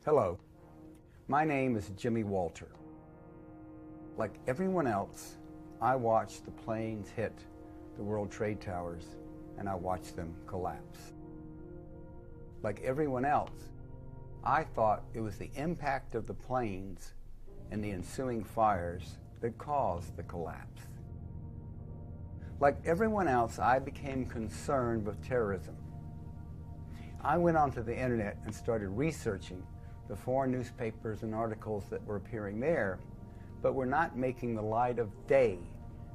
Hello, my name is Jimmy Walter. Like everyone else, I watched the planes hit the World Trade Towers and I watched them collapse. Like everyone else, I thought it was the impact of the planes and the ensuing fires that caused the collapse. Like everyone else, I became concerned with terrorism. I went onto the internet and started researching the foreign newspapers and articles that were appearing there, but were not making the light of day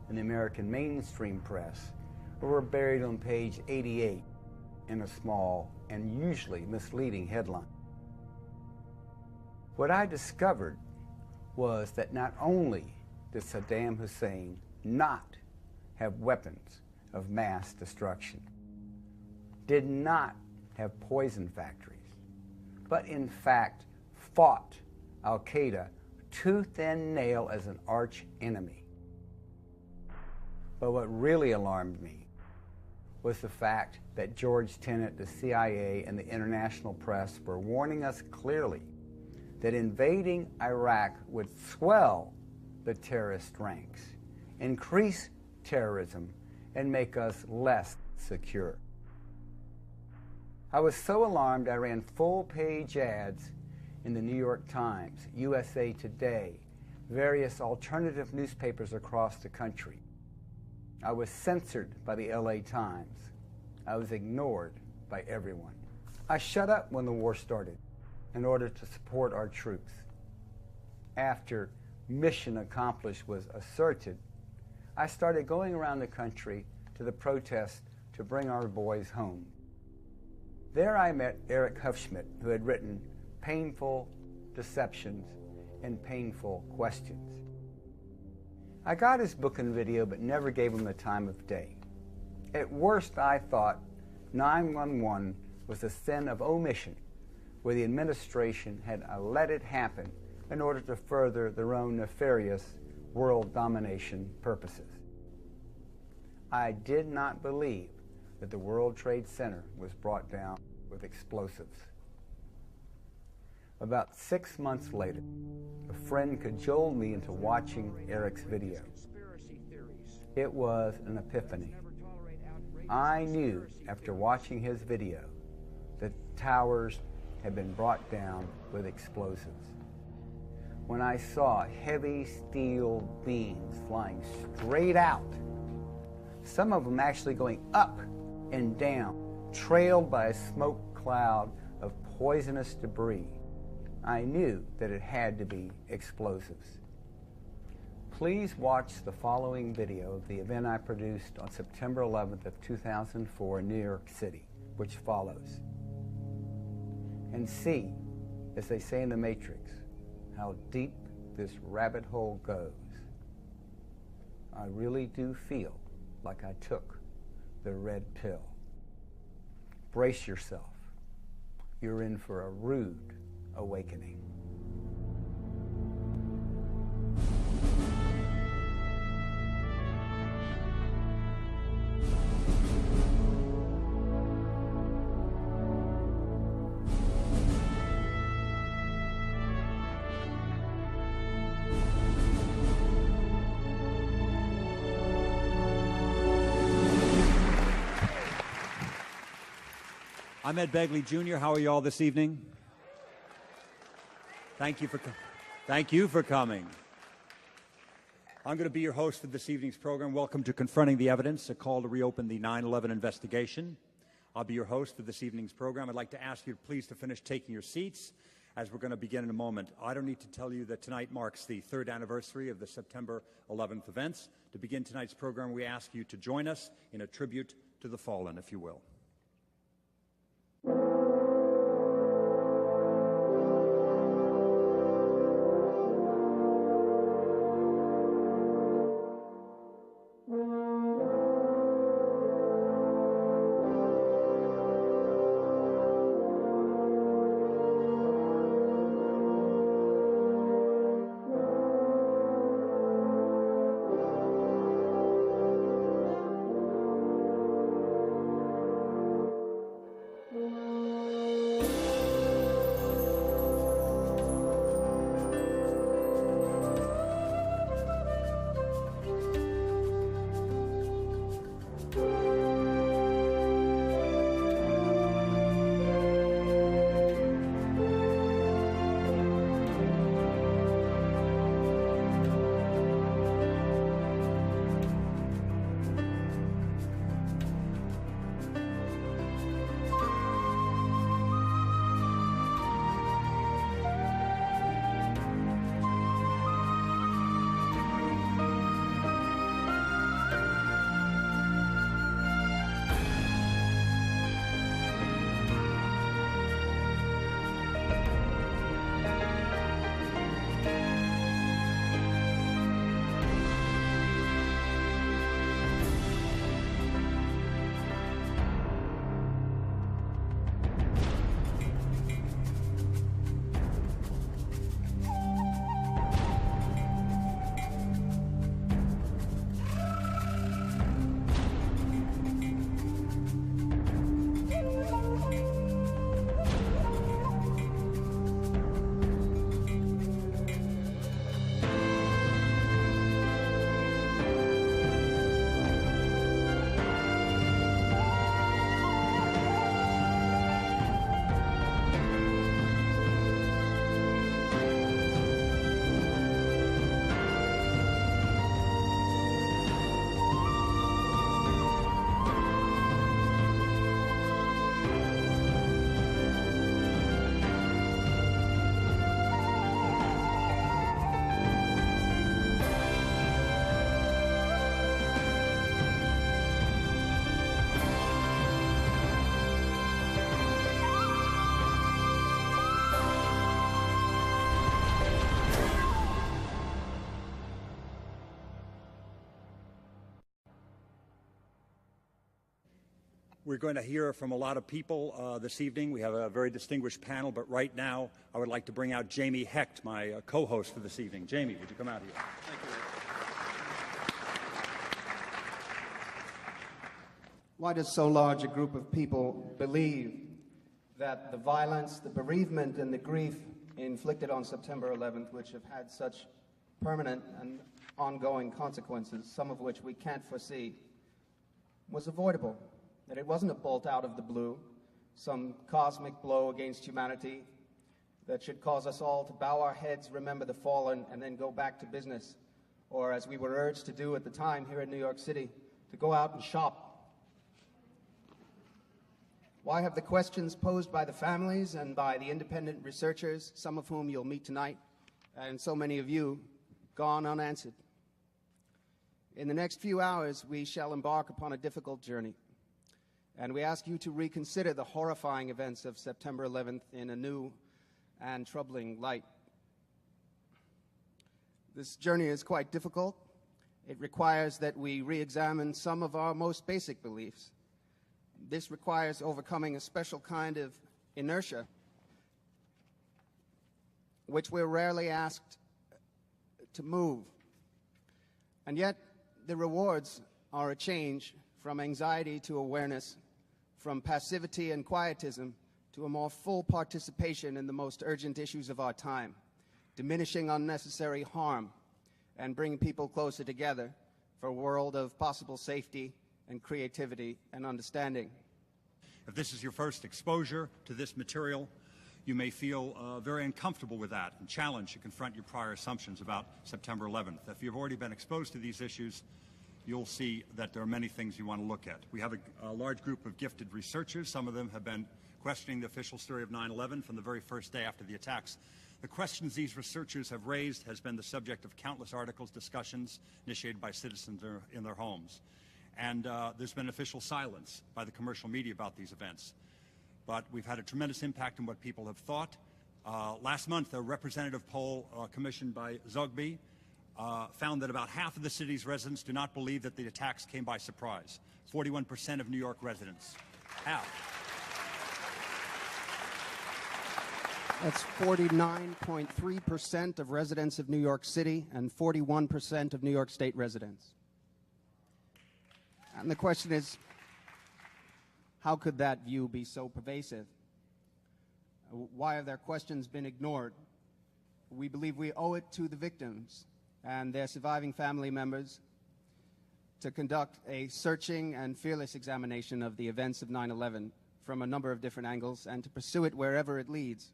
in the American mainstream press, or were buried on page 88 in a small and usually misleading headline. What I discovered was that not only did Saddam Hussein not have weapons of mass destruction, did not have poison factories, but in fact fought Al-Qaeda tooth and nail as an arch enemy. But what really alarmed me was the fact that George Tenet, the CIA, and the international press were warning us clearly that invading Iraq would swell the terrorist ranks, increase terrorism, and make us less secure. I was so alarmed I ran full-page ads in the New York Times, USA Today, various alternative newspapers across the country. I was censored by the LA Times. I was ignored by everyone. I shut up when the war started in order to support our troops. After mission accomplished was asserted, I started going around the country to the protests to bring our boys home. There I met Eric Hufschmidt, who had written Painful Deceptions and Painful Questions. I got his book and video, but never gave him the time of day. At worst, I thought 911 was a sin of omission, where the administration had let it happen in order to further their own nefarious world domination purposes. I did not believe that the World Trade Center was brought down with explosives. About 6 months later, a friend cajoled me into watching Eric's video. It was an epiphany. I knew after watching his video that towers had been brought down with explosives. When I saw heavy steel beams flying straight out, some of them actually going up and down, trailed by a smoke cloud of poisonous debris, I knew that it had to be explosives. Please watch the following video of the event I produced on September 11th of 2004 in New York City, which follows, and see, as they say in the Matrix, how deep this rabbit hole goes. I really do feel like I took the red pill. Brace yourself. You're in for a rude awakening. I'm Ed Begley Jr. How are you all this evening? Thank you for coming. I'm going to be your host for this evening's program. Welcome to Confronting the Evidence, a call to reopen the 9/11 investigation. I'll be your host for this evening's program. I'd like to ask you please to finish taking your seats as we're going to begin in a moment. I don't need to tell you that tonight marks the 3rd anniversary of the September 11th events. To begin tonight's program, we ask you to join us in a tribute to the fallen, if you will. We're going to hear from a lot of people this evening. We have a very distinguished panel, but right now I would like to bring out Jamie Hecht, my co-host for this evening. Jamie, would you come out here? Thank you, Rick. Why does so large a group of people believe that the violence, the bereavement, and the grief inflicted on September 11th, which have had such permanent and ongoing consequences, some of which we can't foresee, was avoidable? That it wasn't a bolt out of the blue, some cosmic blow against humanity that should cause us all to bow our heads, remember the fallen, and then go back to business. Or, as we were urged to do at the time here in New York City, to go out and shop. Why have the questions posed by the families and by the independent researchers, some of whom you'll meet tonight, and so many of you, gone unanswered? In the next few hours, we shall embark upon a difficult journey. And we ask you to reconsider the horrifying events of September 11th in a new and troubling light. This journey is quite difficult. It requires that we re-examine some of our most basic beliefs. This requires overcoming a special kind of inertia, which we're rarely asked to move. And yet, the rewards are a change from anxiety to awareness, from passivity and quietism to a more full participation in the most urgent issues of our time, diminishing unnecessary harm and bringing people closer together for a world of possible safety and creativity and understanding. If this is your first exposure to this material, you may feel very uncomfortable with that and challenged to confront your prior assumptions about September 11th. If you've already been exposed to these issues, you'll see that there are many things you want to look at. We have a large group of gifted researchers. Some of them have been questioning the official story of 9/11 from the very first day after the attacks. The questions these researchers have raised has been the subject of countless articles, discussions initiated by citizens in their homes. And there's been official silence by the commercial media about these events. But we've had a tremendous impact on what people have thought. Last month, a representative poll commissioned by Zogby found that about half of the city's residents do not believe that the attacks came by surprise. 41% of New York residents. Half. That's 49.3% of residents of New York City and 41% of New York State residents. And the question is, how could that view be so pervasive? Why have their questions been ignored? We believe we owe it to the victims and their surviving family members to conduct a searching and fearless examination of the events of 9/11 from a number of different angles and to pursue it wherever it leads.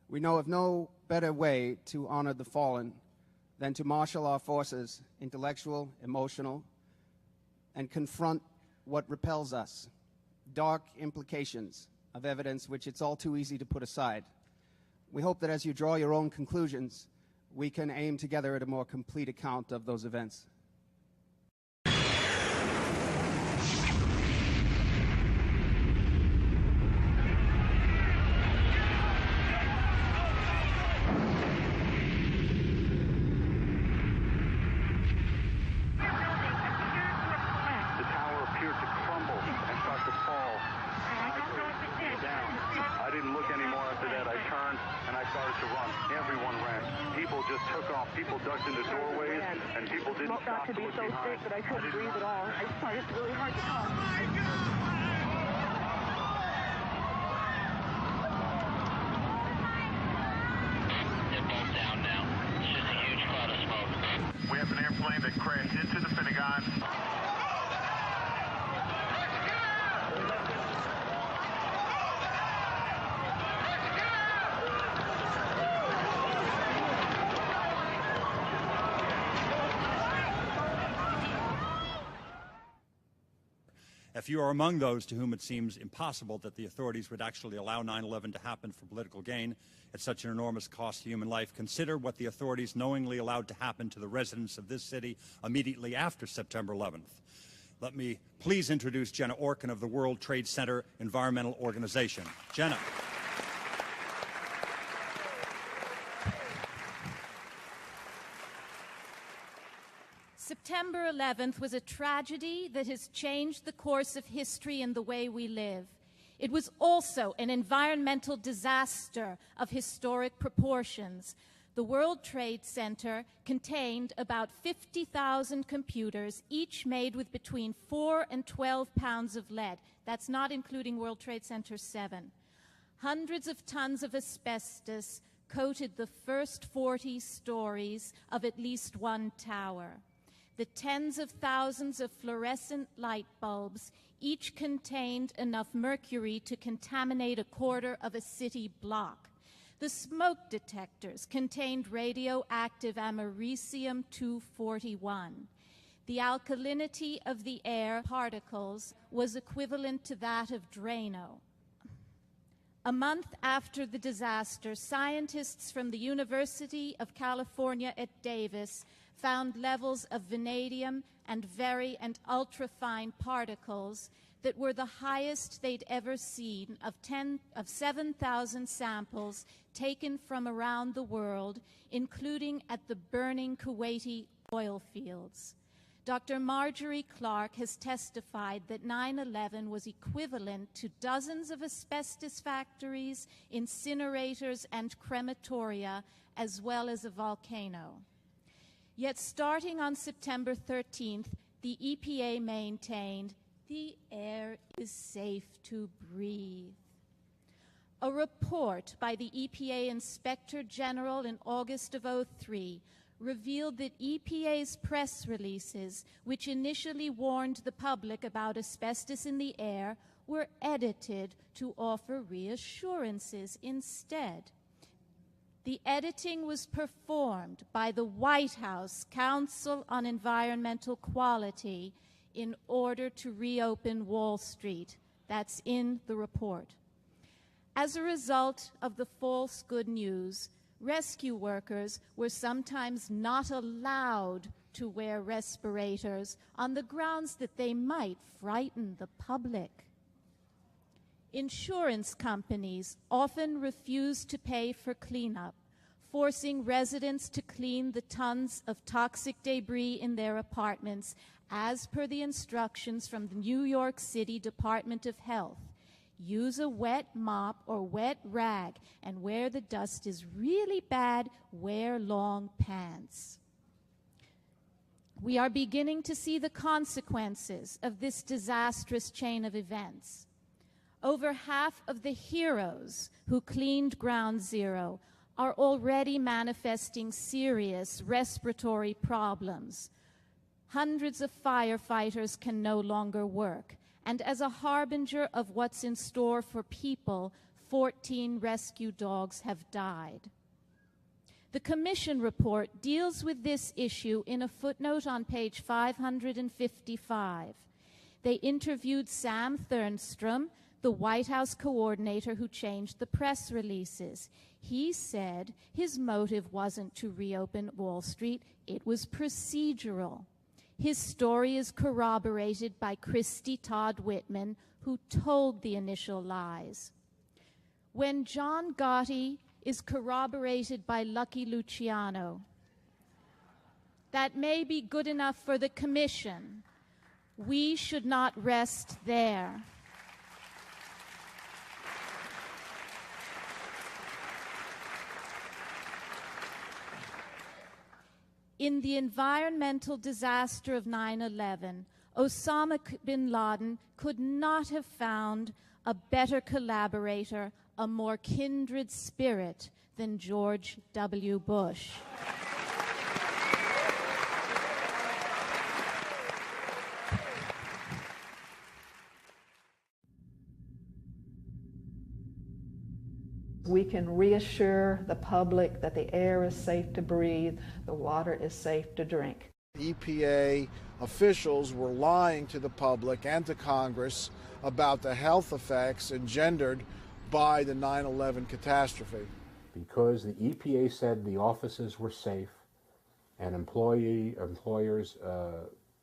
We know of no better way to honor the fallen than to marshal our forces, intellectual, emotional, and confront what repels us, dark implications of evidence which it's all too easy to put aside. We hope that as you draw your own conclusions, we can aim together at a more complete account of those events. People ducked into doorways, and people didn't stop to look behind. Sick that I couldn't breathe at all. I just find it really hard to talk. They're both down now. It's just a huge cloud of smoke. We have an airplane that crashed into the Pentagon. If you are among those to whom it seems impossible that the authorities would actually allow 9/11 to happen for political gain at such an enormous cost to human life, consider what the authorities knowingly allowed to happen to the residents of this city immediately after September 11th. Let me please introduce Jenna Orkin of the World Trade Center Environmental Organization. Jenna. September 11th was a tragedy that has changed the course of history and the way we live. It was also an environmental disaster of historic proportions. The World Trade Center contained about 50,000 computers, each made with between 4 and 12 pounds of lead. That's not including World Trade Center 7. Hundreds of tons of asbestos coated the first 40 stories of at least one tower. The tens of thousands of fluorescent light bulbs each contained enough mercury to contaminate a quarter of a city block. The smoke detectors contained radioactive americium-241. The alkalinity of the air particles was equivalent to that of Drano. A month after the disaster, scientists from the University of California at Davis found levels of vanadium and very and ultrafine particles that were the highest they'd ever seen of 7,000 samples taken from around the world, including at the burning Kuwaiti oil fields. Dr. Marjorie Clark has testified that 9/11 was equivalent to dozens of asbestos factories, incinerators, and crematoria, as well as a volcano. Yet starting on September 13th, the EPA maintained the air is safe to breathe. A report by the EPA Inspector General in August of 2003 revealed that EPA's press releases, which initially warned the public about asbestos in the air, were edited to offer reassurances instead. The editing was performed by the White House Council on Environmental Quality in order to reopen Wall Street. That's in the report. As a result of the false good news, rescue workers were sometimes not allowed to wear respirators on the grounds that they might frighten the public. Insurance companies often refused to pay for cleanup, forcing residents to clean the tons of toxic debris in their apartments, as per the instructions from the New York City Department of Health. Use a wet mop or wet rag, and where the dust is really bad, wear long pants. We are beginning to see the consequences of this disastrous chain of events. Over half of the heroes who cleaned Ground Zero are already manifesting serious respiratory problems. Hundreds of firefighters can no longer work. And as a harbinger of what's in store for people, 14 rescue dogs have died. The Commission report deals with this issue in a footnote on page 555. They interviewed Sam Thernstrom, the White House coordinator who changed the press releases. He said his motive wasn't to reopen Wall Street, it was procedural. His story is corroborated by Christy Todd Whitman, who told the initial lies. When John Gotti is corroborated by Lucky Luciano, that may be good enough for the Commission. We should not rest there. In the environmental disaster of 9/11, Osama bin Laden could not have found a better collaborator, a more kindred spirit than George W. Bush. We can reassure the public that the air is safe to breathe, the water is safe to drink. EPA officials were lying to the public and to Congress about the health effects engendered by the 9/11 catastrophe. Because the EPA said the offices were safe and employers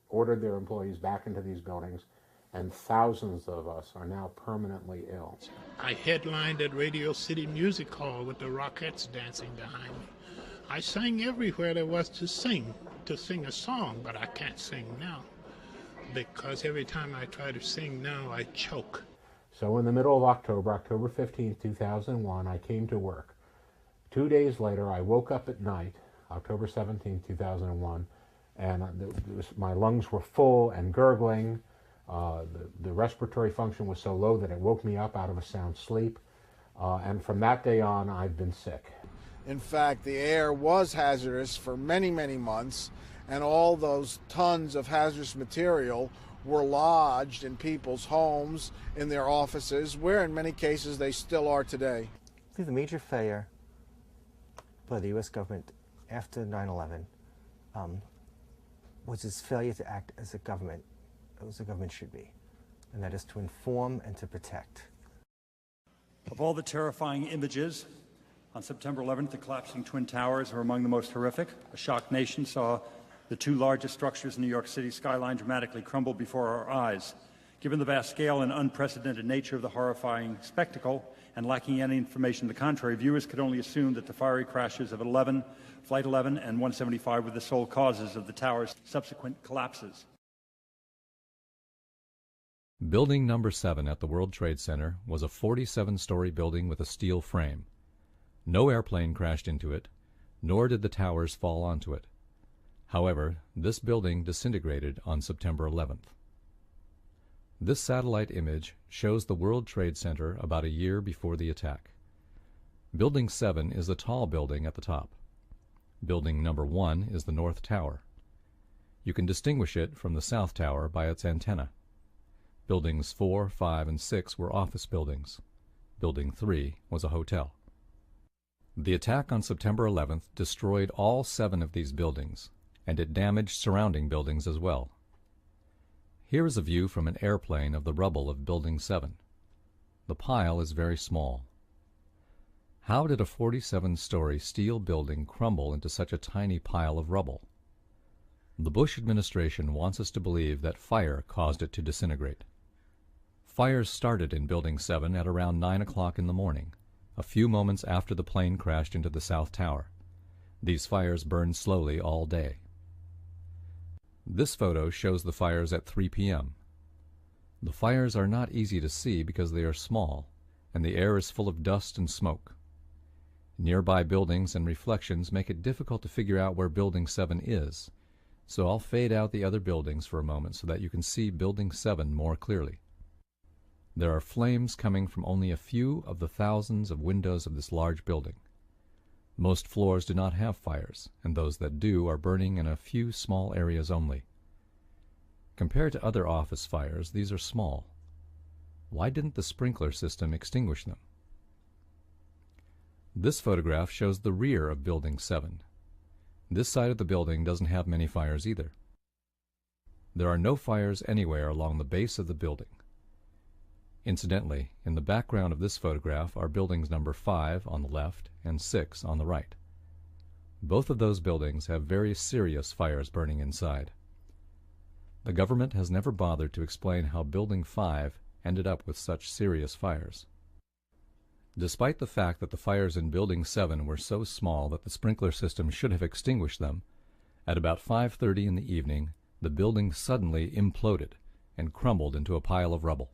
ordered their employees back into these buildings, and thousands of us are now permanently ill. I headlined at Radio City Music Hall with the Rockettes dancing behind me. I sang everywhere there was to sing a song, but I can't sing now because every time I try to sing now, I choke. So in the middle of October, October 15, 2001, I came to work. 2 days later, I woke up at night, October 17, 2001, and my lungs were full and gurgling. The respiratory function was so low that it woke me up out of a sound sleep. And from that day on, I've been sick. In fact, the air was hazardous for many, many months, and all those tons of hazardous material were lodged in people's homes, in their offices, where in many cases they still are today. I think the major failure by the U.S. government after 9/11 was its failure to act as a government should be, and that is to inform and to protect. Of all the terrifying images, on September 11th, the collapsing Twin Towers were among the most horrific. A shocked nation saw the two largest structures in New York City's skyline dramatically crumble before our eyes. Given the vast scale and unprecedented nature of the horrifying spectacle, and lacking any information to the contrary, viewers could only assume that the fiery crashes of Flight 11 and 175 were the sole causes of the tower's subsequent collapses. Building number 7 at the World Trade Center was a 47-story building with a steel frame. No airplane crashed into it, nor did the towers fall onto it. However, this building disintegrated on September 11th. This satellite image shows the World Trade Center about a year before the attack. Building 7 is the tall building at the top. Building number 1 is the North Tower. You can distinguish it from the South Tower by its antenna. Buildings 4, 5, and 6 were office buildings. Building 3 was a hotel. The attack on September 11th destroyed all 7 of these buildings, and it damaged surrounding buildings as well. Here is a view from an airplane of the rubble of Building 7. The pile is very small. How did a 47-story steel building crumble into such a tiny pile of rubble? The Bush administration wants us to believe that fire caused it to disintegrate. Fires started in Building 7 at around 9 o'clock in the morning, a few moments after the plane crashed into the South Tower. These fires burned slowly all day. This photo shows the fires at 3 p.m. The fires are not easy to see because they are small, and the air is full of dust and smoke. Nearby buildings and reflections make it difficult to figure out where Building 7 is, so I'll fade out the other buildings for a moment so that you can see Building 7 more clearly. There are flames coming from only a few of the thousands of windows of this large building. Most floors do not have fires, and those that do are burning in a few small areas only. Compared to other office fires, these are small. Why didn't the sprinkler system extinguish them? This photograph shows the rear of Building 7. This side of the building doesn't have many fires either. There are no fires anywhere along the base of the building. Incidentally, in the background of this photograph are buildings number 5 on the left and 6 on the right. Both of those buildings have very serious fires burning inside. The government has never bothered to explain how Building 5 ended up with such serious fires. Despite the fact that the fires in Building 7 were so small that the sprinkler system should have extinguished them, at about 5:30 in the evening, the building suddenly imploded and crumbled into a pile of rubble.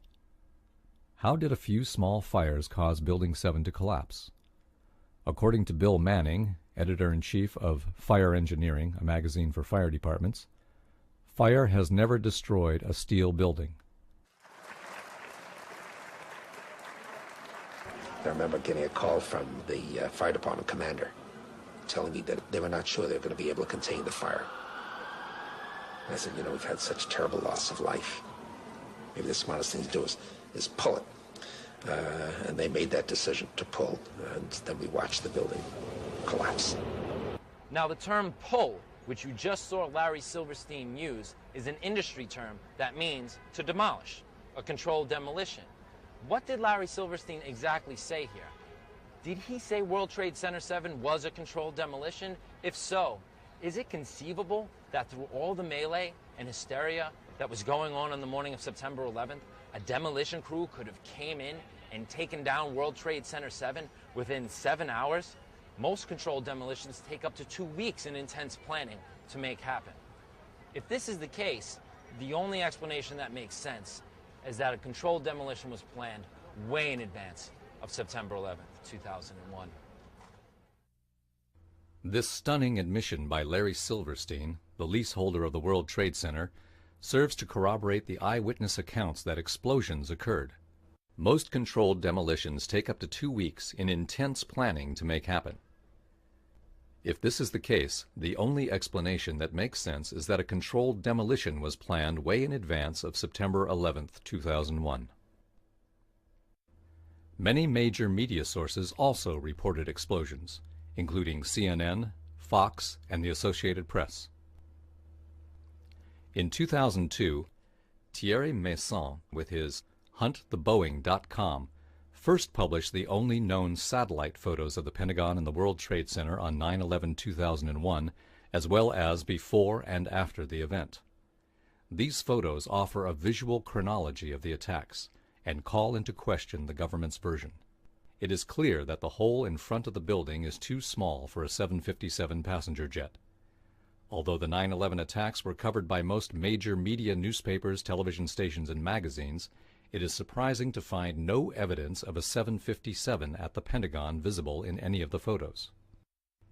How did a few small fires cause Building 7 to collapse? According to Bill Manning, editor-in-chief of Fire Engineering, a magazine for fire departments, fire has never destroyed a steel building. I remember getting a call from the fire department commander telling me that they were not sure they were going to be able to contain the fire. And I said, we've had such terrible loss of life. Maybe the smartest thing to do is pull it. And they made that decision to pull, and then we watched the building collapse. Now, the term pull, which you just saw Larry Silverstein use, is an industry term that means to demolish, a controlled demolition. What did Larry Silverstein exactly say here? Did he say World Trade Center 7 was a controlled demolition? If so, is it conceivable that through all the melee and hysteria that was going on the morning of September 11th, a demolition crew could have came in and taken down World Trade Center 7 within 7 hours? Most controlled demolitions take up to 2 weeks in intense planning to make happen. If this is the case, the only explanation that makes sense is that a controlled demolition was planned way in advance of September 11th, 2001. This stunning admission by Larry Silverstein, the leaseholder of the World Trade Center, serves to corroborate the eyewitness accounts that explosions occurred. Most controlled demolitions take up to 2 weeks in intense planning to make happen. If this is the case, the only explanation that makes sense is that a controlled demolition was planned way in advance of September 11th, 2001. Many major media sources also reported explosions, including CNN, Fox, and the Associated Press. In 2002, Thierry Masson, with his HuntTheBoeing.com, first published the only known satellite photos of the Pentagon and the World Trade Center on 9/11/2001, as well as before and after the event. These photos offer a visual chronology of the attacks and call into question the government's version. It is clear that the hole in front of the building is too small for a 757 passenger jet. Although the 9/11 attacks were covered by most major media, newspapers, television stations, and magazines, it is surprising to find no evidence of a 757 at the Pentagon visible in any of the photos.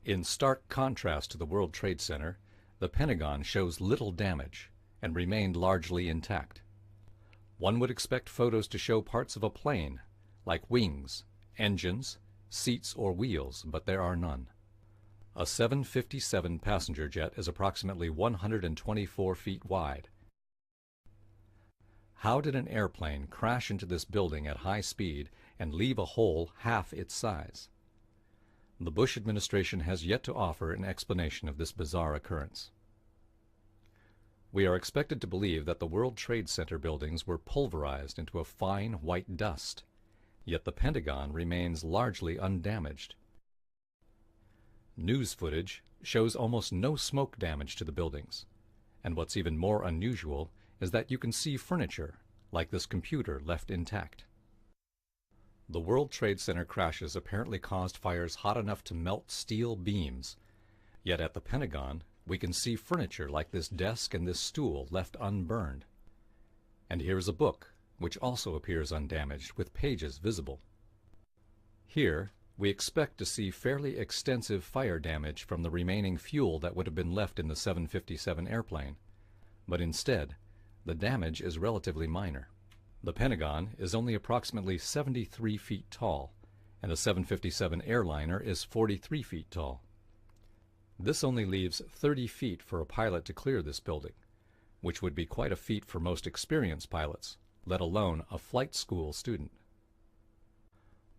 In stark contrast to the World Trade Center, the Pentagon shows little damage and remained largely intact. One would expect photos to show parts of a plane, like wings, engines, seats, or wheels, but there are none. A 757 passenger jet is approximately 124 feet wide. How did an airplane crash into this building at high speed and leave a hole half its size? The Bush administration has yet to offer an explanation of this bizarre occurrence. We are expected to believe that the World Trade Center buildings were pulverized into a fine white dust, yet the Pentagon remains largely undamaged. News footage shows almost no smoke damage to the buildings, and what's even more unusual is that you can see furniture, like this computer, left intact. The World Trade Center crashes apparently caused fires hot enough to melt steel beams, yet at the Pentagon we can see furniture like this desk and this stool left unburned. And here is a book, which also appears undamaged, with pages visible. Here, we expect to see fairly extensive fire damage from the remaining fuel that would have been left in the 757 airplane, but instead, the damage is relatively minor. The Pentagon is only approximately 73 feet tall, and a 757 airliner is 43 feet tall. This only leaves 30 feet for a pilot to clear this building, which would be quite a feat for most experienced pilots, let alone a flight school student.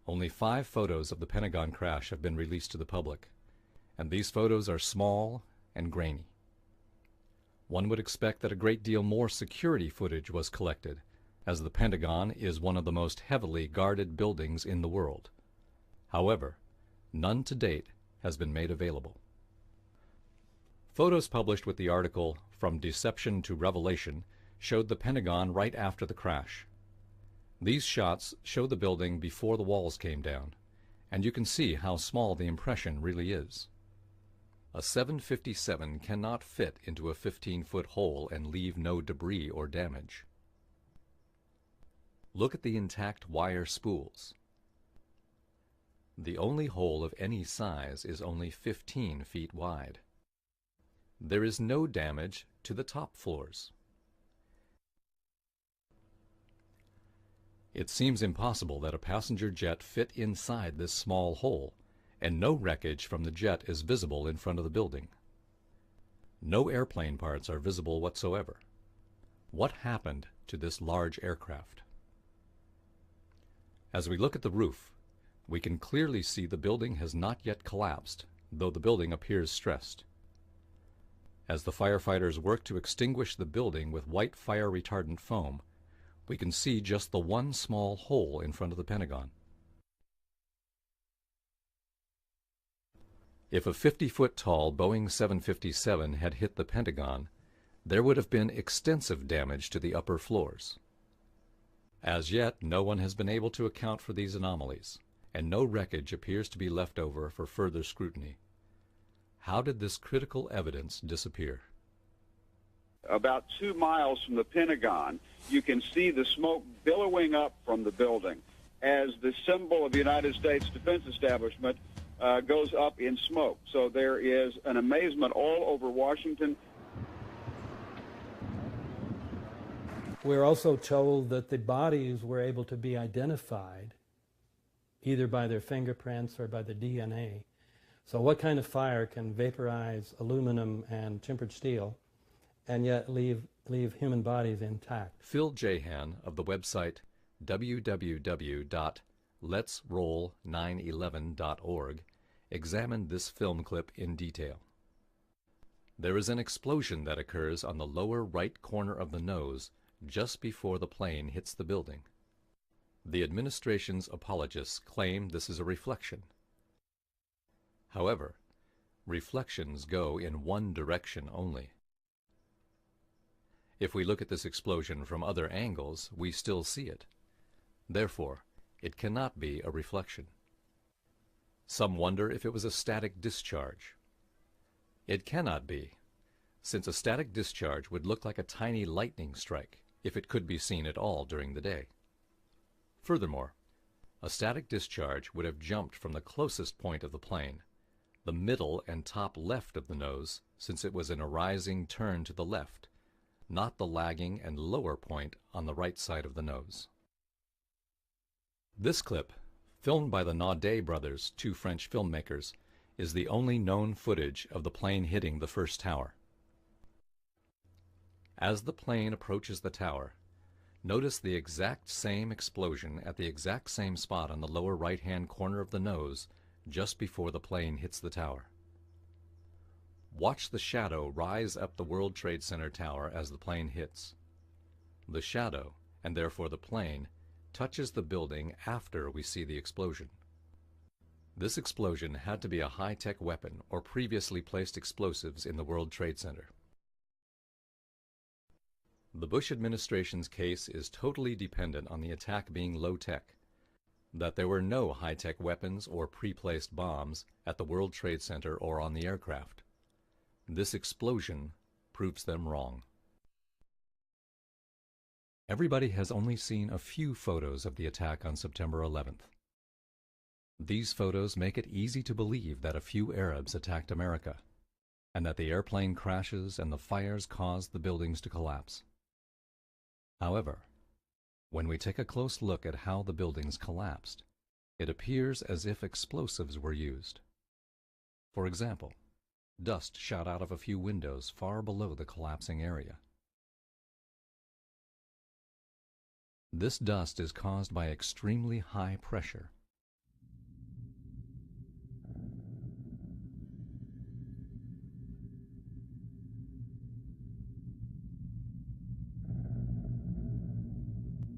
Only 5 photos of the Pentagon crash have been released to the public, and these photos are small and grainy. One would expect that a great deal more security footage was collected, as the Pentagon is one of the most heavily guarded buildings in the world. However, none to date has been made available. Photos published with the article From Deception to Revelation showed the Pentagon right after the crash. These shots show the building before the walls came down, and you can see how small the impression really is. A 757 cannot fit into a 15-foot hole and leave no debris or damage. Look at the intact wire spools. The only hole of any size is only 15 feet wide. There is no damage to the top floors. It seems impossible that a passenger jet fit inside this small hole, and no wreckage from the jet is visible in front of the building. No airplane parts are visible whatsoever. What happened to this large aircraft? As we look at the roof, we can clearly see the building has not yet collapsed, though the building appears stressed. As the firefighters work to extinguish the building with white fire retardant foam, we can see just the one small hole in front of the Pentagon. If a 50-foot tall Boeing 757 had hit the Pentagon, there would have been extensive damage to the upper floors. As yet, no one has been able to account for these anomalies, and no wreckage appears to be left over for further scrutiny. How did this critical evidence disappear? About 2 miles from the Pentagon, you can see the smoke billowing up from the building as the symbol of the United States Defense Establishment goes up in smoke. So there is an amazement all over Washington. We're also told that the bodies were able to be identified either by their fingerprints or by the DNA. So what kind of fire can vaporize aluminum and tempered steel and yet leave human bodies intact? Phil Jahan of the website www.letsroll911.org examined this film clip in detail. There is an explosion that occurs on the lower right corner of the nose just before the plane hits the building. The administration's apologists claim this is a reflection. However, reflections go in one direction only. If we look at this explosion from other angles, we still see it. Therefore, it cannot be a reflection. Some wonder if it was a static discharge. It cannot be, since a static discharge would look like a tiny lightning strike if it could be seen at all during the day. Furthermore, a static discharge would have jumped from the closest point of the plane, the middle and top left of the nose, since it was in a rising turn to the left, not the lagging and lower point on the right side of the nose. This clip, filmed by the Naudet brothers, 2 French filmmakers, is the only known footage of the plane hitting the first tower. As the plane approaches the tower, notice the exact same explosion at the exact same spot on the lower right-hand corner of the nose just before the plane hits the tower. Watch the shadow rise up the World Trade Center tower as the plane hits. The shadow, and therefore the plane, touches the building after we see the explosion. This explosion had to be a high-tech weapon or previously placed explosives in the World Trade Center. The Bush administration's case is totally dependent on the attack being low-tech, that there were no high-tech weapons or pre-placed bombs at the World Trade Center or on the aircraft. This explosion proves them wrong. Everybody has only seen a few photos of the attack on September 11th. These photos make it easy to believe that a few Arabs attacked America, and that the airplane crashes and the fires caused the buildings to collapse. However, when we take a close look at how the buildings collapsed, it appears as if explosives were used. For example, dust shot out of a few windows far below the collapsing area. This dust is caused by extremely high pressure.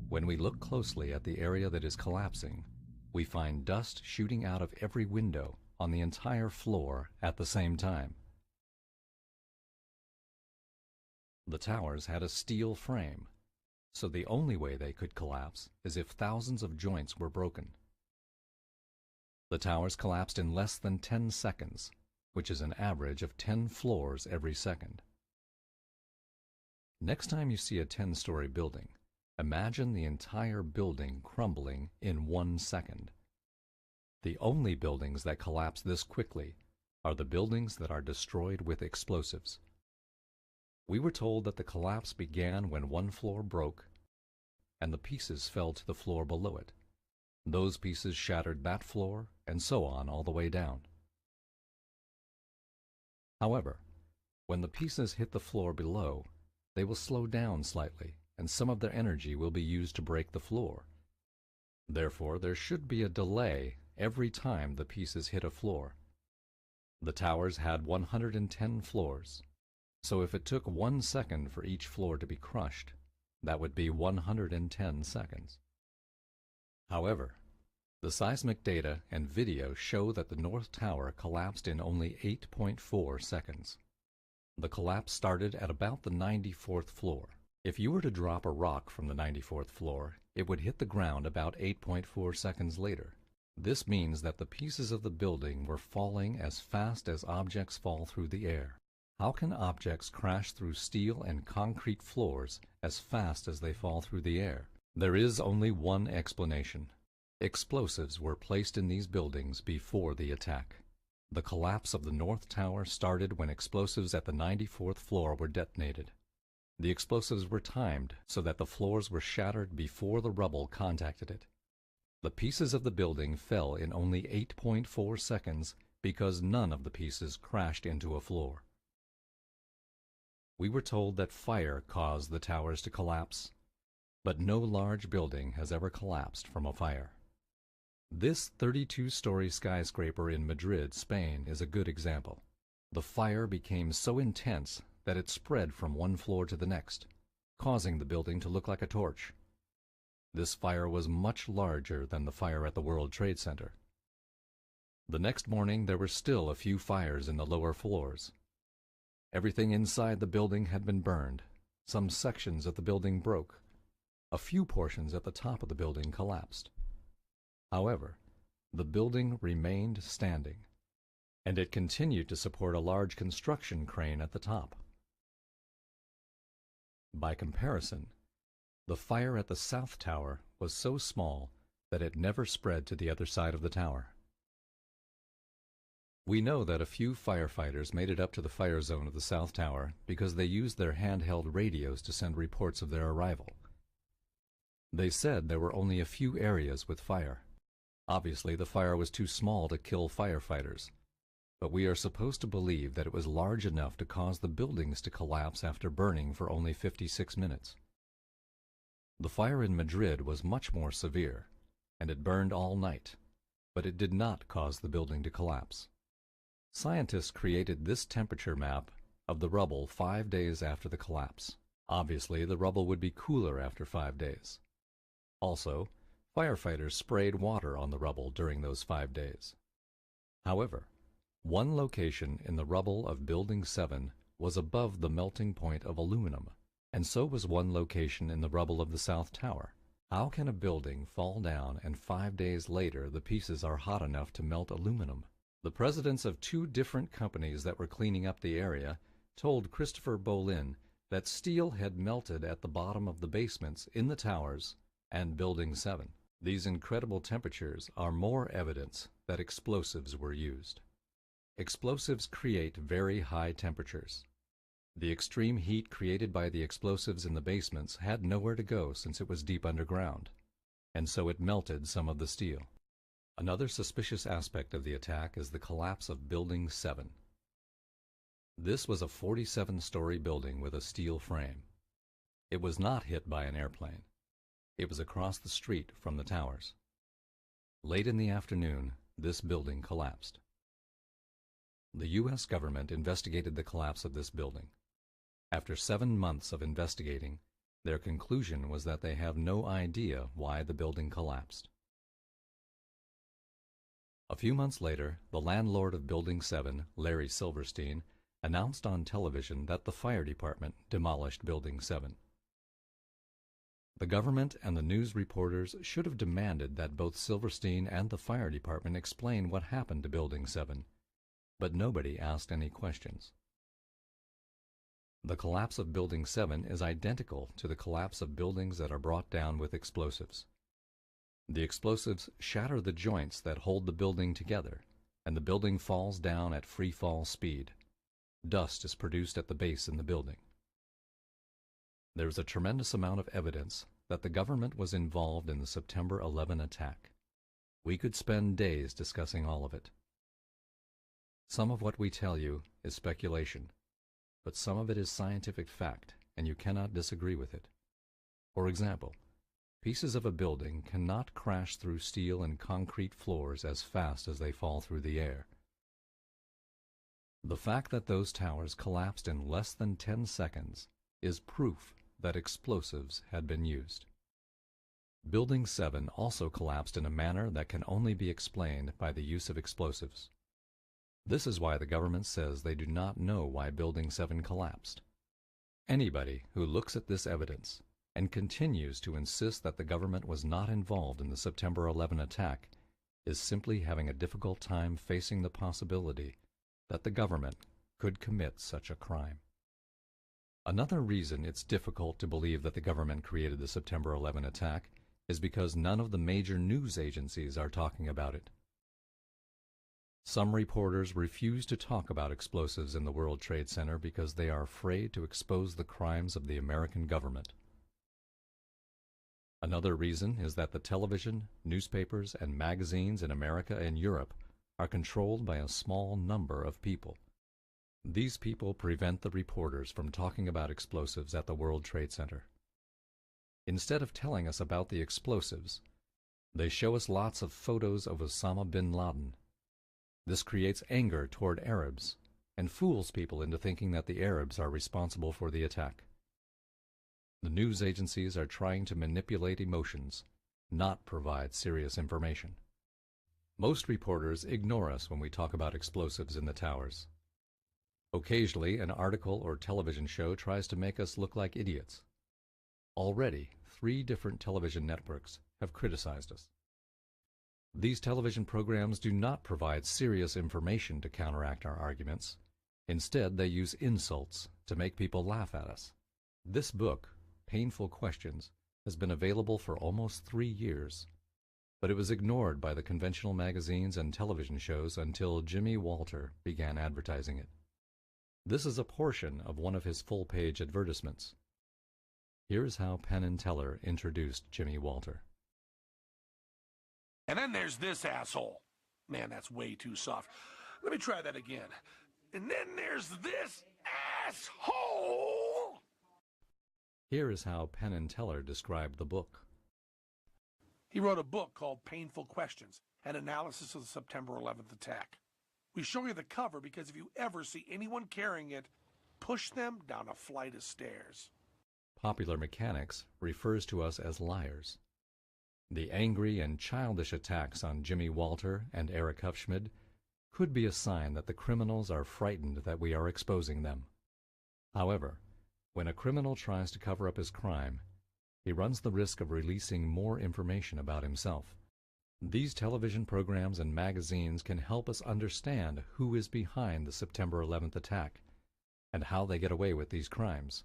When we look closely at the area that is collapsing, we find dust shooting out of every window on the entire floor at the same time. The towers had a steel frame, so the only way they could collapse is if thousands of joints were broken. The towers collapsed in less than 10 seconds, which is an average of 10 floors every second. Next time you see a 10-story building, imagine the entire building crumbling in 1 second. The only buildings that collapse this quickly are the buildings that are destroyed with explosives. We were told that the collapse began when one floor broke and the pieces fell to the floor below it. Those pieces shattered that floor and so on all the way down. However, when the pieces hit the floor below, they will slow down slightly and some of their energy will be used to break the floor. Therefore, there should be a delay every time the pieces hit a floor. The towers had 110 floors, so if it took 1 second for each floor to be crushed, that would be 110 seconds. However, the seismic data and video show that the North Tower collapsed in only 8.4 seconds. The collapse started at about the 94th floor. If you were to drop a rock from the 94th floor, it would hit the ground about 8.4 seconds later. This means that the pieces of the building were falling as fast as objects fall through the air. How can objects crash through steel and concrete floors as fast as they fall through the air? There is only one explanation. Explosives were placed in these buildings before the attack. The collapse of the North Tower started when explosives at the 94th floor were detonated. The explosives were timed so that the floors were shattered before the rubble contacted it. The pieces of the building fell in only 8.4 seconds because none of the pieces crashed into a floor. We were told that fire caused the towers to collapse, but no large building has ever collapsed from a fire. This 32-story skyscraper in Madrid, Spain, is a good example. The fire became so intense that it spread from one floor to the next, causing the building to look like a torch. This fire was much larger than the fire at the World Trade Center. The next morning there were still a few fires in the lower floors. Everything inside the building had been burned. Some sections of the building broke. A few portions at the top of the building collapsed. However, the building remained standing, and it continued to support a large construction crane at the top. By comparison, the fire at the South Tower was so small that it never spread to the other side of the tower. We know that a few firefighters made it up to the fire zone of the South Tower because they used their handheld radios to send reports of their arrival. They said there were only a few areas with fire. Obviously, the fire was too small to kill firefighters, but we are supposed to believe that it was large enough to cause the buildings to collapse after burning for only 56 minutes. The fire in Madrid was much more severe, and it burned all night, but it did not cause the building to collapse. Scientists created this temperature map of the rubble 5 days after the collapse. Obviously, the rubble would be cooler after 5 days. Also, firefighters sprayed water on the rubble during those 5 days. However, one location in the rubble of Building 7 was above the melting point of aluminum, and so was one location in the rubble of the South Tower. How can a building fall down and 5 days later the pieces are hot enough to melt aluminum? The presidents of 2 different companies that were cleaning up the area told Christopher Bolin that steel had melted at the bottom of the basements in the towers and Building 7. These incredible temperatures are more evidence that explosives were used. Explosives create very high temperatures. The extreme heat created by the explosives in the basements had nowhere to go since it was deep underground, and so it melted some of the steel. Another suspicious aspect of the attack is the collapse of Building 7. This was a 47-story building with a steel frame. It was not hit by an airplane. It was across the street from the towers. Late in the afternoon, this building collapsed. The U.S. government investigated the collapse of this building. After 7 months of investigating, their conclusion was that they have no idea why the building collapsed. A few months later, the landlord of Building 7, Larry Silverstein, announced on television that the fire department demolished Building 7. The government and the news reporters should have demanded that both Silverstein and the fire department explain what happened to Building 7, but nobody asked any questions. The collapse of Building 7 is identical to the collapse of buildings that are brought down with explosives. The explosives shatter the joints that hold the building together, and the building falls down at free fall speed. Dust is produced at the base in the building. There is a tremendous amount of evidence that the government was involved in the September 11 attack. We could spend days discussing all of it. Some of what we tell you is speculation, but some of it is scientific fact, and you cannot disagree with it. For example, pieces of a building cannot crash through steel and concrete floors as fast as they fall through the air. The fact that those towers collapsed in less than 10 seconds is proof that explosives had been used. Building 7 also collapsed in a manner that can only be explained by the use of explosives. This is why the government says they do not know why Building 7 collapsed. Anybody who looks at this evidence and continues to insist that the government was not involved in the September 11 attack is simply having a difficult time facing the possibility that the government could commit such a crime. Another reason it's difficult to believe that the government created the September 11 attack is because none of the major news agencies are talking about it. Some reporters refuse to talk about explosives in the World Trade Center because they are afraid to expose the crimes of the American government. Another reason is that the television, newspapers, and magazines in America and Europe are controlled by a small number of people. These people prevent the reporters from talking about explosives at the World Trade Center. Instead of telling us about the explosives, they show us lots of photos of Osama bin Laden. This creates anger toward Arabs and fools people into thinking that the Arabs are responsible for the attack. The news agencies are trying to manipulate emotions, not provide serious information. Most reporters ignore us when we talk about explosives in the towers. Occasionally, an article or television show tries to make us look like idiots. Already, 3 different television networks have criticized us. These television programs do not provide serious information to counteract our arguments. Instead, they use insults to make people laugh at us. This book, Painful Questions, has been available for almost 3 years, but it was ignored by the conventional magazines and television shows until Jimmy Walter began advertising it. This is a portion of one of his full-page advertisements. Here is how Penn and Teller introduced Jimmy Walter. And then there's this asshole. Man, that's way too soft. Let me try that again. And then there's this asshole. Here is how Penn and Teller described the book. He wrote a book called Painful Questions, an analysis of the September 11th attack. We show you the cover because if you ever see anyone carrying it, push them down a flight of stairs. Popular Mechanics refers to us as liars. The angry and childish attacks on Jimmy Walter and Eric Hufschmid could be a sign that the criminals are frightened that we are exposing them. However, when a criminal tries to cover up his crime, he runs the risk of releasing more information about himself. These television programs and magazines can help us understand who is behind the September 11th attack and how they get away with these crimes.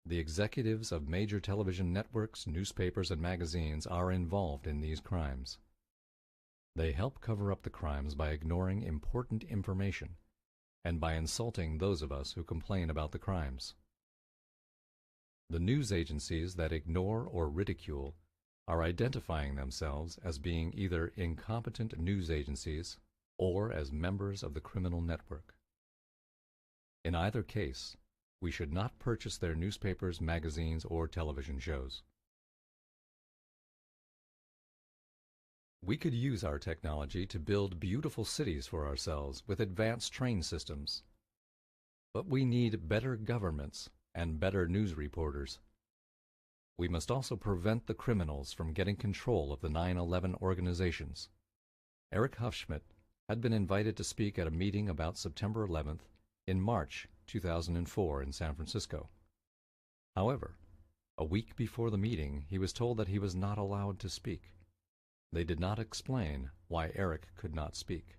The executives of major television networks, newspapers, and magazines are involved in these crimes. They help cover up the crimes by ignoring important information and by insulting those of us who complain about the crimes. The news agencies that ignore or ridicule are identifying themselves as being either incompetent news agencies or as members of the criminal network. In either case, we should not purchase their newspapers, magazines, or television shows. We could use our technology to build beautiful cities for ourselves with advanced train systems. But we need better governments and better news reporters. We must also prevent the criminals from getting control of the 9/11 organizations. Eric Hufschmid had been invited to speak at a meeting about September 11th in March 2004 in San Francisco. However, a week before the meeting, he was told that he was not allowed to speak. They did not explain why Eric could not speak.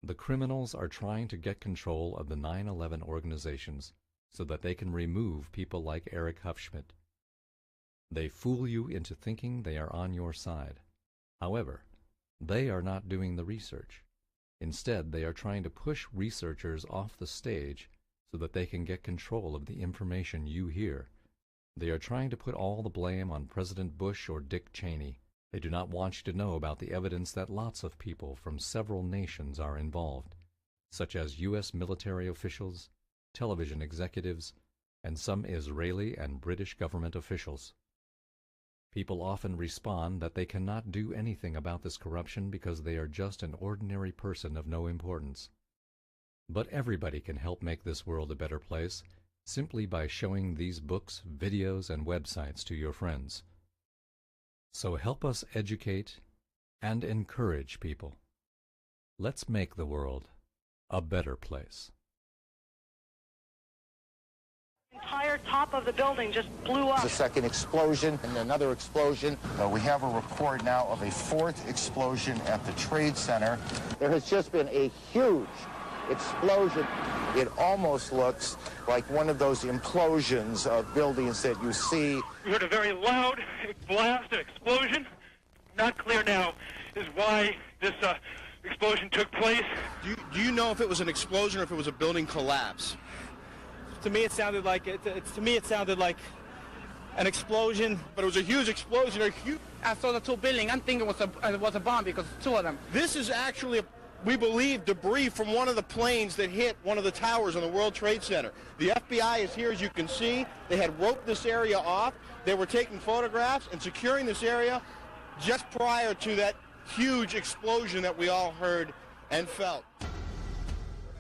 The criminals are trying to get control of the 9/11 organizations so that they can remove people like Eric Hufschmid. They fool you into thinking they are on your side. However, they are not doing the research. Instead, they are trying to push researchers off the stage so that they can get control of the information you hear. They are trying to put all the blame on President Bush or Dick Cheney. They do not want you to know about the evidence that lots of people from several nations are involved, such as U.S. military officials, television executives, and some Israeli and British government officials. People often respond that they cannot do anything about this corruption because they are just an ordinary person of no importance. But everybody can help make this world a better place simply by showing these books, videos, and websites to your friends. So help us educate and encourage people. Let's make the world a better place. The entire top of the building just blew up. The second explosion and another explosion. We have a report now of a fourth explosion at the Trade Center. There has just been a huge explosion. It almost looks like one of those implosions of buildings that you see. We heard a very loud blast, an explosion. Not clear now is why this explosion took place. Do you know if it was an explosion or if it was a building collapse? To me, it sounded like an explosion. But it was a huge explosion. I saw the two buildings. I'm thinking it was a bomb because two of them. This is actually, we believe, debris from one of the planes that hit one of the towers on the World Trade Center. The FBI is here, as you can see. They had roped this area off. They were taking photographs and securing this area just prior to that huge explosion that we all heard and felt.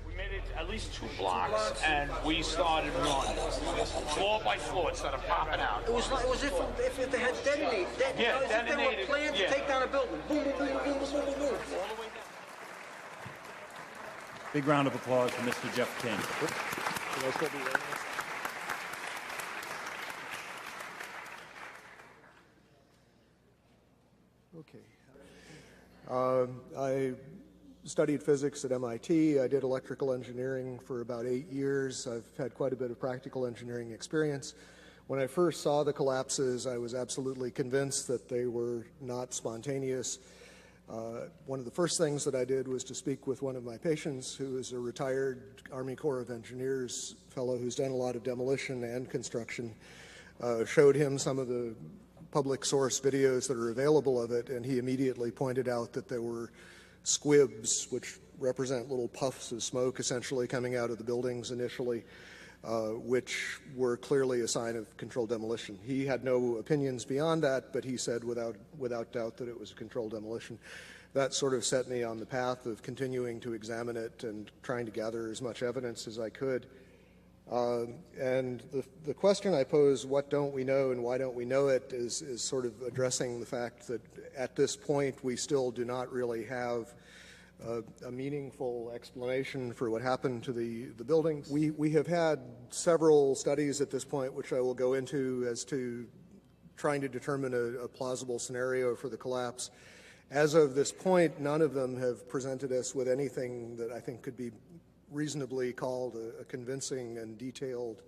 We made it at least 2 blocks, and we started running. Floor by floor, it started popping out. It was if they had detonated. Yeah, as if they were planned to take down a building. Boom, boom, boom, boom, boom, boom, boom. Big round of applause for Mr. Jeff King. Can I still be wearing this? Okay. I studied physics at MIT. I did electrical engineering for about 8 years. I've had quite a bit of practical engineering experience. When I first saw the collapses, I was absolutely convinced that they were not spontaneous. One of the first things that I did was to speak with one of my patients, who is a retired Army Corps of Engineers fellow who's done a lot of demolition and construction. Showed him some of the public source videos that are available of it, and he immediately pointed out that there were squibs, which represent little puffs of smoke essentially coming out of the buildings initially, which were clearly a sign of controlled demolition. He had no opinions beyond that, but he said without doubt that it was a controlled demolition. That sort of set me on the path of continuing to examine it and trying to gather as much evidence as I could. And the question I pose, what don't we know and why don't we know it, is sort of addressing the fact that at this point we still do not really have a meaningful explanation for what happened to the building. We have had several studies at this point, which I will go into, as to trying to determine a plausible scenario for the collapse. As of this point, none of them have presented us with anything that I think could be reasonably called a convincing and detailed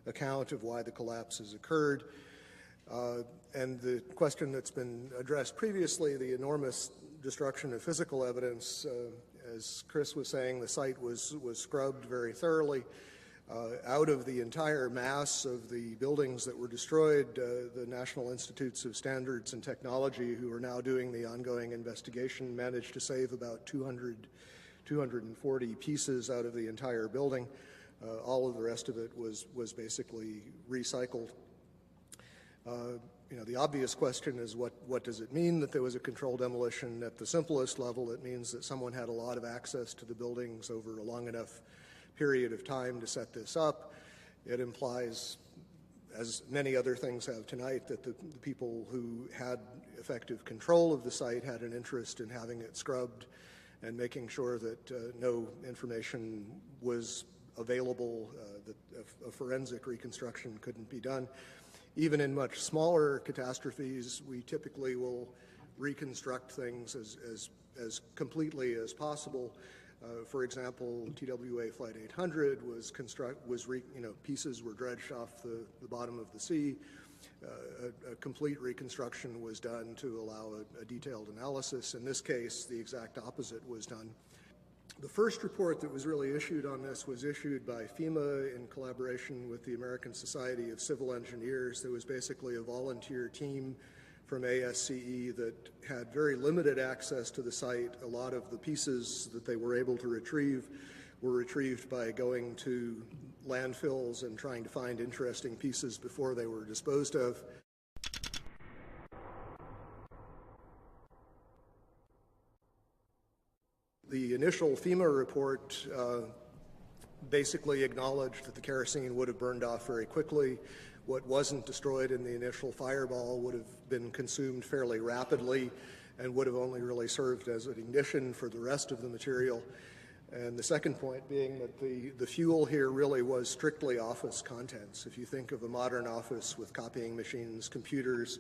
account of why the collapse has occurred. And the question that's been addressed previously, the enormous destruction of physical evidence, as Chris was saying, the site was scrubbed very thoroughly. Out of the entire mass of the buildings that were destroyed, the National Institutes of Standards and Technology, who are now doing the ongoing investigation, managed to save about 240 pieces out of the entire building. All of the rest of it was basically recycled. The obvious question is what does it mean that there was a controlled demolition? At the simplest level, it means that someone had a lot of access to the buildings over a long enough period of time to set this up. It implies, as many other things have tonight, that the people who had effective control of the site had an interest in having it scrubbed and making sure that no information was available, that a forensic reconstruction couldn't be done. Even in much smaller catastrophes, we typically will reconstruct things as completely as possible. For example, TWA Flight 800 pieces were dredged off the bottom of the sea. A complete reconstruction was done to allow a detailed analysis. In this case, the exact opposite was done. The first report that was really issued on this was issued by FEMA in collaboration with the American Society of Civil Engineers. There was basically a volunteer team from ASCE that had very limited access to the site. A lot of the pieces that they were able to retrieve were retrieved by going to landfills and trying to find interesting pieces before they were disposed of. The initial FEMA report basically acknowledged that the kerosene would have burned off very quickly. What wasn't destroyed in the initial fireball would have been consumed fairly rapidly and would have only really served as an ignition for the rest of the material. And the second point being that the fuel here really was strictly office contents. If you think of a modern office with copying machines, computers,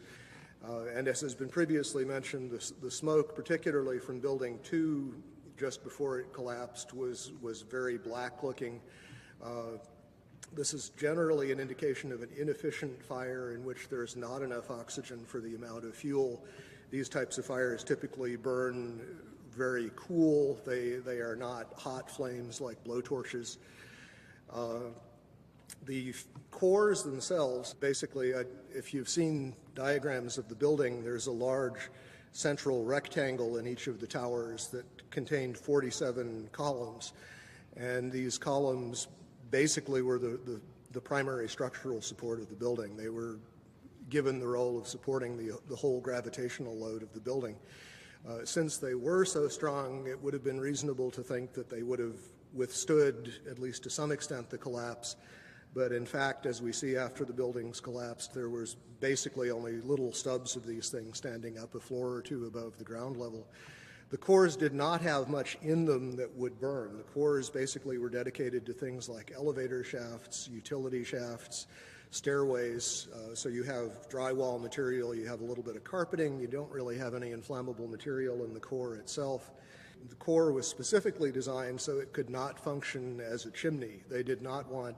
and as has been previously mentioned, the smoke, particularly from Building 2, just before it collapsed, was very black looking. This is generally an indication of an inefficient fire in which there's not enough oxygen for the amount of fuel. These types of fires typically burn very cool. They are not hot flames like blowtorches. The cores themselves, basically, if you've seen diagrams of the building, there's a large central rectangle in each of the towers that contained 47 columns. And these columns basically were the primary structural support of the building. They were given the role of supporting the whole gravitational load of the building. Since they were so strong, it would have been reasonable to think that they would have withstood, at least to some extent, the collapse. But in fact, as we see after the buildings collapsed, there was basically only little stubs of these things standing up a floor or two above the ground level. The cores did not have much in them that would burn. The cores basically were dedicated to things like elevator shafts, utility shafts, stairways. So you have drywall material, you have a little bit of carpeting, you don't really have any inflammable material in the core itself. The core was specifically designed so it could not function as a chimney. They did not want,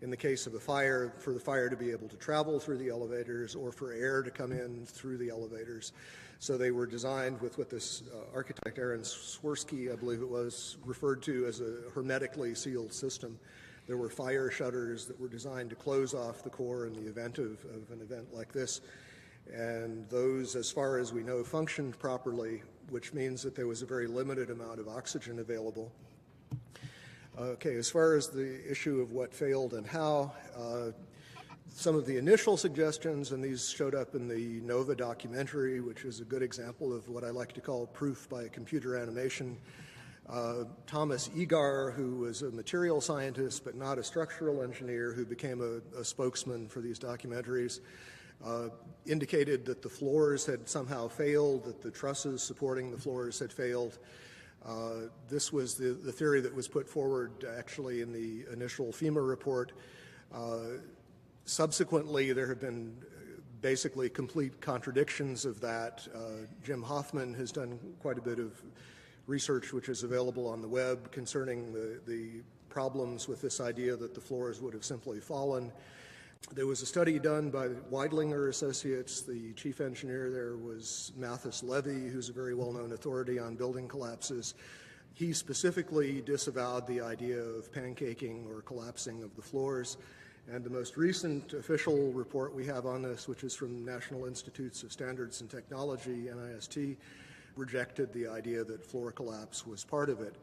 in the case of a fire, for the fire to be able to travel through the elevators or for air to come in through the elevators. So they were designed with what this architect Aaron Swirsky, I believe it was, referred to as a hermetically sealed system. There were fire shutters that were designed to close off the core in the event of an event like this. And those, as far as we know, functioned properly, which means that there was a very limited amount of oxygen available. Okay, as far as the issue of what failed and how, some of the initial suggestions, and these showed up in the NOVA documentary, which is a good example of what I like to call proof by computer animation. Thomas Egar, who was a material scientist but not a structural engineer, who became a spokesman for these documentaries, indicated that the floors had somehow failed, that the trusses supporting the floors had failed. This was the theory that was put forward actually in the initial FEMA report. Subsequently, there have been basically complete contradictions of that. Jim Hoffman has done quite a bit of research which is available on the web concerning the problems with this idea that the floors would have simply fallen. There was a study done by Weidlinger Associates. The chief engineer there was Mathis Levy, who's a very well-known authority on building collapses. He specifically disavowed the idea of pancaking or collapsing of the floors. And the most recent official report we have on this, which is from National Institutes of Standards and Technology, NIST, rejected the idea that floor collapse was part of it.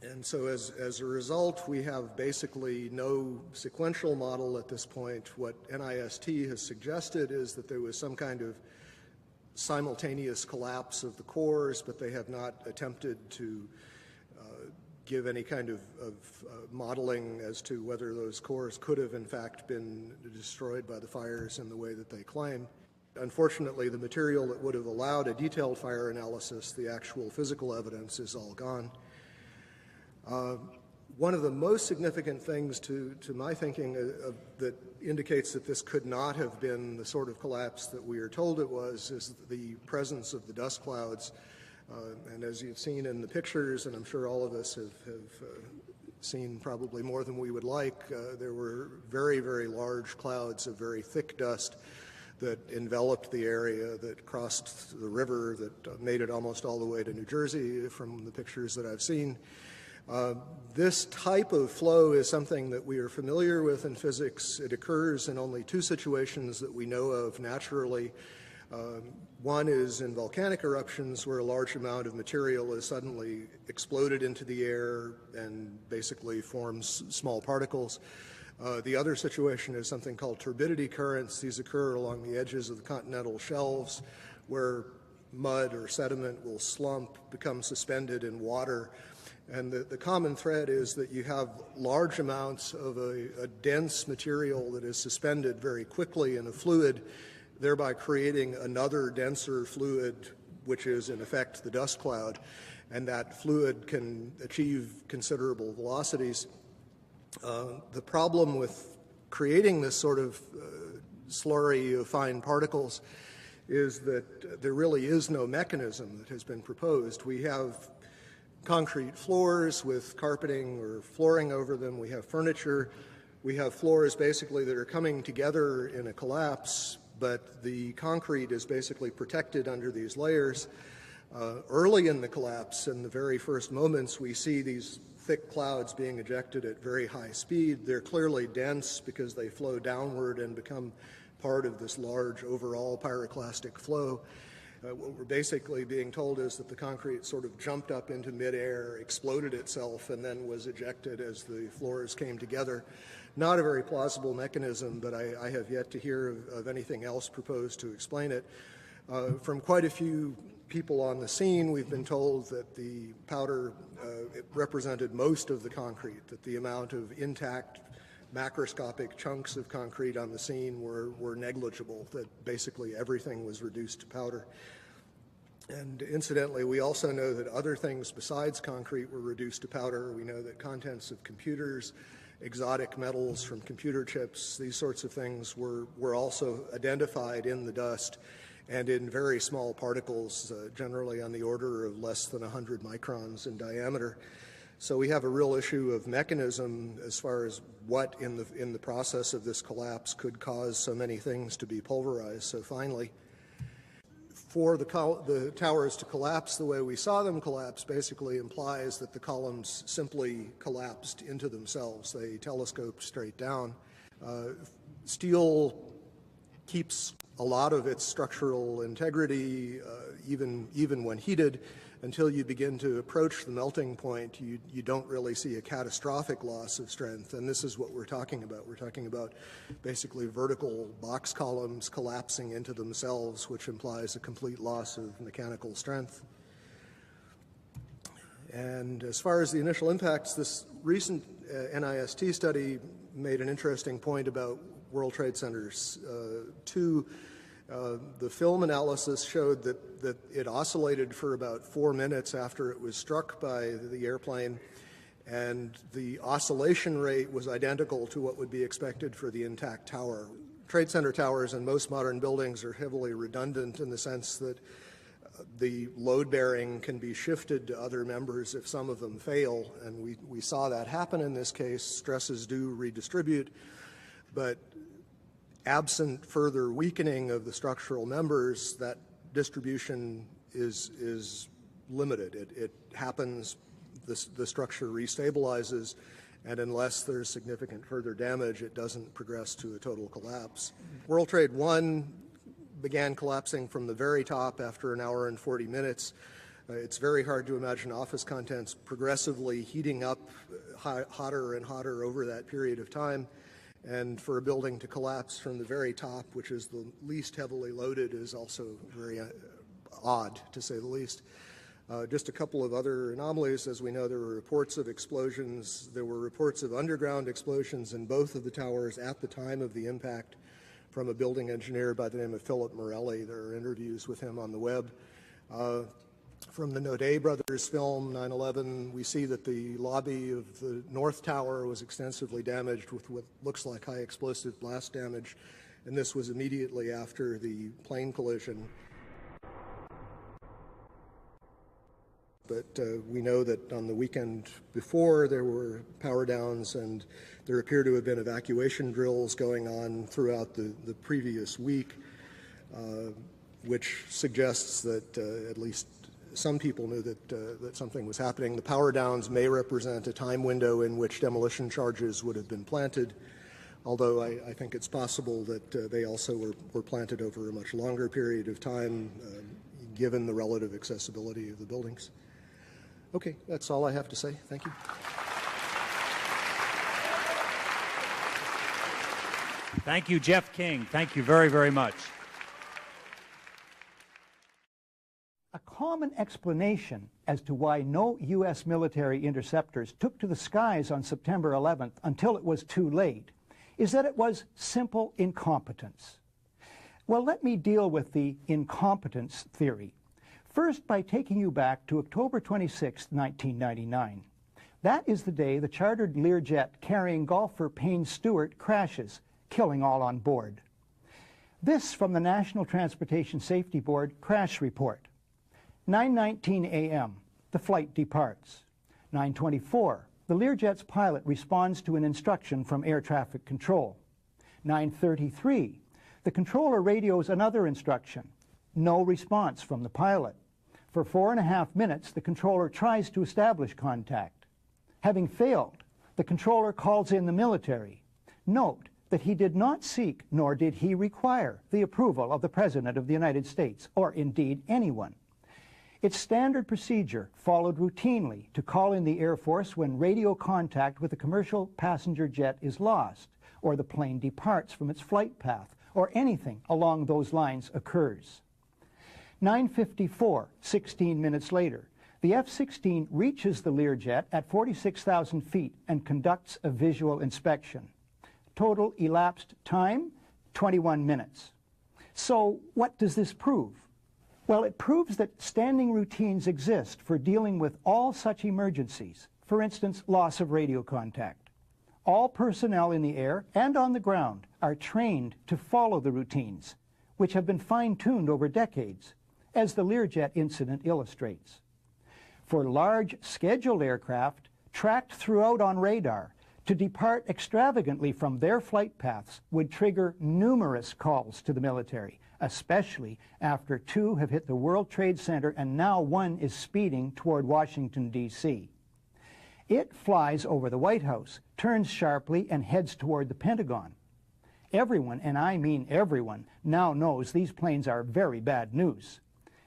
And so as a result, we have basically no sequential model at this point. What NIST has suggested is that there was some kind of simultaneous collapse of the cores, but they have not attempted to give any kind of modeling as to whether those cores could have in fact been destroyed by the fires in the way that they claim. Unfortunately, the material that would have allowed a detailed fire analysis, the actual physical evidence, is all gone. One of the most significant things to my thinking that indicates that this could not have been the sort of collapse that we are told it was is the presence of the dust clouds. And as you've seen in the pictures, and I'm sure all of us have seen probably more than we would like, there were very, very large clouds of very thick dust that enveloped the area, that crossed the river, that made it almost all the way to New Jersey from the pictures that I've seen. This type of flow is something that we are familiar with in physics. It occurs in only two situations that we know of naturally. One is in volcanic eruptions, where a large amount of material is suddenly exploded into the air and basically forms small particles. The other situation is something called turbidity currents. These occur along the edges of the continental shelves, where mud or sediment will slump, become suspended in water. And the common thread is that you have large amounts of a dense material that is suspended very quickly in a fluid, thereby creating another denser fluid, which is in effect the dust cloud. and that fluid can achieve considerable velocities. The problem with creating this sort of slurry of fine particles is that there really is no mechanism that has been proposed. We have concrete floors with carpeting or flooring over them. We have furniture. We have floors basically that are coming together in a collapse, but the concrete is basically protected under these layers. Early in the collapse, in the very first moments, we see these thick clouds being ejected at very high speed. They're clearly dense because they flow downward and become part of this large overall pyroclastic flow. What we're basically being told is that the concrete sort of jumped up into midair, exploded itself, and then was ejected as the floors came together. Not a very plausible mechanism, but I have yet to hear of anything else proposed to explain it. From quite a few people on the scene, we've been told that the powder it represented most of the concrete, that the amount of intact macroscopic chunks of concrete on the scene were negligible, that basically everything was reduced to powder. And incidentally, we also know that other things besides concrete were reduced to powder. We know that contents of computers, exotic metals from computer chips, these sorts of things were also identified in the dust and in very small particles, generally on the order of less than 100 microns in diameter. So we have a real issue of mechanism as far as what in the process of this collapse could cause so many things to be pulverized so finely. For the towers to collapse the way we saw them collapse basically implies that the columns simply collapsed into themselves. They telescoped straight down. Steel keeps a lot of its structural integrity, even when heated, until you begin to approach the melting point. You don't really see a catastrophic loss of strength, and this is what we're talking about. We're talking about basically vertical box columns collapsing into themselves, which implies a complete loss of mechanical strength. And as far as the initial impacts, this recent NIST study made an interesting point about World Trade Centers 2. The film analysis showed that it oscillated for about 4 minutes after it was struck by the airplane, and the oscillation rate was identical to what would be expected for the intact tower. Trade Center towers in most modern buildings are heavily redundant in the sense that the load bearing can be shifted to other members if some of them fail, and we saw that happen in this case. Stresses do redistribute, but absent further weakening of the structural members, that distribution is limited. It happens, the structure restabilizes, and unless there's significant further damage, it doesn't progress to a total collapse. World Trade 1 began collapsing from the very top after an hour and 40 minutes. It's very hard to imagine office contents progressively heating up hotter and hotter over that period of time. And for a building to collapse from the very top, which is the least heavily loaded, is also very odd, to say the least. Just a couple of other anomalies. As we know, there were reports of explosions. There were reports of underground explosions in both of the towers at the time of the impact from a building engineer by the name of Philip Morelli. There are interviews with him on the web. From the Naudet brothers film, 9/11, we see that the lobby of the North Tower was extensively damaged with what looks like high explosive blast damage, and this was immediately after the plane collision. But we know that on the weekend before, there were power downs, and there appear to have been evacuation drills going on throughout the previous week, which suggests that at least some people knew that something was happening. The power downs may represent a time window in which demolition charges would have been planted, although I think it's possible that they also were planted over a much longer period of time, given the relative accessibility of the buildings. Okay, that's all I have to say. Thank you. Thank you, Jeff King. Thank you very, very much. A common explanation as to why no U.S. military interceptors took to the skies on September 11th until it was too late is that it was simple incompetence. Well, let me deal with the incompetence theory. First, by taking you back to October 26, 1999. That is the day the chartered Learjet carrying golfer Payne Stewart crashes, killing all on board. This from the National Transportation Safety Board crash report. 9:19 a.m., the flight departs. 9:24, the Learjet's pilot responds to an instruction from air traffic control. 9:33, the controller radios another instruction. No response from the pilot. For 4.5 minutes, the controller tries to establish contact. Having failed, the controller calls in the military. Note that he did not seek, nor did he require, the approval of the President of the United States, or indeed anyone. It's standard procedure, followed routinely, to call in the Air Force when radio contact with a commercial passenger jet is lost, or the plane departs from its flight path, or anything along those lines occurs. 9:54, 16 minutes later, the F-16 reaches the Learjet at 46,000 feet and conducts a visual inspection. Total elapsed time, 21 minutes. So what does this prove? Well, it proves that standing routines exist for dealing with all such emergencies, for instance, loss of radio contact. All personnel in the air and on the ground are trained to follow the routines, which have been fine-tuned over decades, as the Learjet incident illustrates. For large scheduled aircraft tracked throughout on radar, to depart extravagantly from their flight paths would trigger numerous calls to the military, especially after 2 have hit the World Trade Center and now 1 is speeding toward Washington, D.C. It flies over the White House, turns sharply, and heads toward the Pentagon. Everyone, and I mean everyone, now knows these planes are very bad news.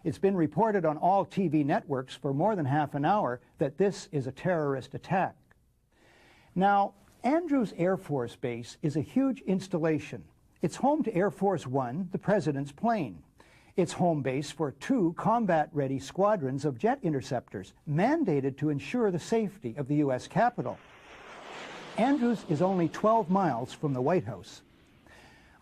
It's been reported on all TV networks for more than half an hour that this is a terrorist attack. Now, Andrews Air Force Base is a huge installation. It's home to Air Force One, the President's plane. It's home base for 2 combat-ready squadrons of jet interceptors, mandated to ensure the safety of the U.S. Capitol. Andrews is only 12 miles from the White House.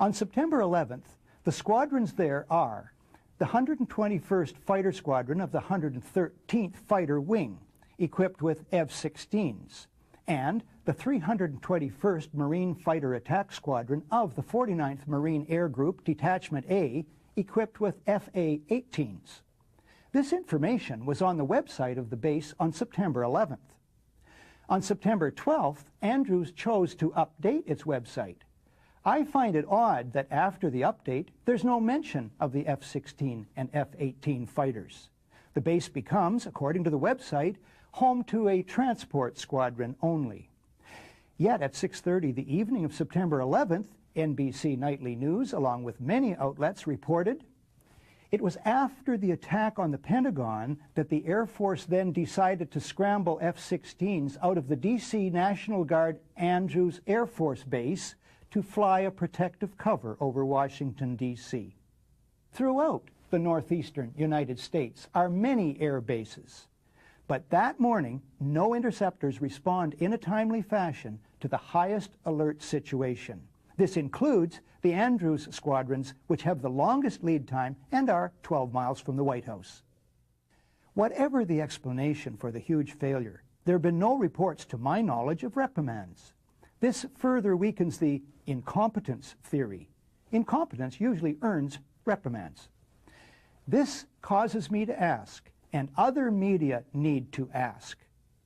On September 11th, the squadrons there are the 121st Fighter Squadron of the 113th Fighter Wing, equipped with F-16s, and the 321st Marine Fighter Attack Squadron of the 49th Marine Air Group Detachment A, equipped with FA-18s. This information was on the website of the base on September 11th. On September 12th, Andrews chose to update its website. I find it odd that after the update, there's no mention of the F-16 and F-18 fighters. The base becomes, according to the website, home to a transport squadron only. Yet at 6:30 the evening of September 11th, NBC Nightly News, along with many outlets, reported it was after the attack on the Pentagon that the Air Force then decided to scramble F-16s out of the D.C. National Guard Andrews Air Force Base to fly a protective cover over Washington, D.C. Throughout the northeastern United States are many air bases. But that morning, no interceptors respond in a timely fashion to the highest alert situation. This includes the Andrews squadrons, which have the longest lead time and are 12 miles from the White House. Whatever the explanation for the huge failure, there have been no reports to my knowledge of reprimands. This further weakens the incompetence theory. Incompetence usually earns reprimands. This causes me to ask, and other media need to ask,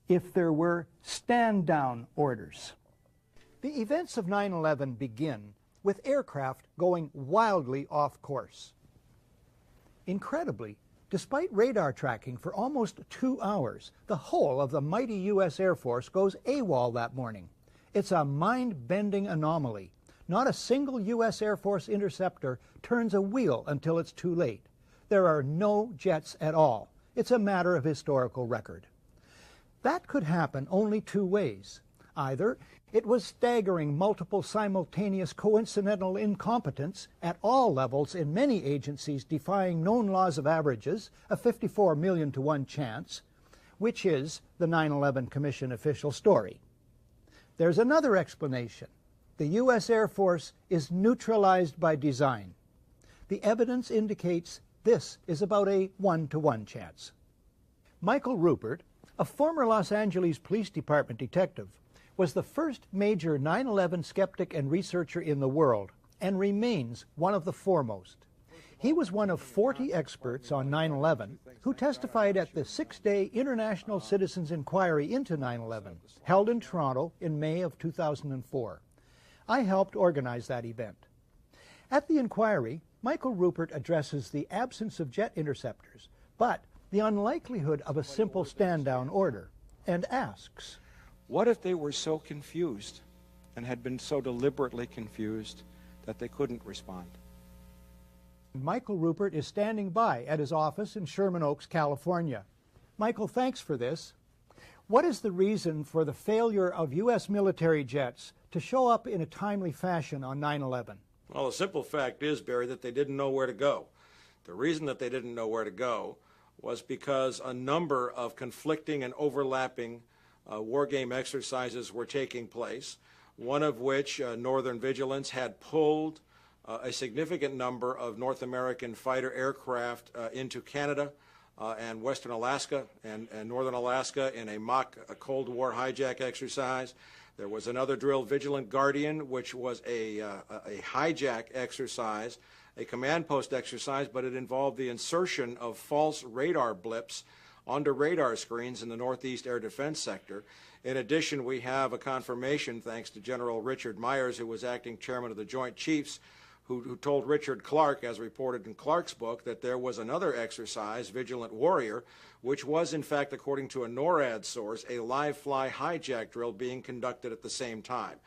if there were stand-down orders. The events of 9/11 begin with aircraft going wildly off course. Incredibly, despite radar tracking for almost 2 hours, the whole of the mighty U.S. Air Force goes AWOL that morning. It's a mind-bending anomaly. Not a single U.S. Air Force interceptor turns a wheel until it's too late. There are no jets at all. It's a matter of historical record. That could happen only 2 ways. Either it was staggering multiple simultaneous coincidental incompetence at all levels in many agencies defying known laws of averages, a 54 million to 1 chance, which is the 9/11 Commission official story. There's another explanation. The U.S. Air Force is neutralized by design. The evidence indicates This is about a 1-to-1 chance. Michael Rupert, a former Los Angeles Police Department detective, was the first major 9/11 skeptic and researcher in the world and remains one of the foremost. He was one of 40 experts on 9/11 who testified at the 6-day International Citizens Inquiry into 9/11, held in Toronto in May of 2004. I helped organize that event. At the inquiry, Michael Rupert addresses the absence of jet interceptors, but the unlikelihood of a simple stand-down order, and asks, what if they were so confused and had been so deliberately confused that they couldn't respond? Michael Rupert is standing by at his office in Sherman Oaks, California. Michael, thanks for this. What is the reason for the failure of U.S. military jets to show up in a timely fashion on 9/11? Well, the simple fact is, Barry, that they didn't know where to go. The reason that they didn't know where to go was because a number of conflicting and overlapping war game exercises were taking place, one of which, Northern Vigilance, had pulled a significant number of North American fighter aircraft into Canada and Western Alaska and Northern Alaska in a mock Cold War hijack exercise. There was another drill, Vigilant Guardian, which was a hijack exercise, a command post exercise, but it involved the insertion of false radar blips onto radar screens in the Northeast Air Defense Sector. In addition, we have a confirmation, thanks to General Richard Myers, who was acting chairman of the Joint Chiefs, who told Richard Clark, as reported in Clark's book, that there was another exercise, Vigilant Warrior, which was, in fact, according to a NORAD source, a live-fly hijack drill being conducted at the same time.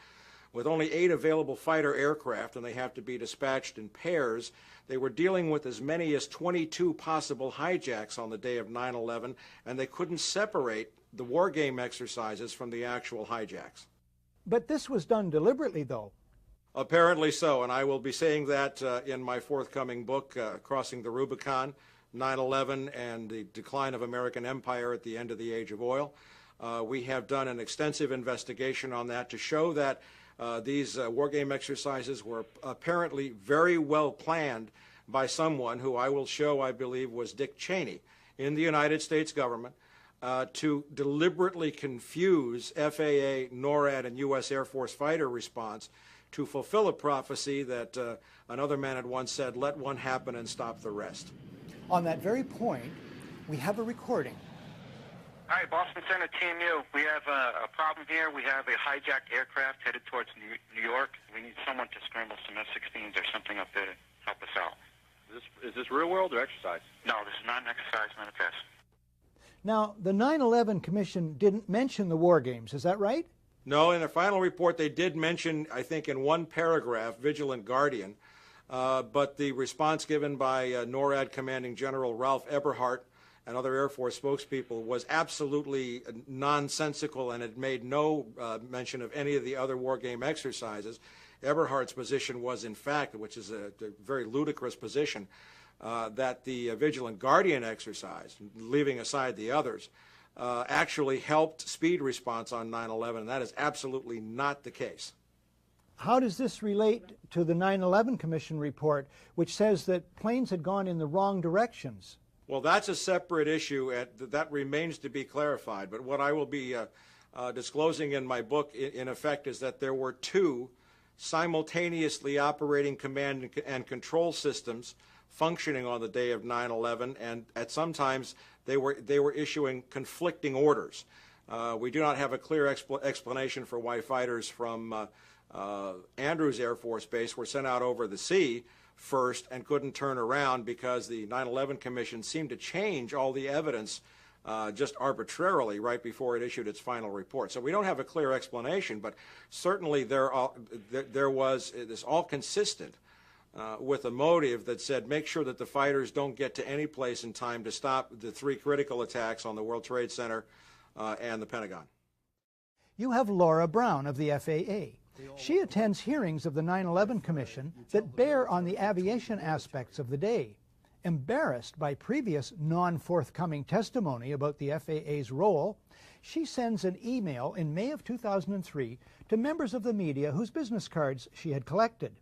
With only 8 available fighter aircraft, and they have to be dispatched in pairs, they were dealing with as many as 22 possible hijacks on the day of 9/11, and they couldn't separate the war game exercises from the actual hijacks. But this was done deliberately, though. Apparently so, and I will be saying that in my forthcoming book, Crossing the Rubicon, 9/11 and the Decline of American Empire at the End of the Age of Oil. We have done an extensive investigation on that to show that these war game exercises were apparently very well planned by someone who I will show, I believe, was Dick Cheney in the United States government to deliberately confuse FAA, NORAD, and U.S. Air Force fighter response to fulfill a prophecy that another man had once said, let one happen and stop the rest. On that very point, we have a recording. Hi, Boston Center Team U. We have a problem here. We have a hijacked aircraft headed towards New York. We need someone to scramble some F-16s or something up there to help us out. Is this real world or exercise? No, this is not an exercise, not a test. Now, the 9/11 Commission didn't mention the war games, is that right? No, in their final report they did mention, I think in one paragraph, Vigilant Guardian, but the response given by NORAD Commanding General Ralph Eberhardt and other Air Force spokespeople was absolutely nonsensical, and it made no mention of any of the other war game exercises. Eberhardt's position was, in fact, which is a very ludicrous position, that the Vigilant Guardian exercise, leaving aside the others, actually helped speed response on 9/11, and that is absolutely not the case. How does this relate to the 9/11 Commission report, which says that planes had gone in the wrong directions? Well, that's a separate issue, and that remains to be clarified. But what I will be disclosing in my book, in effect, is that there were 2 simultaneously operating command and control systems functioning on the day of 9/11, and at sometimes they were issuing conflicting orders. We do not have a clear explanation for why fighters from Andrews Air Force Base were sent out over the sea first and couldn't turn around because the 9/11 Commission seemed to change all the evidence just arbitrarily right before it issued its final report. So we don't have a clear explanation, but certainly there was this all consistent with a motive that said make sure that the fighters don't get to any place in time to stop the 3 critical attacks on the World Trade Center and the Pentagon. You have Laura Brown of the FAA. She attends hearings of the 9/11 Commission that bear on the aviation aspects of the day. Embarrassed by previous non-forthcoming testimony about the FAA's role, she sends an email in May of 2003 to members of the media whose business cards she had collected.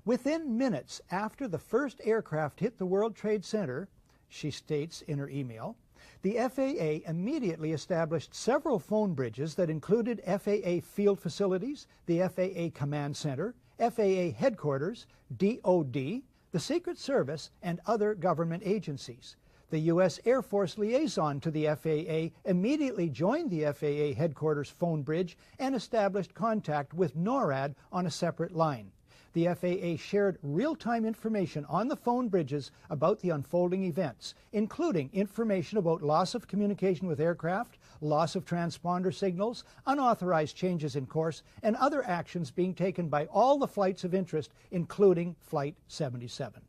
Within minutes after the first aircraft hit the World Trade Center, she states in her email, the FAA immediately established several phone bridges that included FAA field facilities, the FAA Command Center, FAA Headquarters, DOD, the Secret Service, and other government agencies. The U.S. Air Force liaison to the FAA immediately joined the FAA Headquarters phone bridge and established contact with NORAD on a separate line. The FAA shared real-time information on the phone bridges about the unfolding events, including information about loss of communication with aircraft, loss of transponder signals, unauthorized changes in course, and other actions being taken by all the flights of interest, including Flight 77.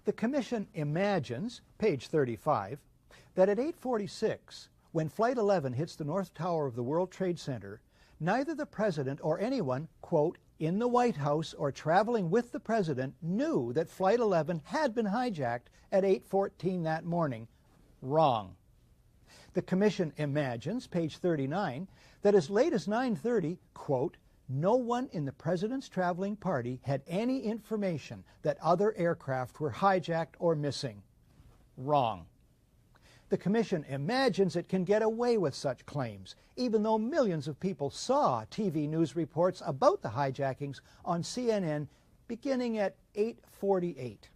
The Commission imagines, page 35, that at 8:46, when Flight 11 hits the North Tower of the World Trade Center, neither the President or anyone, quote, in the White House or traveling with the President knew that Flight 11 had been hijacked at 8:14 that morning. Wrong. The Commission imagines, page 39, that as late as 9:30, quote, no one in the President's traveling party had any information that other aircraft were hijacked or missing. Wrong. The Commission imagines it can get away with such claims, even though millions of people saw TV news reports about the hijackings on CNN beginning at 8:48.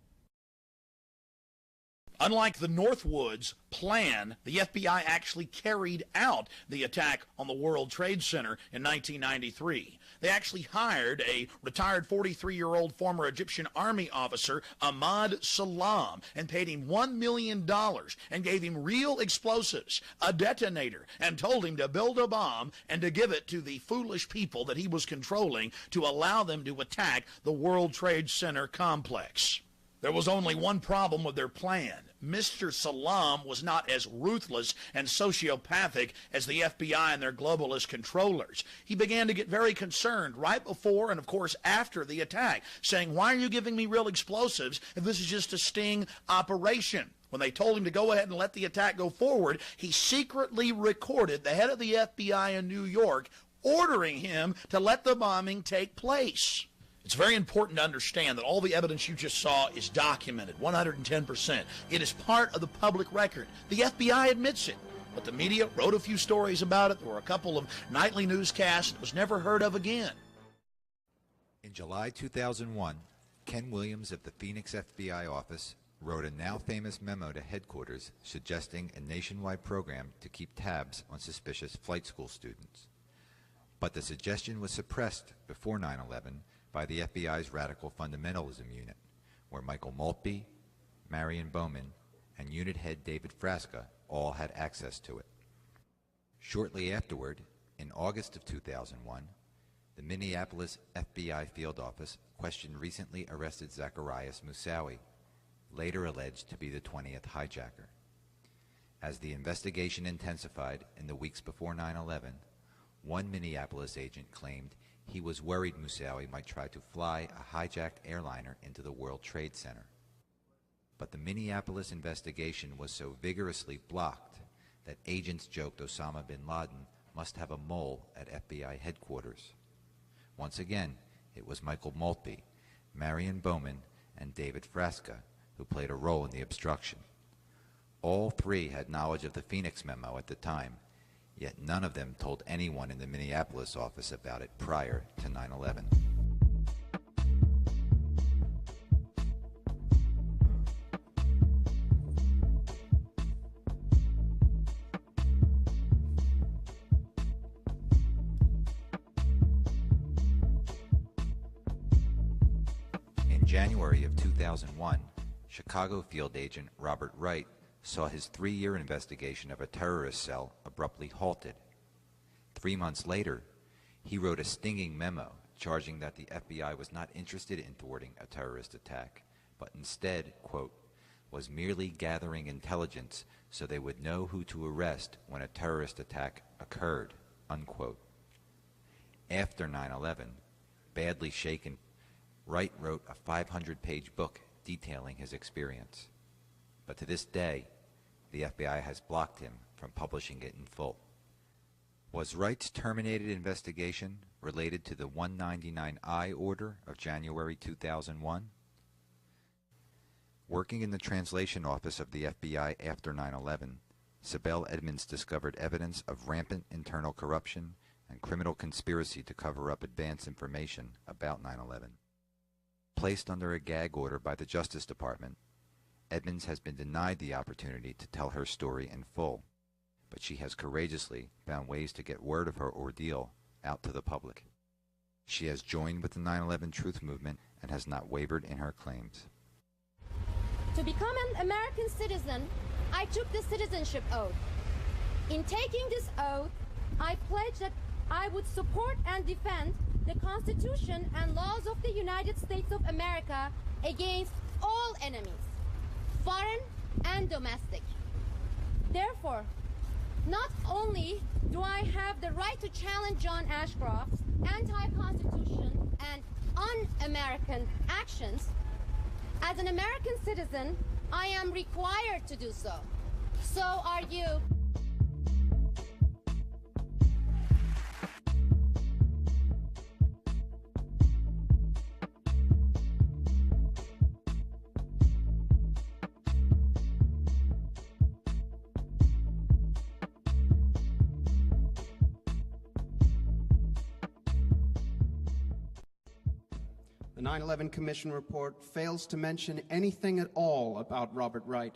Unlike the Northwoods plan, the FBI actually carried out the attack on the World Trade Center in 1993. They actually hired a retired 43-year-old former Egyptian army officer, Ahmad Salam, and paid him $1 million and gave him real explosives, a detonator, and told him to build a bomb and to give it to the foolish people that he was controlling to allow them to attack the World Trade Center complex. There was only one problem with their plan. Mr. Salam was not as ruthless and sociopathic as the FBI and their globalist controllers. He began to get very concerned right before and, of course, after the attack, saying, why are you giving me real explosives if this is just a sting operation? When they told him to go ahead and let the attack go forward, he secretly recorded the head of the FBI in New York ordering him to let the bombing take place. It's very important to understand that all the evidence you just saw is documented, 110%. It is part of the public record. The FBI admits it, but the media wrote a few stories about it. There were a couple of nightly newscasts. It was never heard of again. In July 2001, Ken Williams of the Phoenix FBI office wrote a now famous memo to headquarters suggesting a nationwide program to keep tabs on suspicious flight school students. But the suggestion was suppressed before 9/11 by the FBI's Radical Fundamentalism Unit, where Michael Maltby, Marion Bowman, and unit head David Frasca all had access to it. Shortly afterward, in August of 2001, the Minneapolis FBI field office questioned recently arrested Zacarias Moussaoui, later alleged to be the 20th hijacker. As the investigation intensified in the weeks before 9/11, one Minneapolis agent claimed he was worried Moussaoui might try to fly a hijacked airliner into the World Trade Center. But the Minneapolis investigation was so vigorously blocked that agents joked Osama bin Laden must have a mole at FBI headquarters. Once again, it was Michael Maltby, Marion Bowman, and David Frasca who played a role in the obstruction. All three had knowledge of the Phoenix memo at the time, yet none of them told anyone in the Minneapolis office about it prior to 9/11. In January of 2001, Chicago field agent Robert Wright saw his 3-year investigation of a terrorist cell abruptly halted. 3 months later, he wrote a stinging memo charging that the FBI was not interested in thwarting a terrorist attack, but instead, quote, was merely gathering intelligence so they would know who to arrest when a terrorist attack occurred, unquote. After 9/11, badly shaken, Wright wrote a 500-page book detailing his experience. But to this day, the FBI has blocked him from publishing it in full. Was Wright's terminated investigation related to the 199I order of January 2001? Working in the translation office of the FBI after 9/11, Sibel Edmonds discovered evidence of rampant internal corruption and criminal conspiracy to cover up advance information about 9/11. Placed under a gag order by the Justice Department, Edmonds has been denied the opportunity to tell her story in full, but she has courageously found ways to get word of her ordeal out to the public. She has joined with the 9/11 Truth Movement and has not wavered in her claims. To become an American citizen, I took the citizenship oath. In taking this oath, I pledged that I would support and defend the Constitution and laws of the United States of America against all enemies, foreign and domestic. Therefore, not only do I have the right to challenge John Ashcroft's anti-Constitution and un-American actions, as an American citizen, I am required to do so. So are you. The 9/11 Commission report fails to mention anything at all about Robert Wright.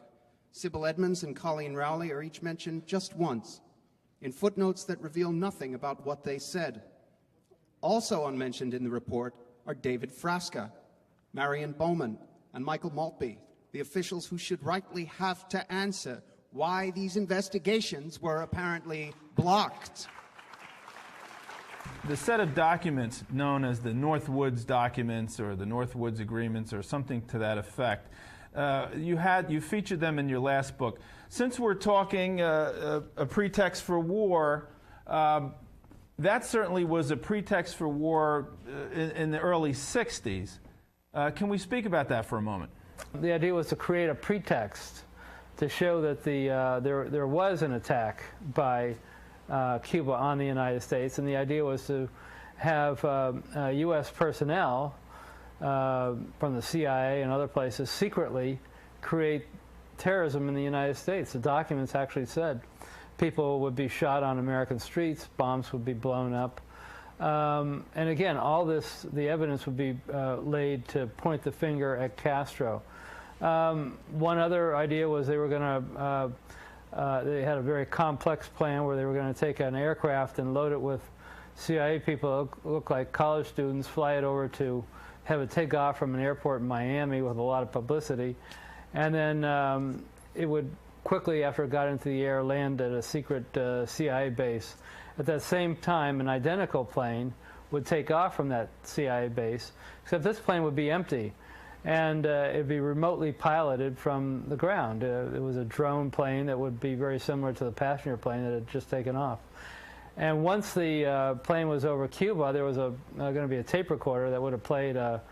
Sybil Edmonds and Colleen Rowley are each mentioned just once, in footnotes that reveal nothing about what they said. Also unmentioned in the report are David Frasca, Marion Bowman, and Michael Maltby, the officials who should rightly have to answer why these investigations were apparently blocked. The set of documents known as the Northwoods documents or the Northwoods agreements or something to that effect, you featured them in your last book. Since we're talking a pretext for war, that certainly was a pretext for war in the early 60s. Can we speak about that for a moment? The idea was to create a pretext to show that there was an attack by Cuba on the United States, and the idea was to have U.S. personnel from the CIA and other places secretly create terrorism in the United States. The documents actually said people would be shot on American streets, bombs would be blown up, and again, all this, the evidence would be laid to point the finger at Castro. One other idea was they were going to they had a very complex plan where they were going to take an aircraft and load it with CIA people who looked like college students, fly it over to have it take off from an airport in Miami with a lot of publicity, and then it would quickly, after it got into the air, land at a secret CIA base. At that same time, an identical plane would take off from that CIA base, except this plane would be empty. And it'd be remotely piloted from the ground. It was a drone plane that would be very similar to the passenger plane that had just taken off. And once the plane was over Cuba, there was going to be a tape recorder that would have played a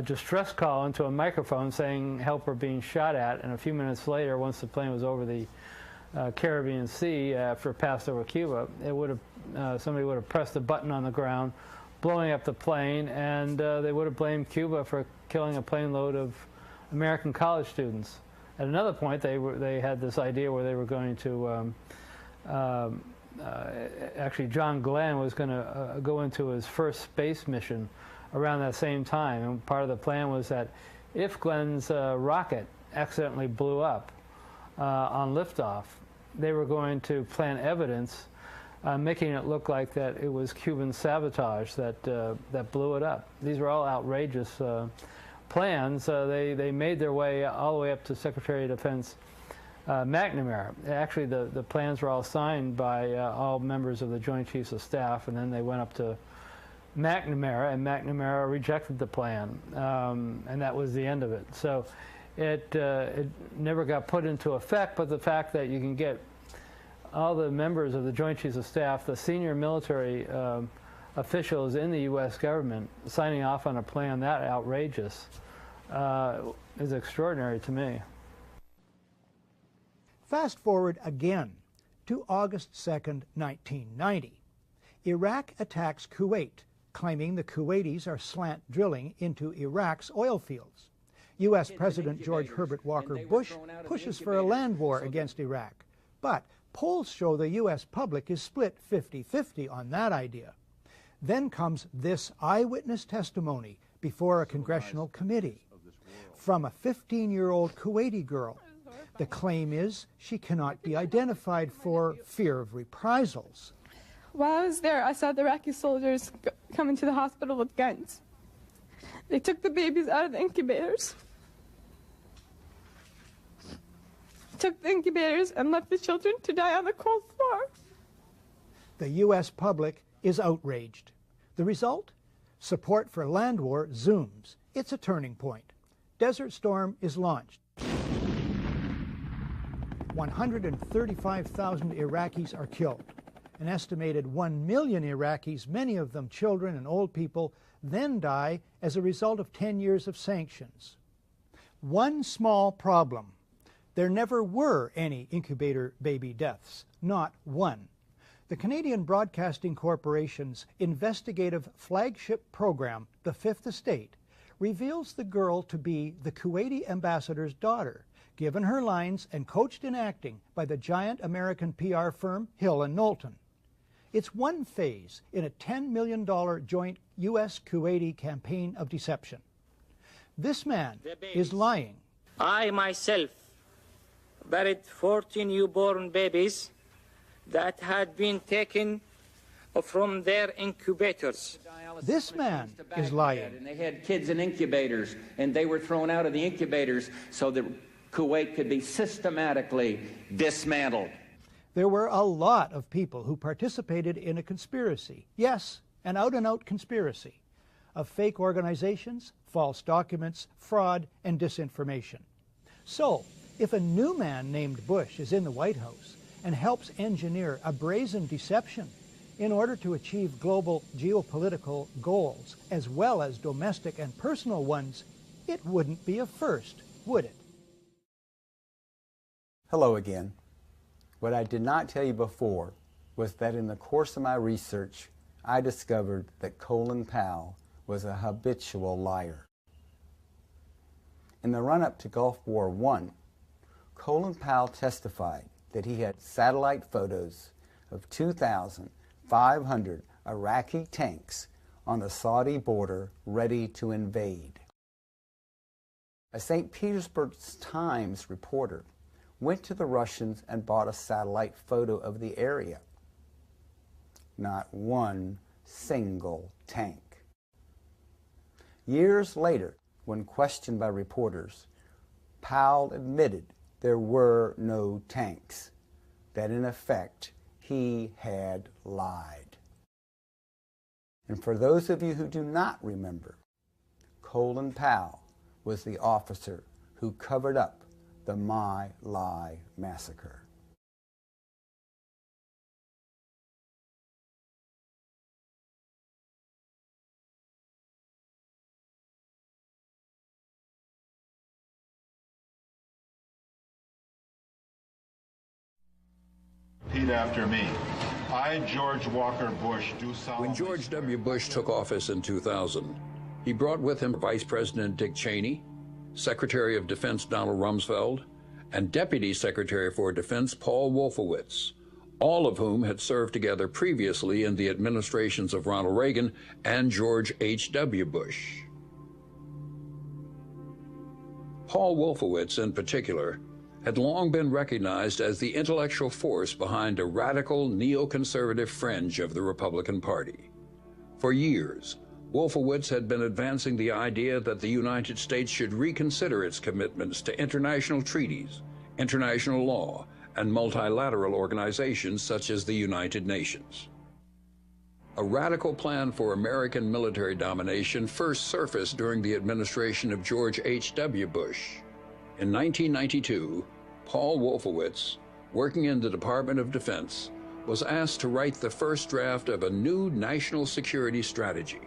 distress call into a microphone saying help are being shot at. And a few minutes later, once the plane was over the Caribbean Sea after it passed over Cuba, it would have somebody would have pressed a button on the ground, blowing up the plane, and they would have blamed Cuba for killing a plane load of American college students. At another point, they had this idea where they were going to actually John Glenn was going to go into his first space mission around that same time, and part of the plan was that if Glenn's rocket accidentally blew up on liftoff, they were going to plant evidence making it look like that it was Cuban sabotage that blew it up. These were all outrageous plans. They made their way all the way up to Secretary of Defense McNamara. Actually, the plans were all signed by all members of the Joint Chiefs of Staff, and then they went up to McNamara, and McNamara rejected the plan, and that was the end of it. So it never got put into effect, but the fact that you can get all the members of the Joint Chiefs of Staff, the senior military officials in the U.S. government signing off on a plan that outrageous is extraordinary to me. Fast forward again to August 2, 1990. Iraq attacks Kuwait, claiming the Kuwaitis are slant drilling into Iraq's oil fields. U.S. President George Herbert Walker Bush pushes for a land war against Iraq, but polls show the U.S. public is split 50-50 on that idea. Then comes this eyewitness testimony before a congressional committee from a 15-year-old Kuwaiti girl. The claim is she cannot be identified for fear of reprisals. While I was there, I saw the Iraqi soldiers come into the hospital with guns. They took the babies out of the incubators, and left the children to die on the cold floor. The U.S. public is outraged. The result? Support for land war zooms. It's a turning point. Desert Storm is launched. 135,000 Iraqis are killed. An estimated 1 million Iraqis, many of them children and old people, then die as a result of 10 years of sanctions. One small problem. There never were any incubator baby deaths, not one. The Canadian Broadcasting Corporation's investigative flagship program, The Fifth Estate, reveals the girl to be the Kuwaiti ambassador's daughter, given her lines and coached in acting by the giant American PR firm Hill & Knowlton. It's one phase in a $10 million joint U.S.-Kuwaiti campaign of deception. This man is lying. I myself buried 14 newborn babies that had been taken from their incubators. This man is lying. And they had kids in incubators, and they were thrown out of the incubators so that Kuwait could be systematically dismantled. There were a lot of people who participated in a conspiracy. Yes, an out-and-out conspiracy of fake organizations, false documents, fraud, and disinformation. So, if a new man named Bush is in the White House and helps engineer a brazen deception in order to achieve global geopolitical goals as well as domestic and personal ones, it wouldn't be a first, would it? Hello again. What I did not tell you before was that in the course of my research, I discovered that Colin Powell was a habitual liar. In the run-up to Gulf War I, Colin Powell testified that he had satellite photos of 2,500 Iraqi tanks on the Saudi border ready to invade. A St. Petersburg Times reporter went to the Russians and bought a satellite photo of the area. Not one single tank. Years later, when questioned by reporters, Powell admitted there were no tanks, that in effect he had lied. And for those of you who do not remember, Colin Powell was the officer who covered up the My Lai massacre. Repeat after me. I, George Walker Bush, do solemnly. When George W. Bush took office in 2000, he brought with him Vice President Dick Cheney, Secretary of Defense Donald Rumsfeld, and Deputy Secretary for Defense Paul Wolfowitz, all of whom had served together previously in the administrations of Ronald Reagan and George H.W. Bush. Paul Wolfowitz, in particular, had long been recognized as the intellectual force behind a radical neoconservative fringe of the Republican Party. For years, Wolfowitz had been advancing the idea that the United States should reconsider its commitments to international treaties, international law, and multilateral organizations such as the United Nations. A radical plan for American military domination first surfaced during the administration of George H.W. Bush. In 1992, Paul Wolfowitz, working in the Department of Defense, was asked to write the first draft of a new national security strategy,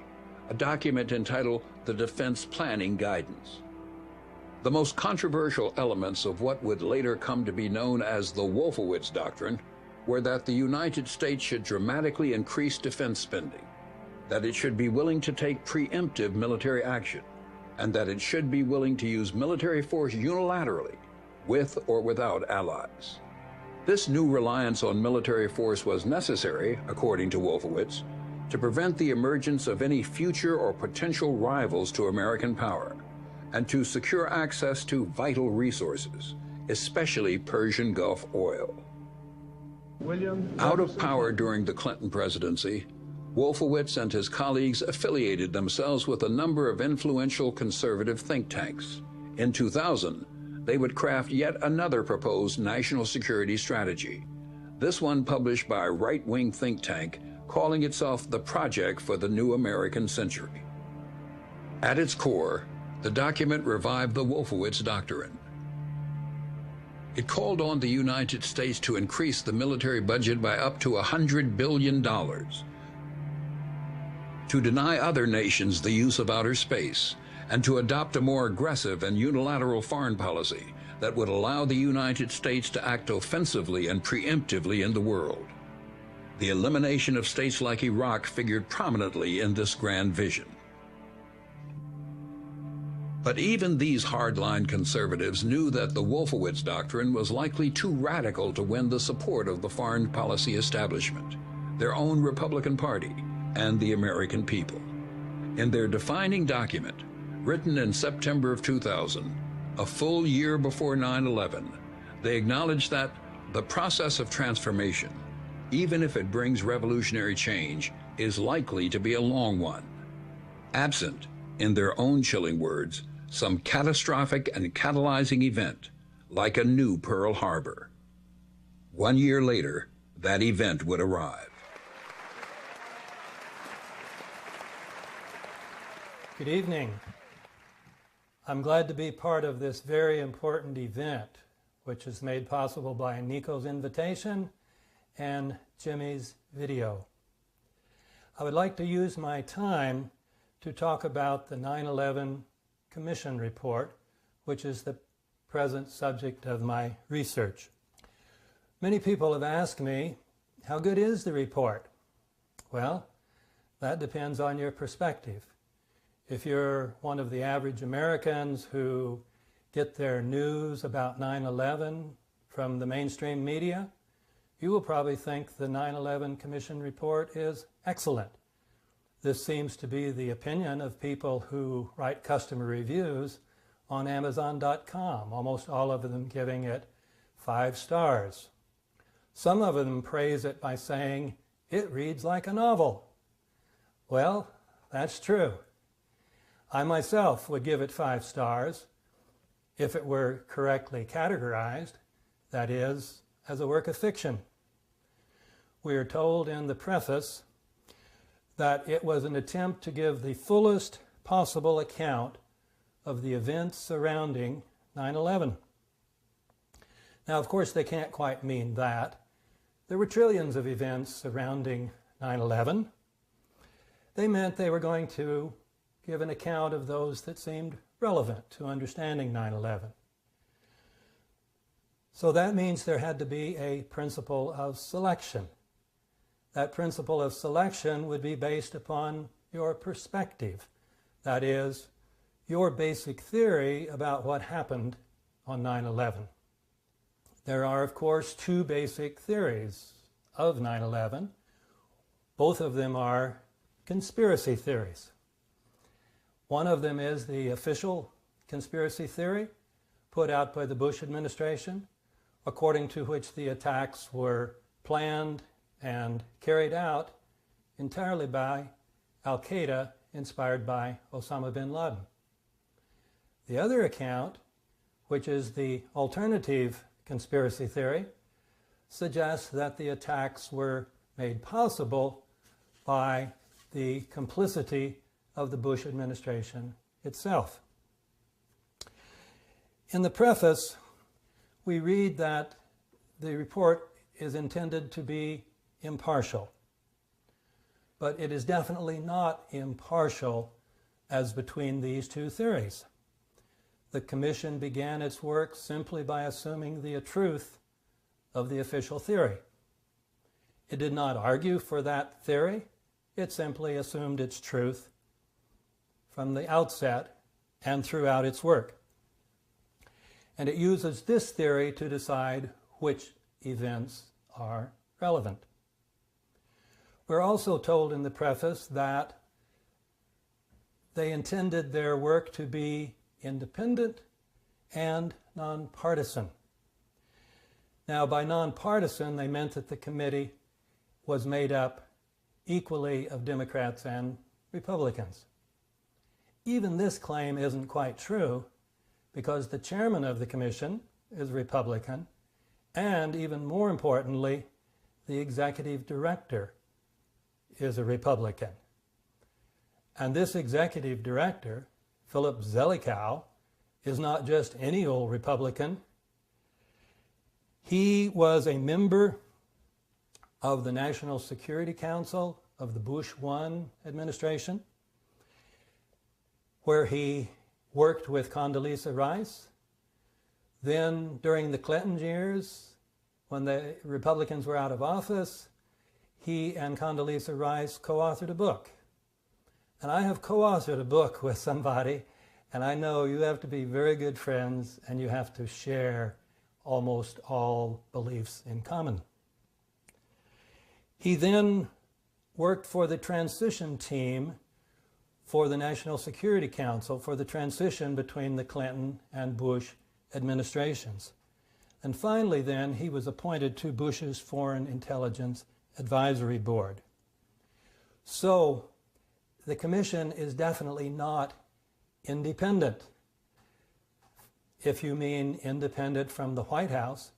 a document entitled the Defense Planning Guidance. The most controversial elements of what would later come to be known as the Wolfowitz Doctrine were that the United States should dramatically increase defense spending, that it should be willing to take preemptive military action, and that it should be willing to use military force unilaterally, with or without allies. This new reliance on military force was necessary, according to Wolfowitz, to prevent the emergence of any future or potential rivals to American power, and to secure access to vital resources, especially Persian Gulf oil. Out of power during the Clinton presidency, Wolfowitz and his colleagues affiliated themselves with a number of influential conservative think tanks. In 2000, they would craft yet another proposed national security strategy, this one published by a right-wing think tank calling itself the Project for the New American Century. At its core, the document revived the Wolfowitz Doctrine. It called on the United States to increase the military budget by up to $100 billion, to deny other nations the use of outer space, and to adopt a more aggressive and unilateral foreign policy that would allow the United States to act offensively and preemptively in the world. The elimination of states like Iraq figured prominently in this grand vision. But even these hardline conservatives knew that the Wolfowitz Doctrine was likely too radical to win the support of the foreign policy establishment, their own Republican Party, and the American people. In their defining document, written in September of 2000, a full year before 9/11, they acknowledged that the process of transformation, even if it brings revolutionary change, is likely to be a long one. Absent, in their own chilling words, some catastrophic and catalyzing event, like a new Pearl Harbor. 1 year later, that event would arrive. Good evening. I'm glad to be part of this very important event, which is made possible by Nico's invitation and Jimmy's video. I would like to use my time to talk about the 9/11 Commission report, which is the present subject of my research. Many people have asked me, how good is the report? Well, that depends on your perspective. If you're one of the average Americans who get their news about 9/11 from the mainstream media, you will probably think the 9/11 Commission report is excellent. This seems to be the opinion of people who write customer reviews on Amazon.com, almost all of them giving it 5 stars. Some of them praise it by saying, it reads like a novel. Well, that's true. I myself would give it 5 stars if it were correctly categorized, that is, as a work of fiction. We are told in the preface that it was an attempt to give the fullest possible account of the events surrounding 9/11. Now, of course, they can't quite mean that. There were trillions of events surrounding 9/11. They meant they were going to give an account of those that seemed relevant to understanding 9/11. So that means there had to be a principle of selection. That principle of selection would be based upon your perspective. That is, your basic theory about what happened on 9/11. There are, of course, 2 basic theories of 9/11. Both of them are conspiracy theories. One of them is the official conspiracy theory put out by the Bush administration, according to which the attacks were planned and carried out entirely by Al-Qaeda, inspired by Osama bin Laden. The other account, which is the alternative conspiracy theory, suggests that the attacks were made possible by the complicity of the Bush administration itself. In the preface, we read that the report is intended to be impartial, but it is definitely not impartial as between these 2 theories. The Commission began its work simply by assuming the truth of the official theory. It did not argue for that theory. It simply assumed its truth from the outset and throughout its work. And it uses this theory to decide which events are relevant. We're also told in the preface that they intended their work to be independent and nonpartisan. Now, by nonpartisan, they meant that the committee was made up equally of Democrats and Republicans. Even this claim isn't quite true, because the chairman of the commission is Republican, and even more importantly, the executive director is a Republican. And this executive director, Philip Zelikow, is not just any old Republican. He was a member of the National Security Council of the Bush I administration, where he worked with Condoleezza Rice. Then, during the Clinton years, when the Republicans were out of office, he and Condoleezza Rice co-authored a book. And I have co-authored a book with somebody, and I know you have to be very good friends and you have to share almost all beliefs in common. He then worked for the transition team for the National Security Council for the transition between the Clinton and Bush administrations. And finally then, he was appointed to Bush's Foreign Intelligence Advisory Board. So the commission is definitely not independent, if you mean independent from the White House,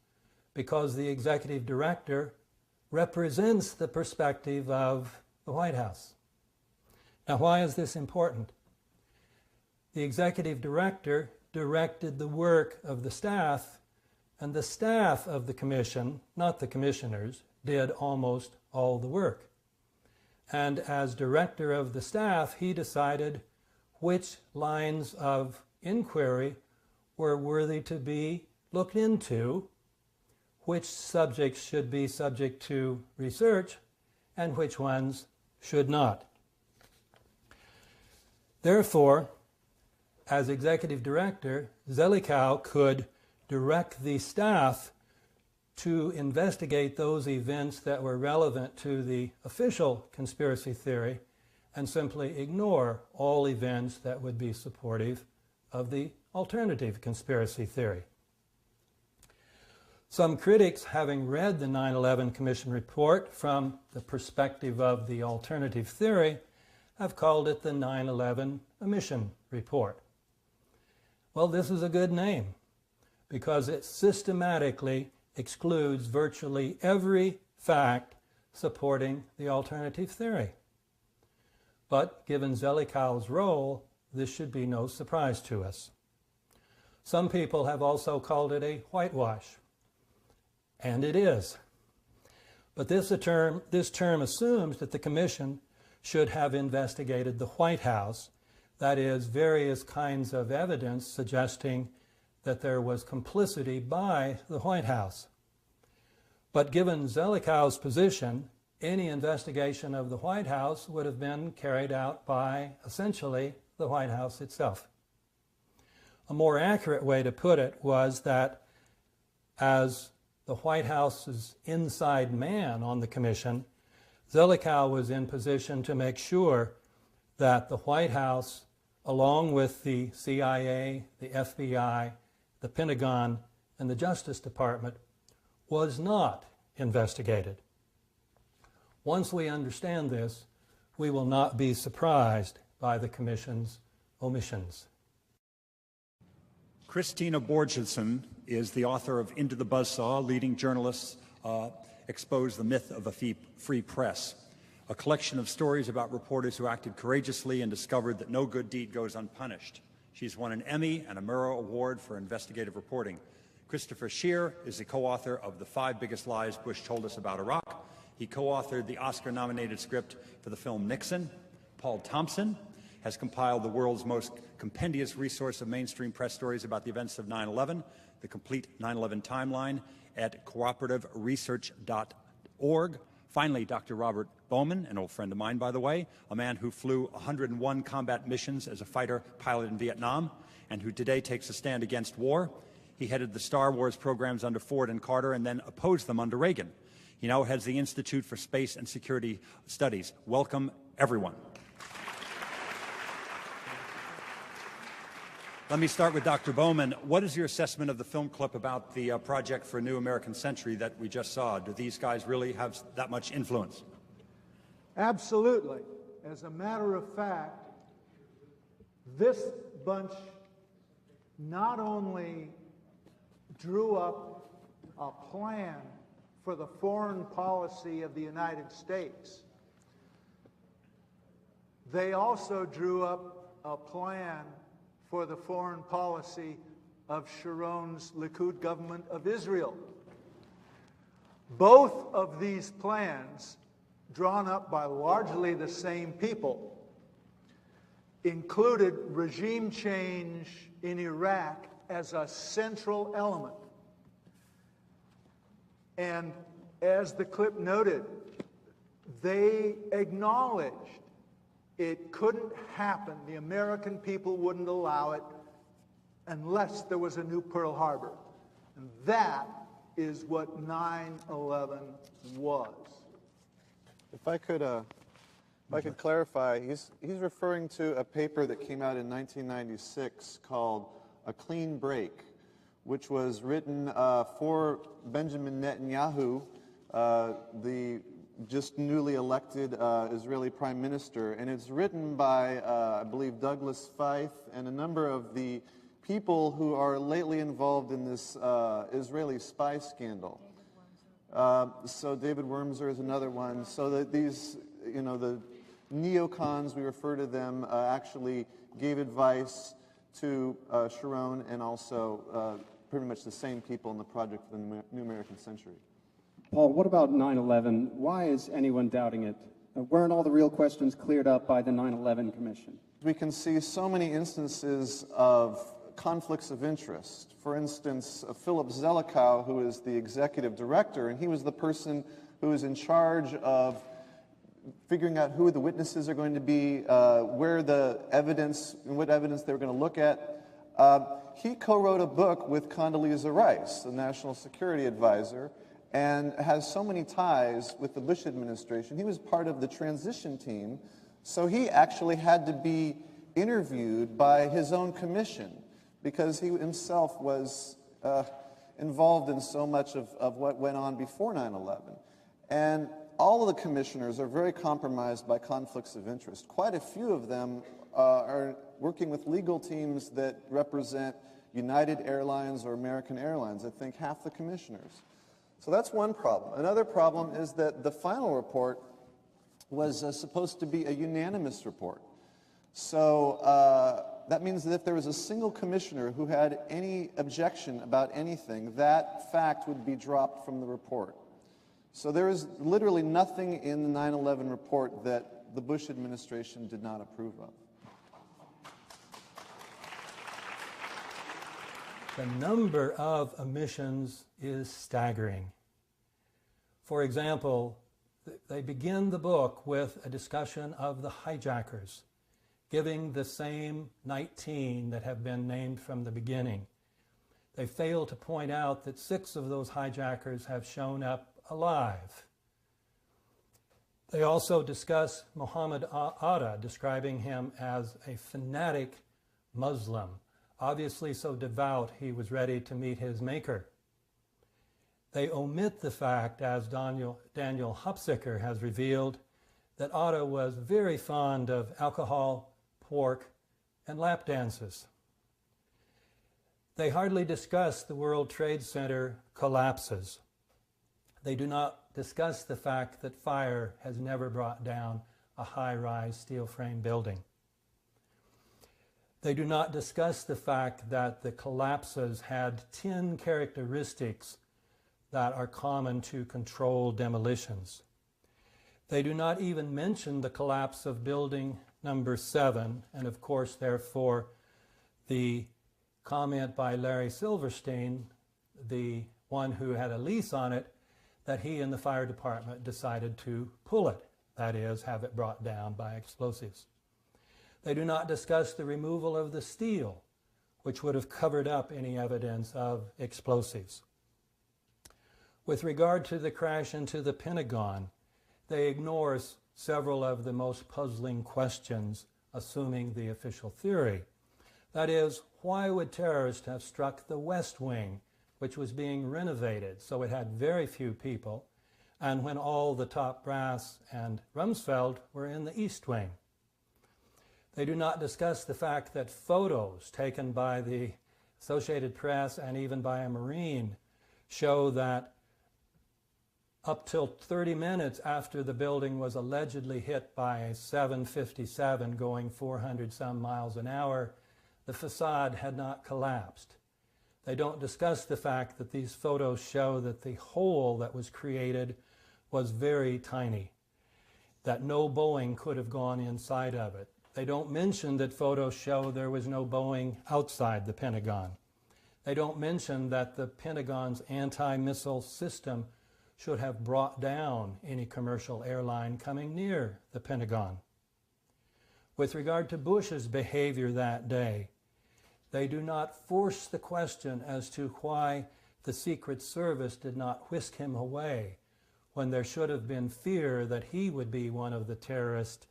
because the executive director represents the perspective of the White House. Now, why is this important? The executive director directed the work of the staff, and the staff of the commission, not the commissioners, did almost all the work. And as director of the staff, he decided which lines of inquiry were worthy to be looked into, which subjects should be subject to research, and which ones should not. Therefore, as executive director, Zelikow could direct the staff to investigate those events that were relevant to the official conspiracy theory and simply ignore all events that would be supportive of the alternative conspiracy theory. Some critics, having read the 9/11 Commission report from the perspective of the alternative theory, have called it the 9/11 Omission Report. Well, this is a good name because it systematically excludes virtually every fact supporting the alternative theory. But given Zelikow's role, this should be no surprise to us. Some people have also called it a whitewash, and it is. But this term assumes that the commission should have investigated the White House, that is, various kinds of evidence suggesting that there was complicity by the White House. But given Zelikow's position, any investigation of the White House would have been carried out by, essentially, the White House itself. A more accurate way to put it was that as the White House's inside man on the commission, Zelikow was in position to make sure that the White House, along with the CIA, the FBI, the Pentagon, and the Justice Department, was not investigated. Once we understand this, we will not be surprised by the Commission's omissions. Christina Borgerson is the author of Into the Buzzsaw, Leading Journalists Expose the Myth of a Free Press, a collection of stories about reporters who acted courageously and discovered that no good deed goes unpunished. She's won an Emmy and a Murrow Award for investigative reporting. Christopher Scheer is the co-author of The 5 Biggest Lies Bush Told Us About Iraq. He co-authored the Oscar-nominated script for the film Nixon. Paul Thompson has compiled the world's most compendious resource of mainstream press stories about the events of 9/11, the complete 9/11 timeline, at cooperativeresearch.org. Finally, Dr. Robert Bowman, an old friend of mine, by the way, a man who flew 101 combat missions as a fighter pilot in Vietnam and who today takes a stand against war. He headed the Star Wars programs under Ford and Carter and then opposed them under Reagan. He now heads the Institute for Space and Security Studies. Welcome, everyone. Let me start with Dr. Bowman. What is your assessment of the film clip about the Project for a New American Century that we just saw? Do these guys really have that much influence? Absolutely. As a matter of fact, this bunch not only drew up a plan for the foreign policy of the United States, they also drew up a plan for the foreign policy of Sharon's Likud government of Israel. Both of these plans, drawn up by largely the same people, included regime change in Iraq as a central element. And as the clip noted, they acknowledged it couldn't happen. The American people wouldn't allow it unless there was a new Pearl Harbor. And that is what 9/11 was. If I could clarify, he's referring to a paper that came out in 1996 called A Clean Break, which was written for Benjamin Netanyahu, the just newly elected Israeli prime minister. And it's written by, I believe, Douglas Feith and a number of the people who are lately involved in this Israeli spy scandal. So David Wormser is another one. So that these, you know, the neocons, we refer to them, actually gave advice to Sharon and also pretty much the same people in the Project for the New American Century. Paul, what about 9/11? Why is anyone doubting it? Weren't all the real questions cleared up by the 9/11 Commission? We can see so many instances of conflicts of interest. For instance, Philip Zelikow, who is the executive director, and he was the person who is in charge of figuring out who the witnesses are going to be, where the evidence, and what evidence they were going to look at. He co-wrote a book with Condoleezza Rice, the national security advisor, and has so many ties with the Bush administration. He was part of the transition team, so he actually had to be interviewed by his own commission because he himself was involved in so much of what went on before 9/11. And all of the commissioners are very compromised by conflicts of interest. Quite a few of them are working with legal teams that represent United Airlines or American Airlines. I think half the commissioners. So that's one problem. Another problem is that the final report was supposed to be a unanimous report. So that means that if there was a single commissioner who had any objection about anything, that fact would be dropped from the report. So there is literally nothing in the 9/11 report that the Bush administration did not approve of. The number of omissions is staggering. For example, they begin the book with a discussion of the hijackers, giving the same 19 that have been named from the beginning. They fail to point out that 6 of those hijackers have shown up alive. They also discuss Muhammad Atta, describing him as a fanatic Muslim, obviously so devout he was ready to meet his maker. They omit the fact, as Daniel Hupsicker has revealed, that Atta was very fond of alcohol, pork, and lap dances. They hardly discuss the World Trade Center collapses. They do not discuss the fact that fire has never brought down a high-rise steel frame building. They do not discuss the fact that the collapses had 10 characteristics that are common to controlled demolitions. They do not even mention the collapse of building number 7, and of course, therefore, the comment by Larry Silverstein, the one who had a lease on it, that he and the fire department decided to pull it, that is, have it brought down by explosives. They do not discuss the removal of the steel, which would have covered up any evidence of explosives. With regard to the crash into the Pentagon, they ignore several of the most puzzling questions, assuming the official theory. That is, why would terrorists have struck the West Wing, which was being renovated, so it had very few people, and when all the top brass and Rumsfeld were in the East Wing? They do not discuss the fact that photos taken by the Associated Press and even by a Marine show that up till 30 minutes after the building was allegedly hit by a 757 going 400 some miles an hour, the facade had not collapsed. They don't discuss the fact that these photos show that the hole that was created was very tiny, that no Boeing could have gone inside of it. They don't mention that photos show there was no Boeing outside the Pentagon. They don't mention that the Pentagon's anti-missile system should have brought down any commercial airline coming near the Pentagon. With regard to Bush's behavior that day, they do not force the question as to why the Secret Service did not whisk him away when there should have been fear that he would be one of the terrorist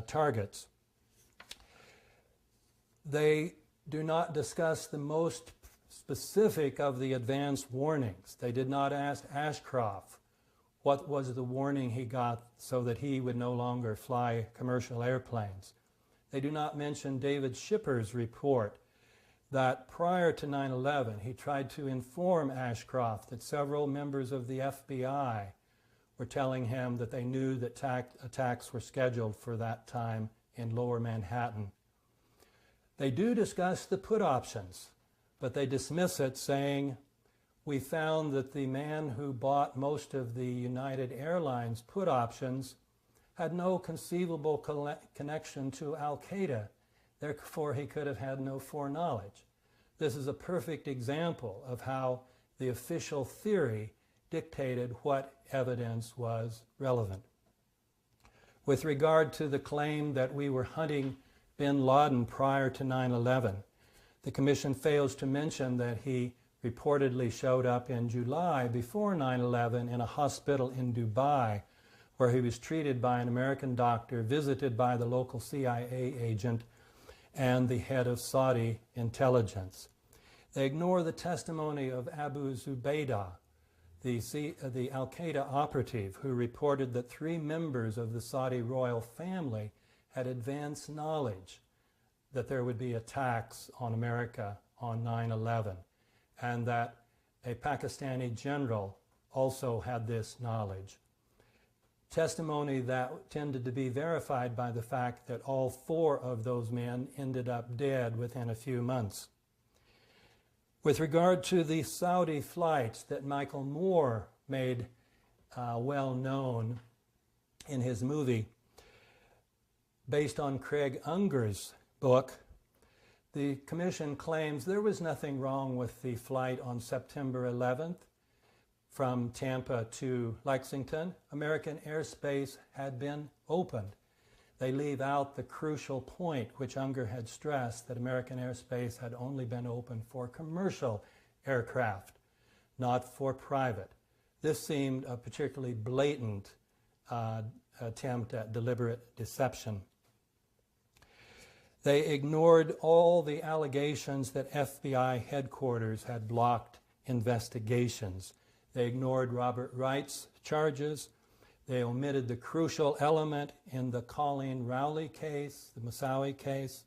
targets. They do not discuss the most specific of the advance warnings. They did not ask Ashcroft what was the warning he got so that he would no longer fly commercial airplanes. They do not mention David Shipper's report that prior to 9/11 he tried to inform Ashcroft that several members of the FBI were telling him that they knew that attacks were scheduled for that time in Lower Manhattan. They do discuss the put options, but they dismiss it, saying, "We found that the man who bought most of the United Airlines put options had no conceivable connection to Al-Qaeda, therefore he could have had no foreknowledge." This is a perfect example of how the official theory dictated what evidence was relevant. With regard to the claim that we were hunting bin Laden prior to 9/11, the Commission fails to mention that he reportedly showed up in July before 9/11 in a hospital in Dubai, where he was treated by an American doctor, visited by the local CIA agent, and the head of Saudi intelligence. They ignore the testimony of Abu Zubaydah, the Al-Qaeda operative who reported that 3 members of the Saudi royal family had advanced knowledge that there would be attacks on America on 9/11, and that a Pakistani general also had this knowledge. Testimony that tended to be verified by the fact that all 4 of those men ended up dead within a few months. With regard to the Saudi flights that Michael Moore made well known in his movie, based on Craig Unger's book, the Commission claims there was nothing wrong with the flight on September 11th from Tampa to Lexington. American airspace had been opened. They leave out the crucial point which Unger had stressed, that American airspace had only been open for commercial aircraft, not for private. This seemed a particularly blatant attempt at deliberate deception. They ignored all the allegations that FBI headquarters had blocked investigations. They ignored Robert Wright's charges. They omitted the crucial element in the Colleen Rowley case, the Moussaoui case,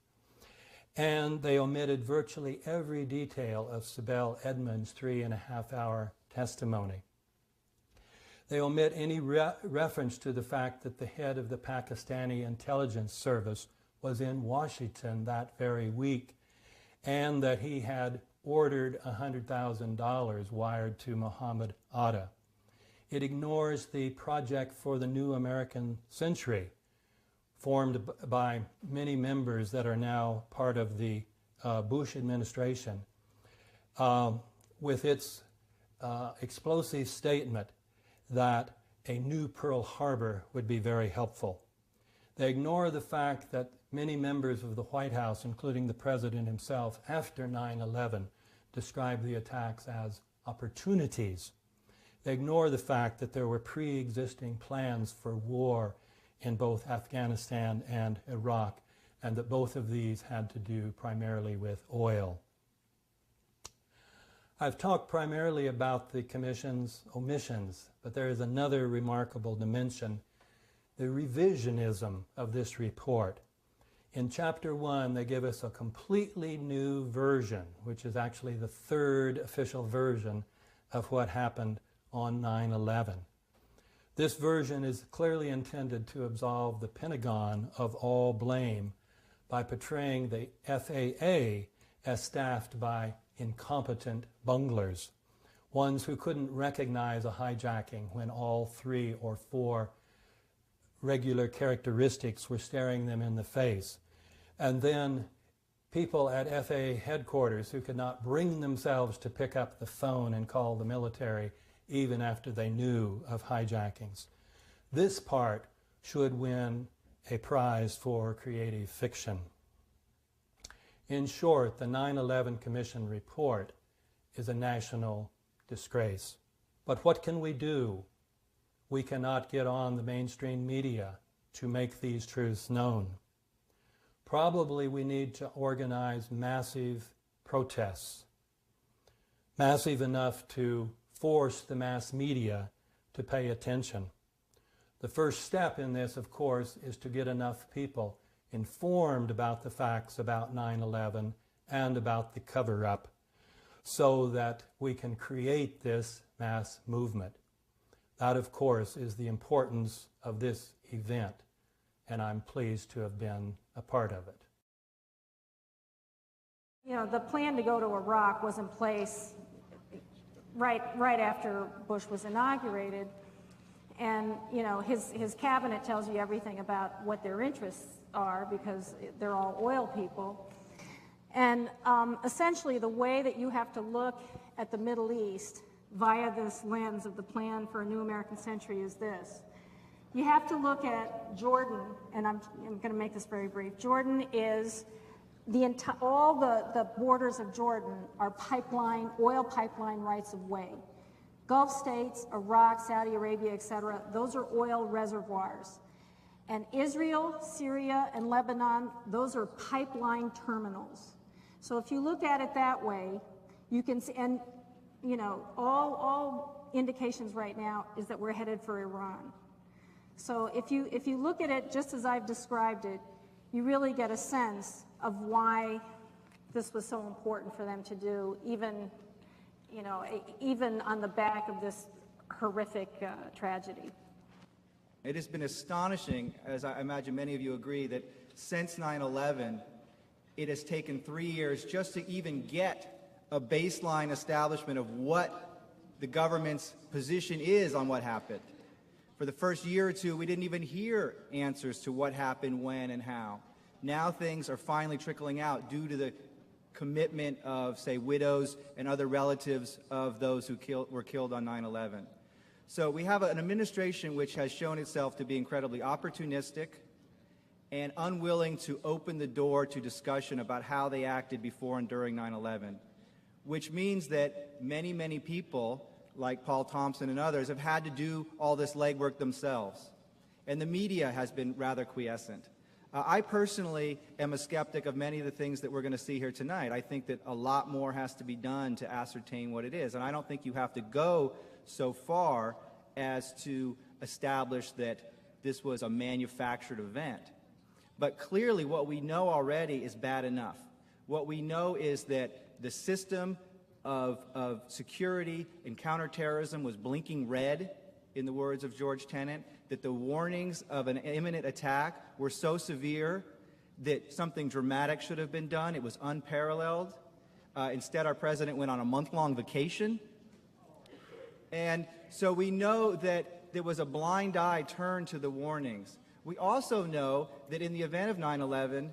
and they omitted virtually every detail of Sibel Edmonds' 3.5-hour testimony. They omit any reference to the fact that the head of the Pakistani intelligence service was in Washington that very week, and that he had ordered $100,000 wired to Muhammad Atta. It ignores the Project for the New American Century, formed by many members that are now part of the Bush administration, with its explosive statement that a new Pearl Harbor would be very helpful. They ignore the fact that many members of the White House, including the President himself, after 9/11, described the attacks as opportunities. They ignore the fact that there were pre-existing plans for war in both Afghanistan and Iraq, and that both of these had to do primarily with oil. I've talked primarily about the Commission's omissions, but there is another remarkable dimension, the revisionism of this report. In Chapter 1, they give us a completely new version, which is actually the third official version of what happened on 9/11. This version is clearly intended to absolve the Pentagon of all blame by portraying the FAA as staffed by incompetent bunglers, ones who couldn't recognize a hijacking when all 3 or 4 regular characteristics were staring them in the face. And then people at FAA headquarters who could not bring themselves to pick up the phone and call the military even after they knew of hijackings. This part should win a prize for creative fiction. In short, the 9/11 Commission report is a national disgrace. But what can we do? We cannot get on the mainstream media to make these truths known. Probably we need to organize massive protests, massive enough to force the mass media to pay attention. The first step in this, of course, is to get enough people informed about the facts about 9/11 and about the cover-up so that we can create this mass movement. That, of course, is the importance of this event, and I'm pleased to have been a part of it. You know, the plan to go to Iraq was in place right after Bush was inaugurated, and you know his cabinet tells you everything about what their interests are because they're all oil people, and essentially the way that you have to look at the Middle East via this lens of the plan for a new American century is this. You have to look at Jordan, and I'm going to make this very brief. Jordan is all the borders of Jordan are oil pipeline rights of way. Gulf states, Iraq, Saudi Arabia, etc., those are oil reservoirs. And Israel, Syria, and Lebanon, those are pipeline terminals. So if you look at it that way, you can see, and you know, all indications right now is that we're headed for Iran. So if you look at it just as I've described it, you really get a sense of why this was so important for them to do, even on the back of this horrific tragedy. It has been astonishing, as I imagine many of you agree, that since 9/11, it has taken 3 years just to even get a baseline establishment of what the government's position is on what happened. For the first year or two, we didn't even hear answers to what happened, when, and how. Now things are finally trickling out due to the commitment of, say, widows and other relatives of those who were killed on 9/11. So we have an administration which has shown itself to be incredibly opportunistic and unwilling to open the door to discussion about how they acted before and during 9/11, which means that many, many people, like Paul Thompson and others, have had to do all this legwork themselves. And the media has been rather quiescent. I personally am a skeptic of many of the things that we're going to see here tonight. I think that a lot more has to be done to ascertain what it is. And I don't think you have to go so far as to establish that this was a manufactured event. But clearly what we know already is bad enough. What we know is that the system of security and counterterrorism was blinking red, in the words of George Tenet, that the warnings of an imminent attack were so severe that something dramatic should have been done. It was unparalleled. Instead, our president went on a month-long vacation. And so we know that there was a blind eye turned to the warnings. We also know that in the event of 9/11,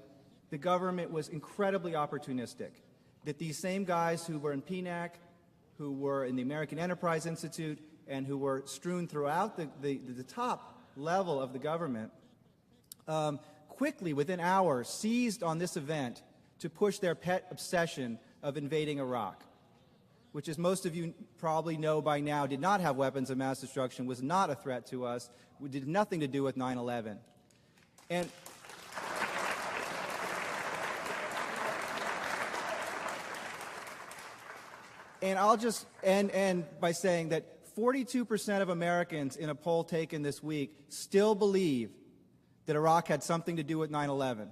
the government was incredibly opportunistic, that these same guys who were in PNAC, who were in the American Enterprise Institute, and who were strewn throughout the top level of the government, quickly, within hours, seized on this event to push their pet obsession of invading Iraq, which, as most of you probably know by now, did not have weapons of mass destruction, was not a threat to us, did nothing to do with 9/11. And I'll just end by saying that 42% of Americans in a poll taken this week still believe that Iraq had something to do with 9/11.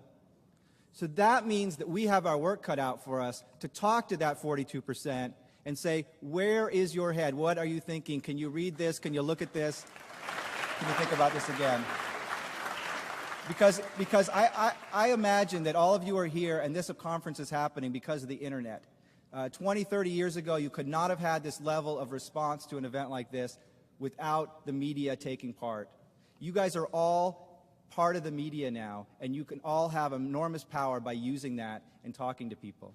So that means that we have our work cut out for us to talk to that 42% and say, where is your head? What are you thinking? Can you read this? Can you look at this? Can you think about this again? Because I imagine that all of you are here and this conference is happening because of the internet. 20, 30 years ago, you could not have had this level of response to an event like this without the media taking part. You guys are all part of the media now, and you can all have enormous power by using that and talking to people.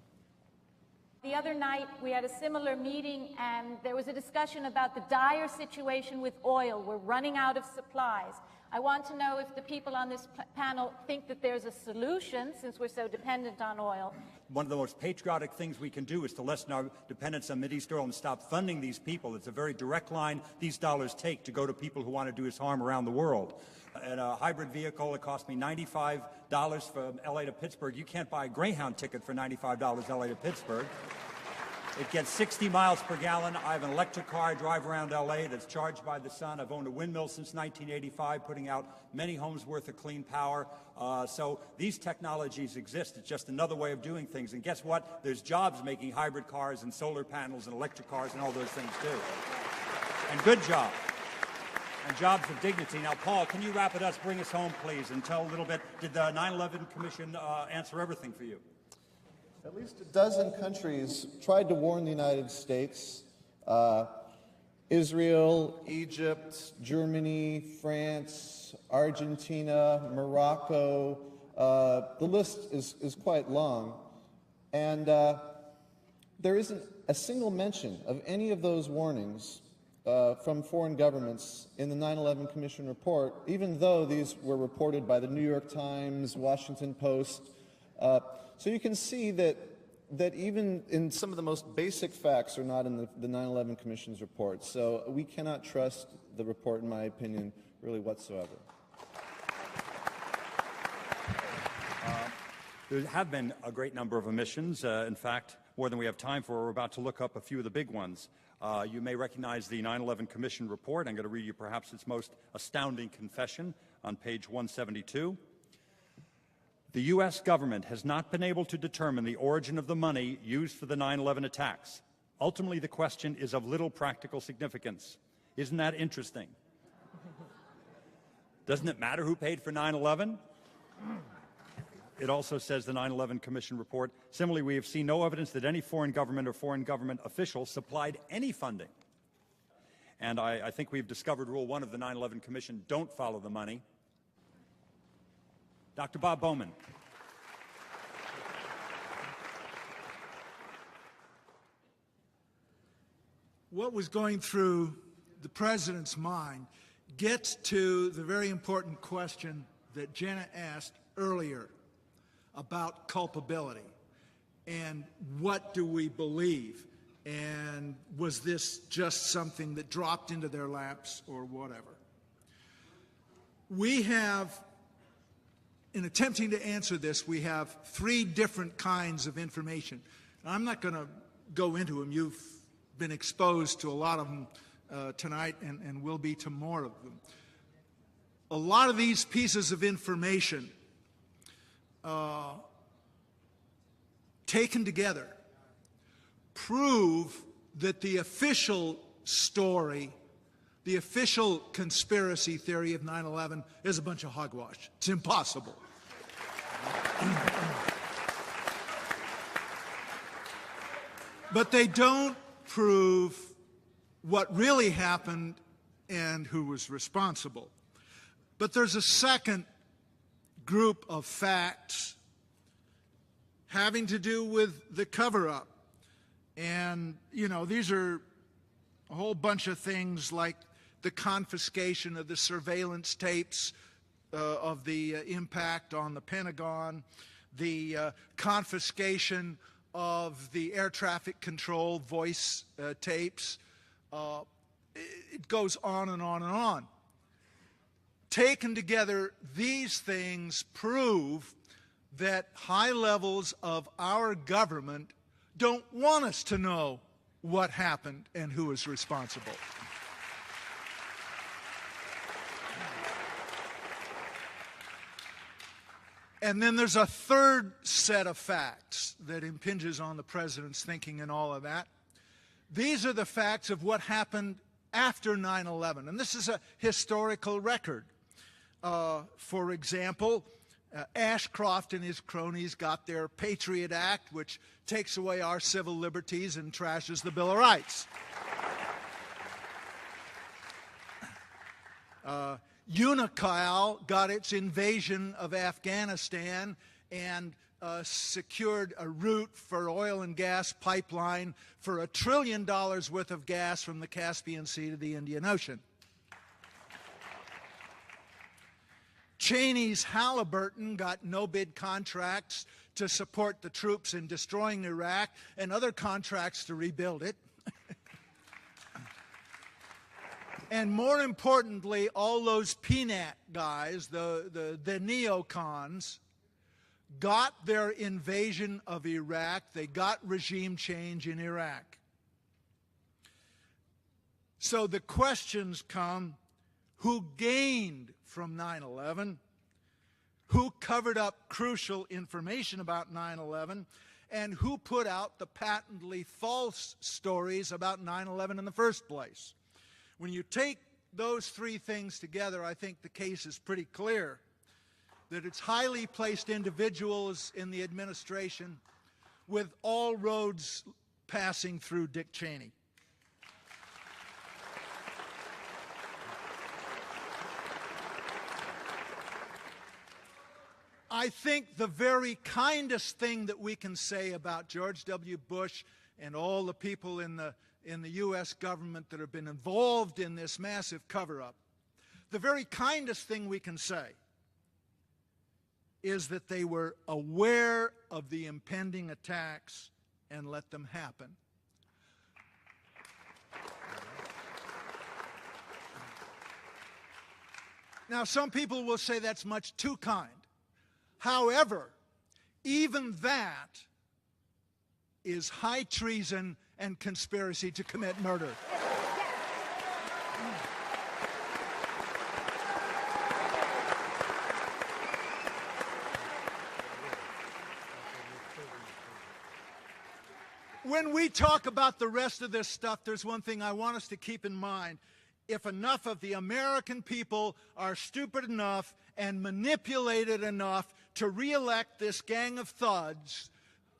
The other night, we had a similar meeting, and there was a discussion about the dire situation with oil. We're running out of supplies. I want to know if the people on this panel think that there's a solution, since we're so dependent on oil. One of the most patriotic things we can do is to lessen our dependence on Mideast oil and stop funding these people. It's a very direct line these dollars take to go to people who want to do us harm around the world. And a hybrid vehicle, it cost me $95 from LA to Pittsburgh. You can't buy a Greyhound ticket for $95 LA to Pittsburgh. It gets 60 miles per gallon. I have an electric car. I drive around LA that's charged by the sun. I've owned a windmill since 1985, putting out many homes worth of clean power. So these technologies exist. It's just another way of doing things. And guess what? There's jobs making hybrid cars and solar panels and electric cars and all those things too. And good jobs. And jobs of dignity. Now, Paul, can you wrap it up, bring us home, please, and tell a little bit, did the 9/11 Commission answer everything for you? At least a dozen countries tried to warn the United States. Israel, Egypt, Germany, France, Argentina, Morocco. The list is quite long. And there isn't a single mention of any of those warnings from foreign governments in the 9/11 Commission report, even though these were reported by the New York Times, Washington Post. So you can see that even in some of the most basic facts are not in the 9/11 Commission's report. So we cannot trust the report, in my opinion, really whatsoever. There have been a great number of omissions. In fact, more than we have time for. We're about to look up a few of the big ones. You may recognize the 9/11 Commission report. I'm going to read you perhaps its most astounding confession on page 172. The U.S. government has not been able to determine the origin of the money used for the 9/11 attacks. Ultimately, the question is of little practical significance. Isn't that interesting? Doesn't it matter who paid for 9/11? It also says the 9/11 Commission report, similarly, we have seen no evidence that any foreign government or foreign government official supplied any funding. And I think we've discovered rule 1 of the 9/11 Commission, don't follow the money. Dr. Bob Bowman. What was going through the President's mind gets to the very important question that Jenna asked earlier about culpability and what do we believe, and was this just something that dropped into their laps or whatever. We have, in attempting to answer this, we have 3 different kinds of information. I'm not going to go into them. You've been exposed to a lot of them tonight and will be to more of them. A lot of these pieces of information taken together prove that the official story, the official conspiracy theory of 9/11 is a bunch of hogwash. It's impossible. But they don't prove what really happened and who was responsible. But there's a second group of facts having to do with the cover-up. And, you know, these are a whole bunch of things like the confiscation of the surveillance tapes of the impact on the Pentagon, the confiscation of the air traffic control voice tapes. It goes on and on and on. Taken together, these things prove that high levels of our government don't want us to know what happened and who is responsible. And then there's a third set of facts that impinges on the president's thinking and all of that. These are the facts of what happened after 9/11, and this is a historical record. For example, Ashcroft and his cronies got their Patriot Act, which takes away our civil liberties and trashes the Bill of Rights. UNICAL got its invasion of Afghanistan and secured a route for oil and gas pipeline for $1 trillion worth of gas from the Caspian Sea to the Indian Ocean. Cheney's Halliburton got no-bid contracts to support the troops in destroying Iraq and other contracts to rebuild it. And more importantly, all those peanut guys, the neocons, got their invasion of Iraq. They got regime change in Iraq. So the questions come, who gained from 9/11? Who covered up crucial information about 9/11? And who put out the patently false stories about 9/11 in the first place? When you take those three things together, I think the case is pretty clear that it's highly placed individuals in the administration with all roads passing through Dick Cheney. I think the very kindest thing that we can say about George W. Bush and all the people in the U.S. government that have been involved in this massive cover-up, the very kindest thing we can say is that they were aware of the impending attacks and let them happen. Now, some people will say that's much too kind. However, even that is high treason and conspiracy to commit murder. When we talk about the rest of this stuff, there's one thing I want us to keep in mind. If enough of the American people are stupid enough and manipulated enough to reelect this gang of thugs,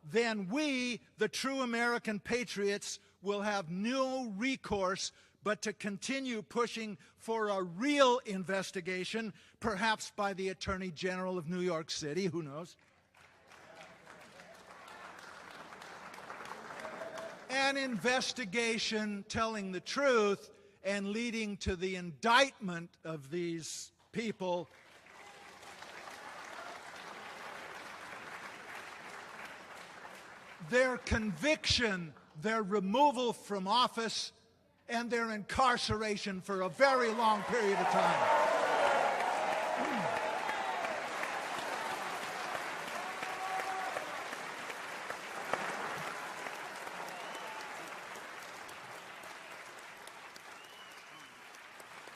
then we, the true American patriots, will have no recourse but to continue pushing for a real investigation, perhaps by the Attorney General of New York City, who knows? An investigation telling the truth and leading to the indictment of these people. Their conviction, their removal from office, and their incarceration for a very long period of time.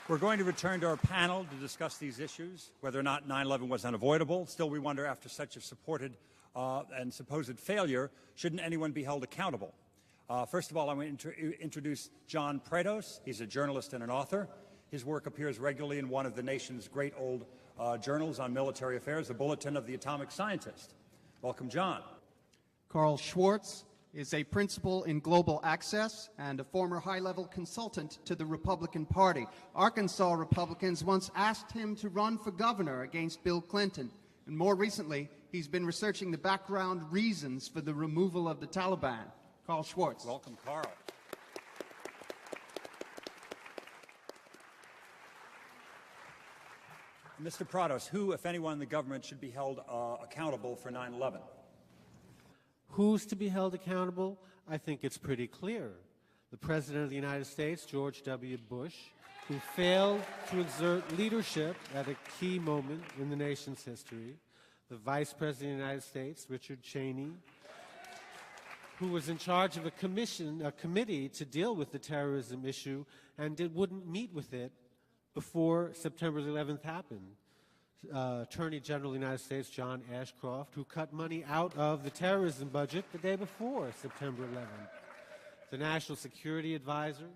We're going to return to our panel to discuss these issues, whether or not 9/11 was unavoidable. Still, we wonder, after such a supported and supposed failure, shouldn't anyone be held accountable? First of all, I want to introduce John Prados. He's a journalist and an author. His work appears regularly in one of the nation's great old journals on military affairs, the Bulletin of the Atomic Scientist. Welcome, John. Carl Schwartz is a principal in global access and a former high-level consultant to the Republican Party. Arkansas Republicans once asked him to run for governor against Bill Clinton, and more recently, he's been researching the background reasons for the removal of the Taliban. Carl Schwartz. Welcome, Carl. Mr. Prados, who, if anyone in the government, should be held accountable for 9/11? Who's to be held accountable? I think it's pretty clear. The President of the United States, George W. Bush, who failed to exert leadership at a key moment in the nation's history. The Vice President of the United States, Richard Cheney, who was in charge of a committee to deal with the terrorism issue and wouldn't meet with it before September 11th happened. Attorney General of the United States, John Ashcroft, who cut money out of the terrorism budget the day before September 11th. The National Security Advisor,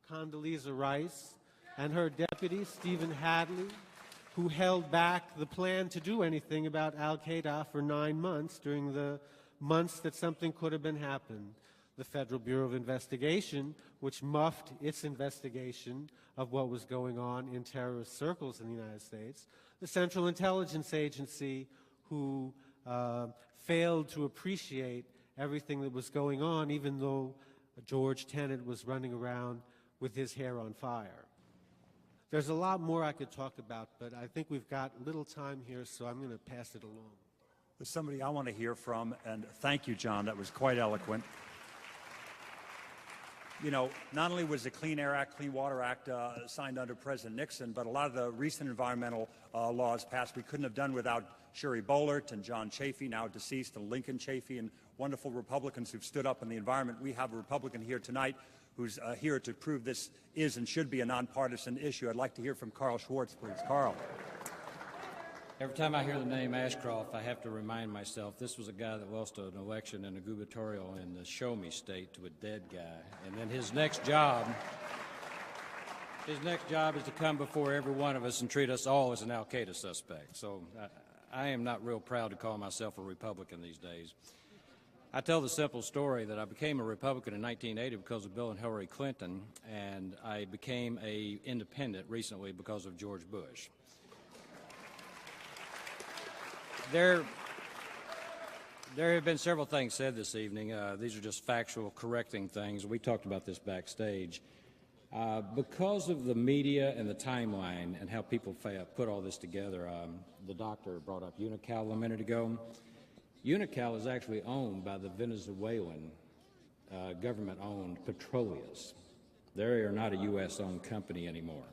Condoleezza Rice, and her deputy, Stephen Hadley, who held back the plan to do anything about al-Qaeda for 9 months during the months that something could have been happened. The Federal Bureau of Investigation, which muffed its investigation of what was going on in terrorist circles in the United States. The Central Intelligence Agency, who failed to appreciate everything that was going on, even though George Tenet was running around with his hair on fire. There's a lot more I could talk about, but I think we've got little time here, so I'm going to pass it along. There's somebody I want to hear from, and thank you, John. That was quite eloquent. You know, not only was the Clean Air Act, Clean Water Act signed under President Nixon, but a lot of the recent environmental laws passed we couldn't have done without Sherry Boehlert and John Chafee, now deceased, and Lincoln Chafee, and wonderful Republicans who've stood up in the environment. We have a Republican here tonight who's here to prove this is and should be a nonpartisan issue. I'd like to hear from Carl Schwartz, please. Carl. Every time I hear the name Ashcroft, I have to remind myself this was a guy that lost an election and a gubernatorial in the Show Me state to a dead guy. And then his next job is to come before every one of us and treat us all as an al-Qaeda suspect. So I am not real proud to call myself a Republican these days. I tell the simple story that I became a Republican in 1980 because of Bill and Hillary Clinton, and I became an independent recently because of George Bush. There have been several things said this evening. These are just factual, correcting things. We talked about this backstage. Because of the media and the timeline and how people put all this together, the doctor brought up Unocal a minute ago. Unocal is actually owned by the Venezuelan government-owned Petroleus. They are not a U.S.-owned company anymore.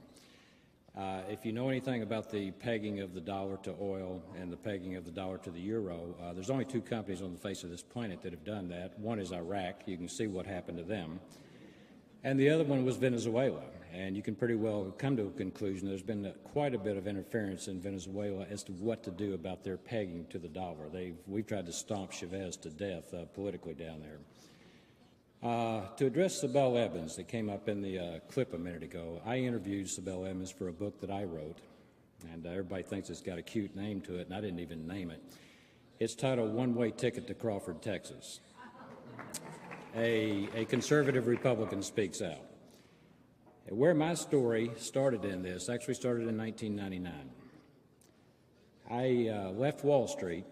If you know anything about the pegging of the dollar to oil and the pegging of the dollar to the euro, there's only two companies on the face of this planet that have done that. One is Iraq. You can see what happened to them. And the other one was Venezuela. And you can pretty well come to a conclusion there's been quite a bit of interference in Venezuela as to what to do about their pegging to the dollar. We've tried to stomp Chavez to death politically down there. To address Sibel Evans that came up in the clip a minute ago, I interviewed Sibel Evans for a book that I wrote, and everybody thinks it's got a cute name to it, and I didn't even name it. It's titled One-Way Ticket to Crawford, Texas. A conservative Republican speaks out. Where my story started in this actually started in 1999. I left Wall Street.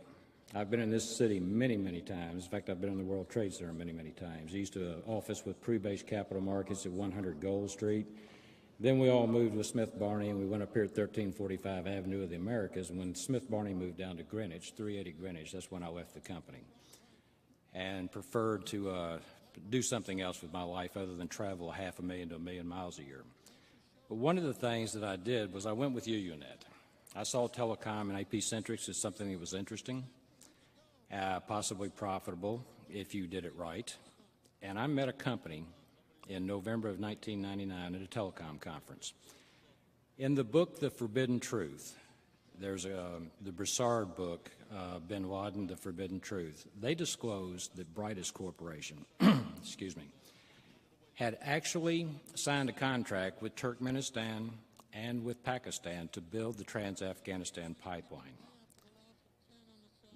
I've been in this city many, many times. In fact, I've been in the World Trade Center many, many times. I used to office with Pre-Base Capital Markets at 100 Gold Street. Then we all moved with Smith Barney, and we went up here at 1345 Avenue of the Americas. And when Smith Barney moved down to Greenwich, 380 Greenwich, that's when I left the company and preferred to do something else with my life other than travel 500,000 to 1 million miles a year. But one of the things that I did was I went with UUNet. I saw telecom and AP-centrics as something that was interesting, possibly profitable if you did it right. And I met a company in November of 1999 at a telecom conference. In the book, The Forbidden Truth, there's the Broussard book, Bin Laden, The Forbidden Truth. They disclosed that Brightest Corporation, excuse me, had actually signed a contract with Turkmenistan and with Pakistan to build the Trans-Afghanistan pipeline.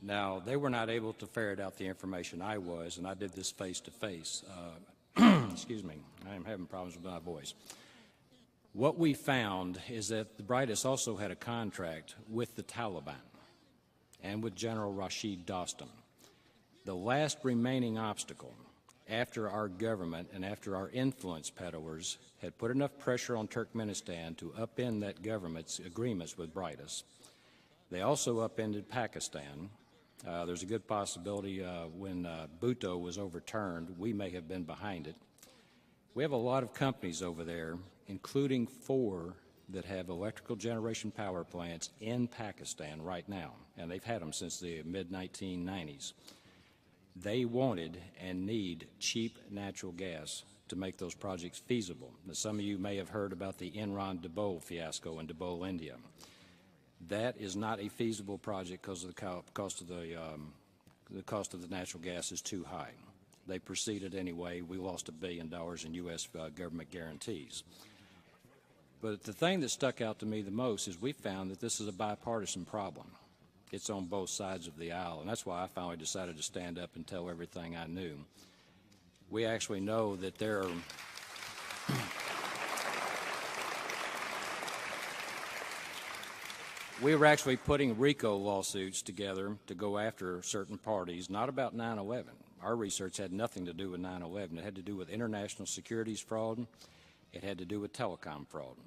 Now, they were not able to ferret out the information I was, and I did this face-to-face. Excuse me, I am having problems with my voice. What we found is that the Brightest also had a contract with the Taliban and with General Rashid Dostum. The last remaining obstacle after our government and after our influence peddlers had put enough pressure on Turkmenistan to upend that government's agreements with Brightest. They also upended Pakistan. There's a good possibility when Bhutto was overturned, we may have been behind it. We have a lot of companies over there, including 4 that have electrical generation power plants in Pakistan right now, and they've had them since the mid-1990s. They wanted and need cheap natural gas to make those projects feasible. Now, some of you may have heard about the Enron Dabhol fiasco in Dabhol, India. That is not a feasible project because of the cost of the natural gas is too high. They proceeded anyway. We lost $1 billion in U.S. Government guarantees. But the thing that stuck out to me the most is we found that this is a bipartisan problem. It's on both sides of the aisle, and that's why I finally decided to stand up and tell everything I knew. We actually know that there are we were actually putting RICO lawsuits together to go after certain parties, not about 9/11. Our research had nothing to do with 9/11. It had to do with international securities fraud. It had to do with telecom fraud.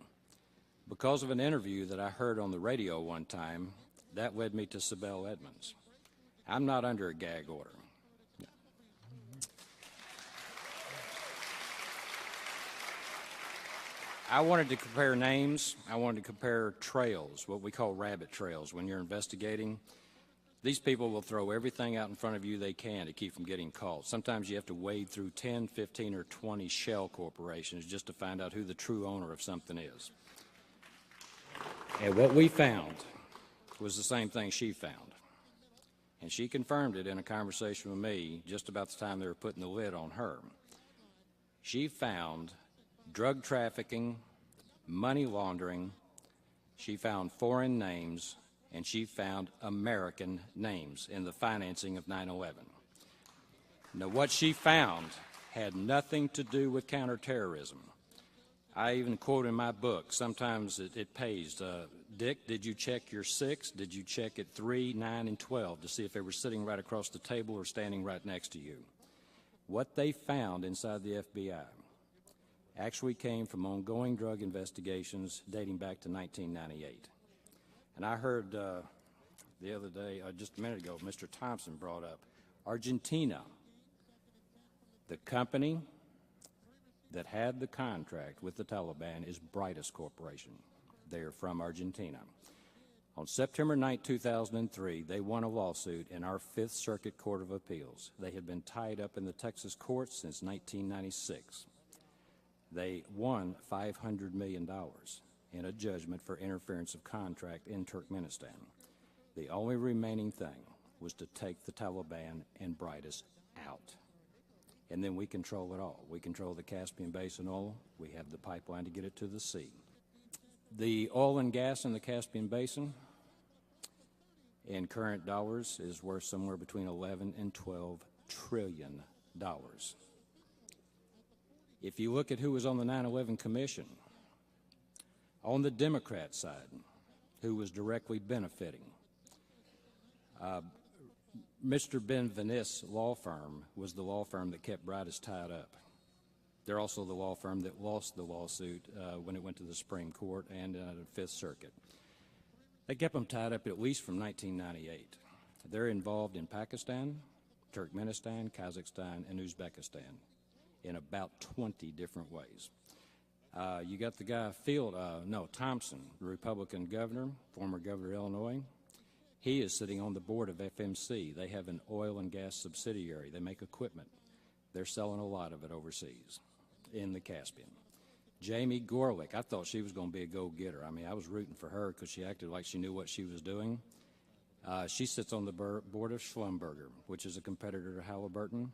Because of an interview that I heard on the radio one time, that led me to Sibel Edmonds. I'm not under a gag order. I wanted to compare names. I wanted to compare trails, what we call rabbit trails. When you're investigating, these people will throw everything out in front of you they can to keep from getting caught. Sometimes you have to wade through 10, 15, or 20 shell corporations just to find out who the true owner of something is. And what we found was the same thing she found. And she confirmed it in a conversation with me just about the time they were putting the lid on her. She found drug trafficking, money laundering, she found foreign names, and she found American names in the financing of 9/11. Now, what she found had nothing to do with counterterrorism. I even quote in my book, sometimes it pays, Dick, did you check your 6? Did you check at 3, 9, and 12 to see if they were sitting right across the table or standing right next to you? What they found inside the FBI actually came from ongoing drug investigations dating back to 1998. And I heard the other day, just a minute ago, Mr. Thompson brought up Argentina. The company that had the contract with the Taliban is Brightest Corporation. They are from Argentina. On September 9, 2003, they won a lawsuit in our Fifth Circuit Court of Appeals. They had been tied up in the Texas courts since 1996. They won $500 million in a judgment for interference of contract in Turkmenistan. The only remaining thing was to take the Taliban and Brightest out. And then we control it all. We control the Caspian Basin oil. We have the pipeline to get it to the sea. The oil and gas in the Caspian Basin in current dollars is worth somewhere between 11 and 12 trillion dollars. If you look at who was on the 9/11 Commission, on the Democrat side, who was directly benefiting, Mr. Ben Venice law firm was the law firm that kept Brightest tied up. They're also the law firm that lost the lawsuit when it went to the Supreme Court and the Fifth Circuit. They kept them tied up at least from 1998. They're involved in Pakistan, Turkmenistan, Kazakhstan, and Uzbekistan in about 20 different ways. You got the guy Thompson, the Republican governor, former governor of Illinois. He is sitting on the board of FMC. They have an oil and gas subsidiary. They make equipment. They're selling a lot of it overseas in the Caspian. Jamie Gorelick, I thought she was going to be a go-getter. I mean, I was rooting for her because she acted like she knew what she was doing. She sits on the board of Schlumberger, which is a competitor to Halliburton.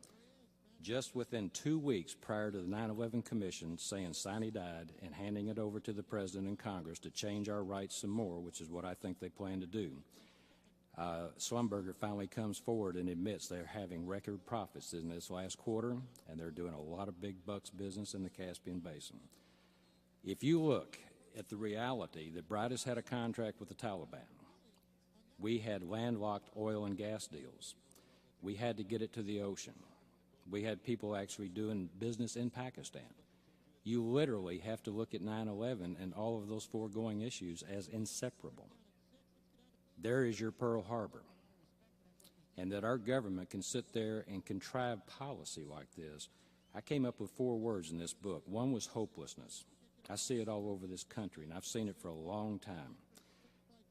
Just within 2 weeks prior to the 9/11 Commission saying Sinai died and handing it over to the President and Congress to change our rights some more, which is what I think they plan to do, Schlumberger finally comes forward and admits they're having record profits in this last quarter, and they're doing a lot of big bucks business in the Caspian Basin. If you look at the reality that Brightest had a contract with the Taliban, we had landlocked oil and gas deals. We had to get it to the ocean. We had people actually doing business in Pakistan. You literally have to look at 9/11 and all of those foregoing issues as inseparable. There is your Pearl Harbor. And that our government can sit there and contrive policy like this. I came up with 4 words in this book. One was hopelessness. I see it all over this country, and I've seen it for a long time.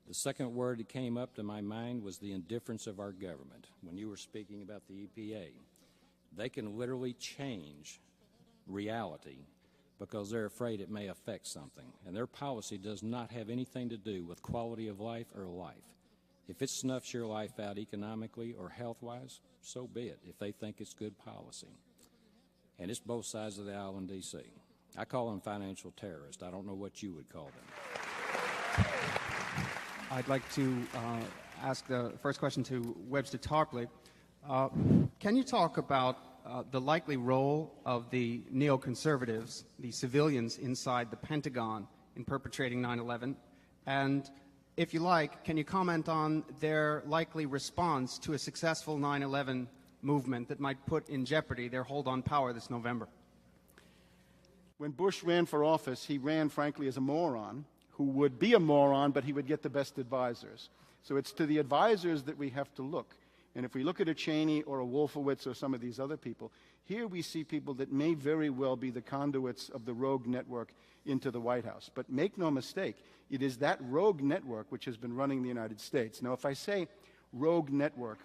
The second word that came up to my mind was the indifference of our government. When you were speaking about the EPA, they can literally change reality because they're afraid it may affect something. And their policy does not have anything to do with quality of life or life. If it snuffs your life out economically or health-wise, so be it, if they think it's good policy. And it's both sides of the aisle in D.C. I call them financial terrorists. I don't know what you would call them. I'd like to ask the first question to Webster Tarpley. Can you talk about the likely role of the neoconservatives, the civilians inside the Pentagon, in perpetrating 9/11? And if you like, can you comment on their likely response to a successful 9/11 movement that might put in jeopardy their hold on power this November? When Bush ran for office, he ran, frankly, as a moron who would be a moron, but he would get the best advisors. So it's to the advisors that we have to look. And if we look at a Cheney or a Wolfowitz or some of these other people, here we see people that may very well be the conduits of the rogue network into the White House. But make no mistake, it is that rogue network which has been running the United States. Now, if I say rogue network,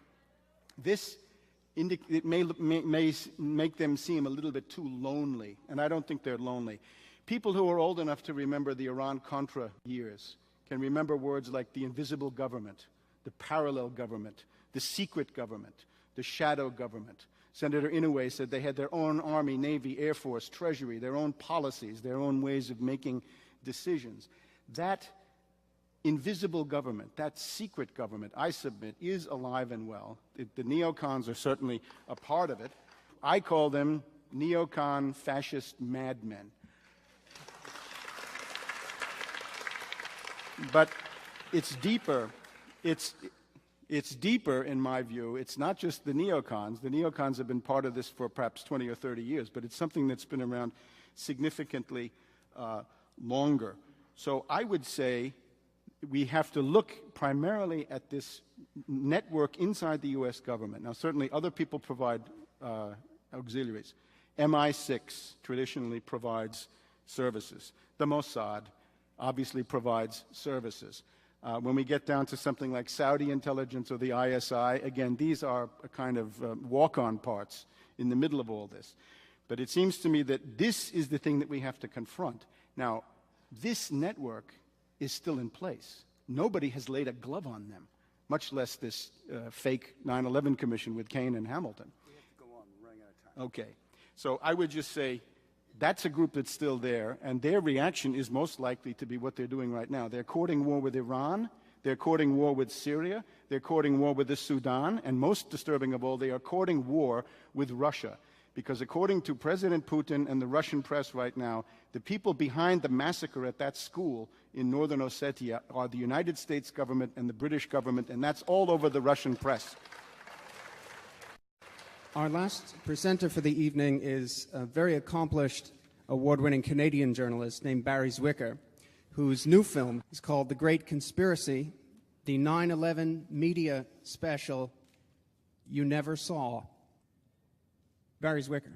it may make them seem a little bit too lonely, and I don't think they're lonely. People who are old enough to remember the Iran-Contra years can remember words like the invisible government, the parallel government, the secret government, the shadow government. Senator Inouye said they had their own Army, Navy, Air Force, Treasury, their own policies, their own ways of making decisions. That invisible government, that secret government, I submit, is alive and well. The neocons are certainly a part of it. I call them neocon fascist madmen. But it's deeper. It's deeper, in my view. It's not just the neocons. The neocons have been part of this for perhaps 20 or 30 years, but it's something that's been around significantly longer. So I would say we have to look primarily at this network inside the U.S. government. Now, certainly other people provide auxiliaries. MI6 traditionally provides services. The Mossad obviously provides services. When we get down to something like Saudi intelligence or the ISI, again, these are a kind of walk-on parts in the middle of all this. But it seems to me that this is the thing that we have to confront. Now, this network is still in place. Nobody has laid a glove on them, much less this fake 9/11 commission with Kane and Hamilton. We have to go on. We're running out of time. Okay. So I would just say that's a group that's still there, and their reaction is most likely to be what they're doing right now. They're courting war with Iran. They're courting war with Syria. They're courting war with the Sudan. And most disturbing of all, they are courting war with Russia. Because according to President Putin and the Russian press right now, the people behind the massacre at that school in northern Ossetia are the United States government and the British government, and that's all over the Russian press. Our last presenter for the evening is a very accomplished, award-winning Canadian journalist named Barry Zwicker, whose new film is called The Great Conspiracy, the 9/11 media special you never saw. Barry Zwicker.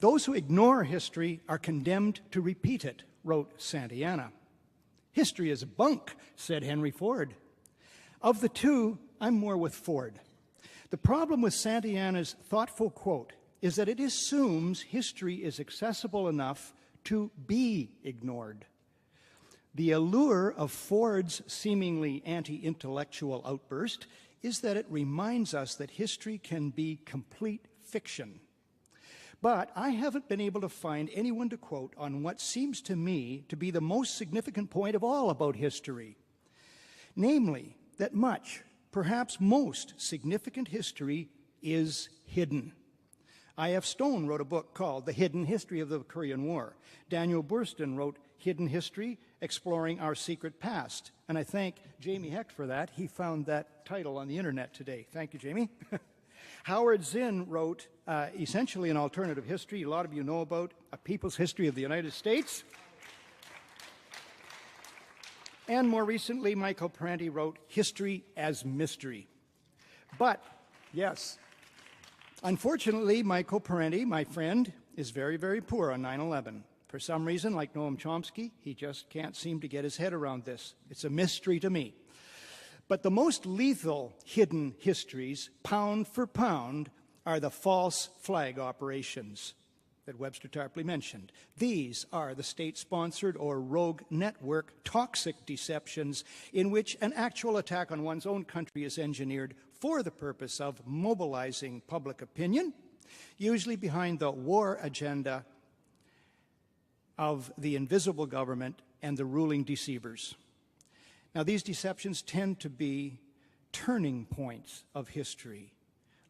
Those who ignore history are condemned to repeat it, wrote Santayana. History is bunk, said Henry Ford. Of the two, I'm more with Ford. The problem with Santayana's thoughtful quote is that it assumes history is accessible enough to be ignored. The allure of Ford's seemingly anti-intellectual outburst is that it reminds us that history can be complete fiction. But I haven't been able to find anyone to quote on what seems to me to be the most significant point of all about history, namely that much, perhaps most significant history is hidden. I.F. Stone wrote a book called The Hidden History of the Korean War. Daniel Burston wrote Hidden History, Exploring Our Secret Past. And I thank Jamie Hecht for that. He found that title on the internet today. Thank you, Jamie. Howard Zinn wrote essentially an alternative history a lot of you know about, A People's History of the United States. And more recently, Michael Parenti wrote History as Mystery. But, yes, unfortunately, Michael Parenti, my friend, is very, very poor on 9/11. For some reason, like Noam Chomsky, he just can't seem to get his head around this. It's a mystery to me. But the most lethal hidden histories, pound for pound, are the false flag operations that Webster Tarpley mentioned. These are the state-sponsored or rogue network toxic deceptions in which an actual attack on one's own country is engineered for the purpose of mobilizing public opinion, usually behind the war agenda of the invisible government and the ruling deceivers. Now, these deceptions tend to be turning points of history,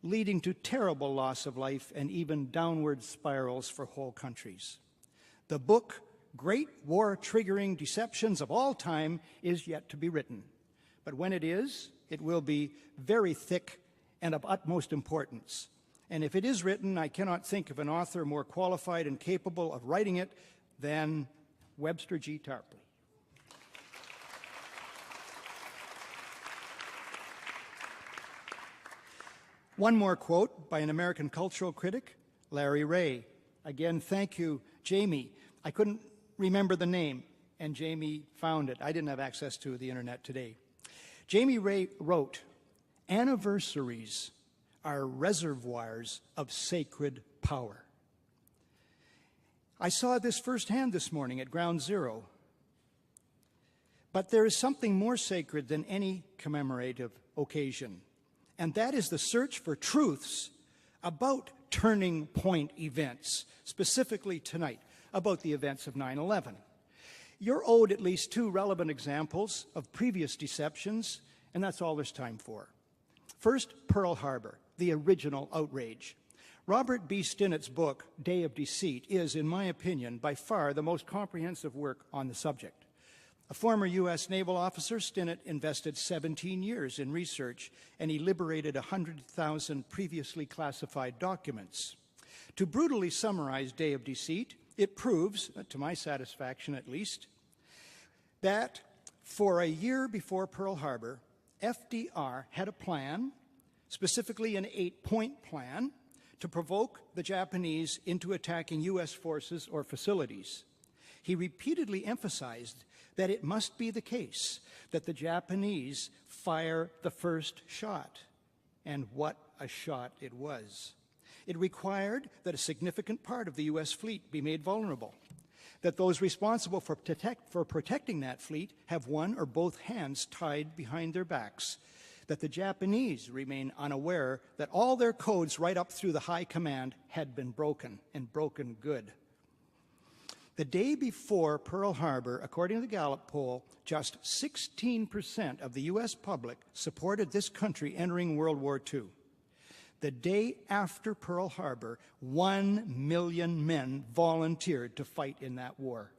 leading to terrible loss of life and even downward spirals for whole countries. The book, Great War Triggering Deceptions of All Time, is yet to be written. But when it is, it will be very thick and of utmost importance. And if it is written, I cannot think of an author more qualified and capable of writing it than Webster G. Tarpley. One more quote by an American cultural critic, Larry Ray. Again, thank you, Jamie. I couldn't remember the name, and Jamie found it. I didn't have access to the internet today. Jamie Ray wrote, "Anniversaries are reservoirs of sacred power." I saw this firsthand this morning at Ground Zero. But there is something more sacred than any commemorative occasion, and that is the search for truths about turning point events, specifically tonight, about the events of 9/11. You're owed at least two relevant examples of previous deceptions, and that's all there's time for. First, Pearl Harbor, the original outrage. Robert B. Stinnett's book, Day of Deceit, is, in my opinion, by far the most comprehensive work on the subject. A former U.S. naval officer, Stinnett invested 17 years in research, and he liberated 100,000 previously classified documents. To brutally summarize Day of Deceit, it proves, to my satisfaction at least, that for a year before Pearl Harbor, FDR had a plan, specifically an 8-point plan, to provoke the Japanese into attacking U.S. forces or facilities. He repeatedly emphasized that it must be the case that the Japanese fire the first shot. And what a shot it was. It required that a significant part of the U.S. fleet be made vulnerable, that those responsible for protecting that fleet have one or both hands tied behind their backs, that the Japanese remain unaware that all their codes right up through the high command had been broken, and broken good. The day before Pearl Harbor, according to the Gallup poll, just 16% of the U.S. public supported this country entering World War II. The day after Pearl Harbor, 1 million men volunteered to fight in that war.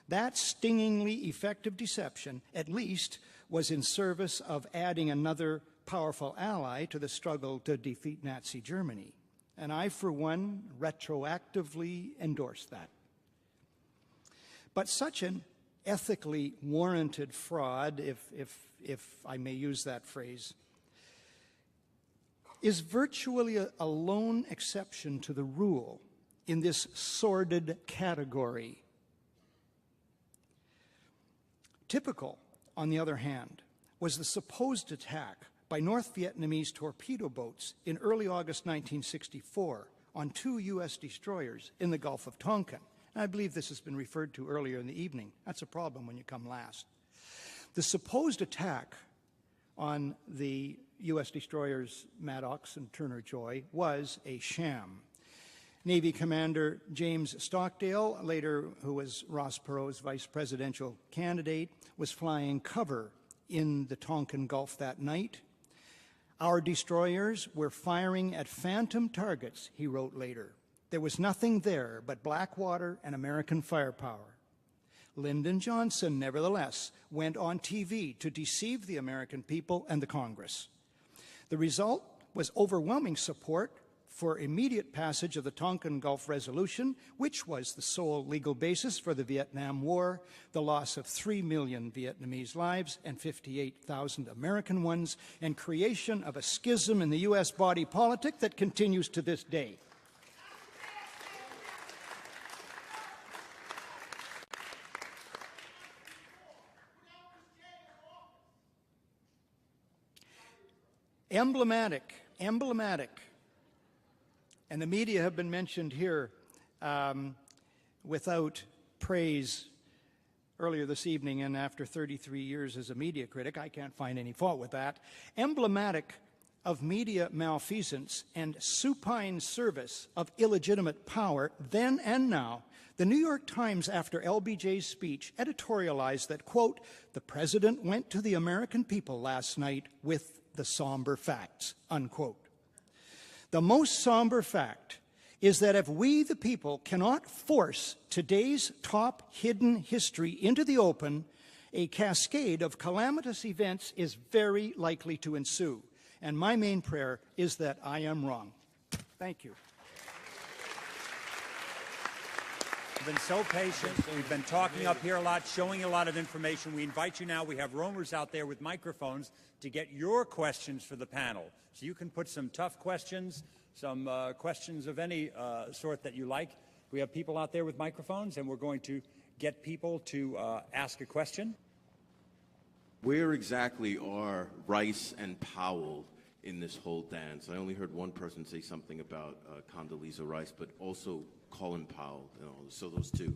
That stingingly effective deception, at least, was in service of adding another powerful ally to the struggle to defeat Nazi Germany. And I, for one, retroactively endorse that. But such an ethically warranted fraud, if I may use that phrase, is virtually a lone exception to the rule in this sordid category. Typical, on the other hand, was the supposed attack by North Vietnamese torpedo boats in early August 1964 on 2 U.S. destroyers in the Gulf of Tonkin. And I believe this has been referred to earlier in the evening. That's a problem when you come last. The supposed attack on the U.S. destroyers Maddox and Turner Joy was a sham. Navy Commander James Stockdale, later who was Ross Perot's vice presidential candidate, was flying cover in the Tonkin Gulf that night. Our destroyers were firing at phantom targets, he wrote later. There was nothing there but black water and American firepower. Lyndon Johnson, nevertheless, went on TV to deceive the American people and the Congress. The result was overwhelming support for immediate passage of the Tonkin Gulf Resolution, which was the sole legal basis for the Vietnam War, the loss of 3 million Vietnamese lives and 58,000 American ones, and creation of a schism in the U.S. body politic that continues to this day. Emblematic, and the media have been mentioned here without praise earlier this evening, and after 33 years as a media critic, I can't find any fault with that. Emblematic of media malfeasance and supine service of illegitimate power then and now, the New York Times, after LBJ's speech, editorialized that, quote, "The president went to the American people last night with the somber facts," unquote. The most somber fact is that if we, the people, cannot force today's top hidden history into the open, a cascade of calamitous events is very likely to ensue. And my main prayer is that I am wrong. Thank you. You've been so patient. We've been talking up here a lot, showing a lot of information. We invite you now. We have roamers out there with microphones to get your questions for the panel. So you can put some tough questions, some questions of any sort that you like. We have people out there with microphones, and we're going to get people to ask a question. Where exactly are Rice and Powell in this whole dance? I only heard one person say something about Condoleezza Rice, but also Colin Powell, so those two.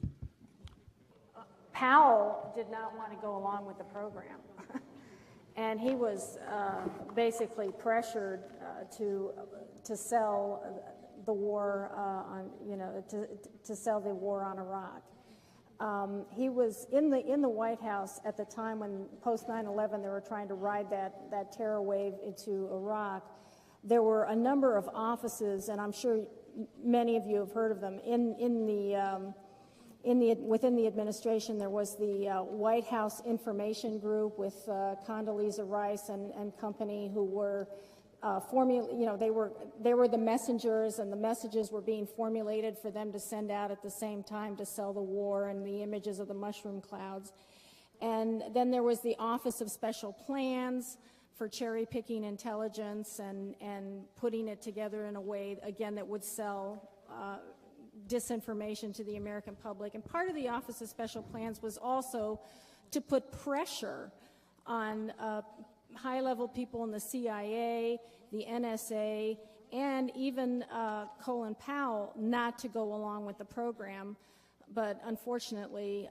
Powell did not want to go along with the program. And he was basically pressured to sell the war to sell the war on Iraq. He was in the White House at the time when post 9/11 they were trying to ride that terror wave into Iraq. There were a number of offices, and I'm sure many of you have heard of them. Within the administration, there was the White House Information Group with Condoleezza Rice and company, who were they were the messengers, and the messages were being formulated for them to send out at the same time to sell the war, and the images of the mushroom clouds. And then there was the Office of Special Plans for cherry-picking intelligence and putting it together in a way, again, that would sell disinformation to the American public. And part of the Office of Special Plans was also to put pressure on high-level people in the CIA, the NSA, and even Colin Powell not to go along with the program. But unfortunately,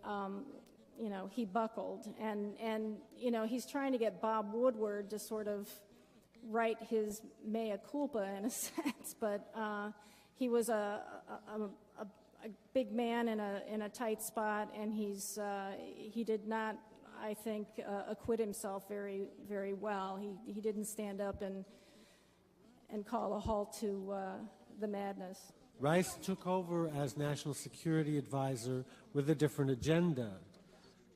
he buckled. And he's trying to get Bob Woodward to sort of write his mea culpa in a sense, but he was a big man in a tight spot, and he did not, I think, acquit himself very, very well. He didn't stand up and call a halt to the madness. Rice took over as National Security Advisor with a different agenda.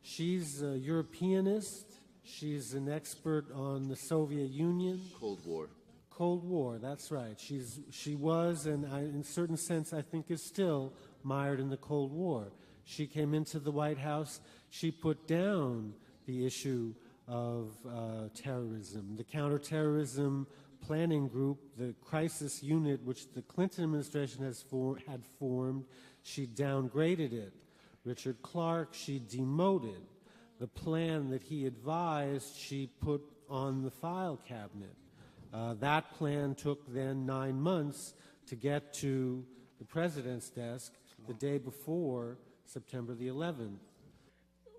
She's a Europeanist. She's an expert on the Soviet Union. Cold War. Cold War, that's right. She was, and in a certain sense, I think is still mired in the Cold War. She came into the White House. She put down the issue of terrorism. The counterterrorism planning group, the crisis unit, which the Clinton administration had formed, she downgraded it. Richard Clark, she demoted. The plan that he advised, she put on the file cabinet. That plan took then 9 months to get to the president's desk the day before September the 11th.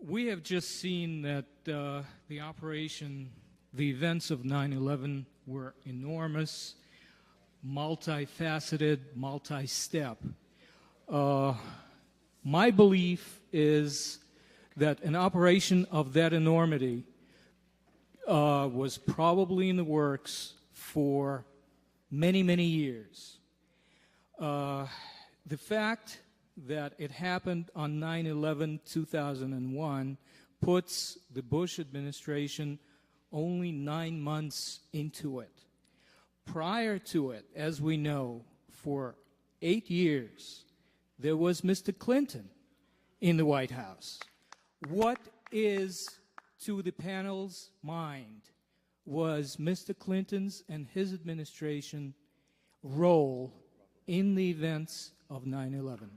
We have just seen that the events of 9/11 were enormous, multifaceted, multi-step. My belief is that an operation of that enormity was probably in the works for many, many years. The fact that it happened on 9/11/2001 puts the Bush administration only 9 months into it. Prior to it, as we know, for 8 years, there was Mr. Clinton in the White House. What is, to the panel's mind, was Mr. Clinton's and his administration role in the events of 9/11?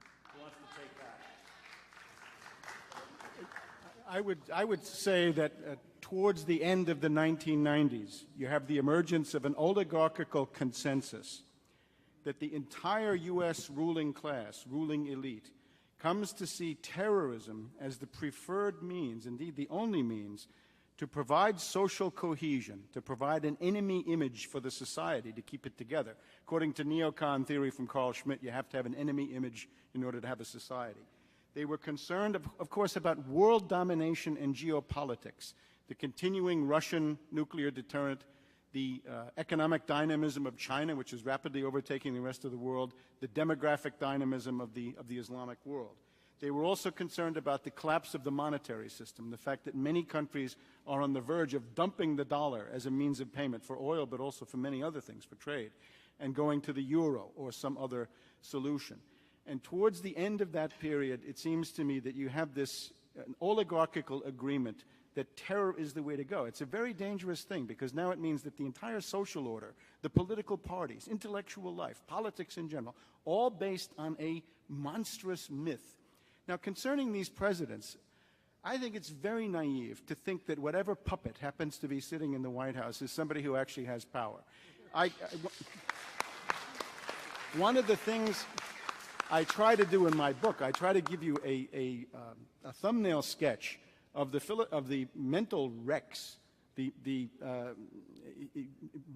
I would say that towards the end of the 1990s, you have the emergence of an oligarchical consensus that the entire U.S. ruling class, ruling elite, comes to see terrorism as the preferred means, indeed the only means, to provide social cohesion, to provide an enemy image for the society to keep it together. According to neocon theory from Carl Schmitt, you have to have an enemy image in order to have a society. They were concerned, of course, about world domination and geopolitics, the continuing Russian nuclear deterrent, the economic dynamism of China, which is rapidly overtaking the rest of the world, the demographic dynamism of the Islamic world. They were also concerned about the collapse of the monetary system, the fact that many countries are on the verge of dumping the dollar as a means of payment for oil, but also for many other things, for trade, and going to the euro or some other solution. And towards the end of that period, it seems to me that you have this oligarchical agreement that terror is the way to go. It's a very dangerous thing, because now it means that the entire social order, the political parties, intellectual life, politics in general, all based on a monstrous myth. Now, concerning these presidents, I think it's very naive to think that whatever puppet happens to be sitting in the White House is somebody who actually has power. One of the things I try to do in my book, I try to give you a thumbnail sketch of the mental wrecks, the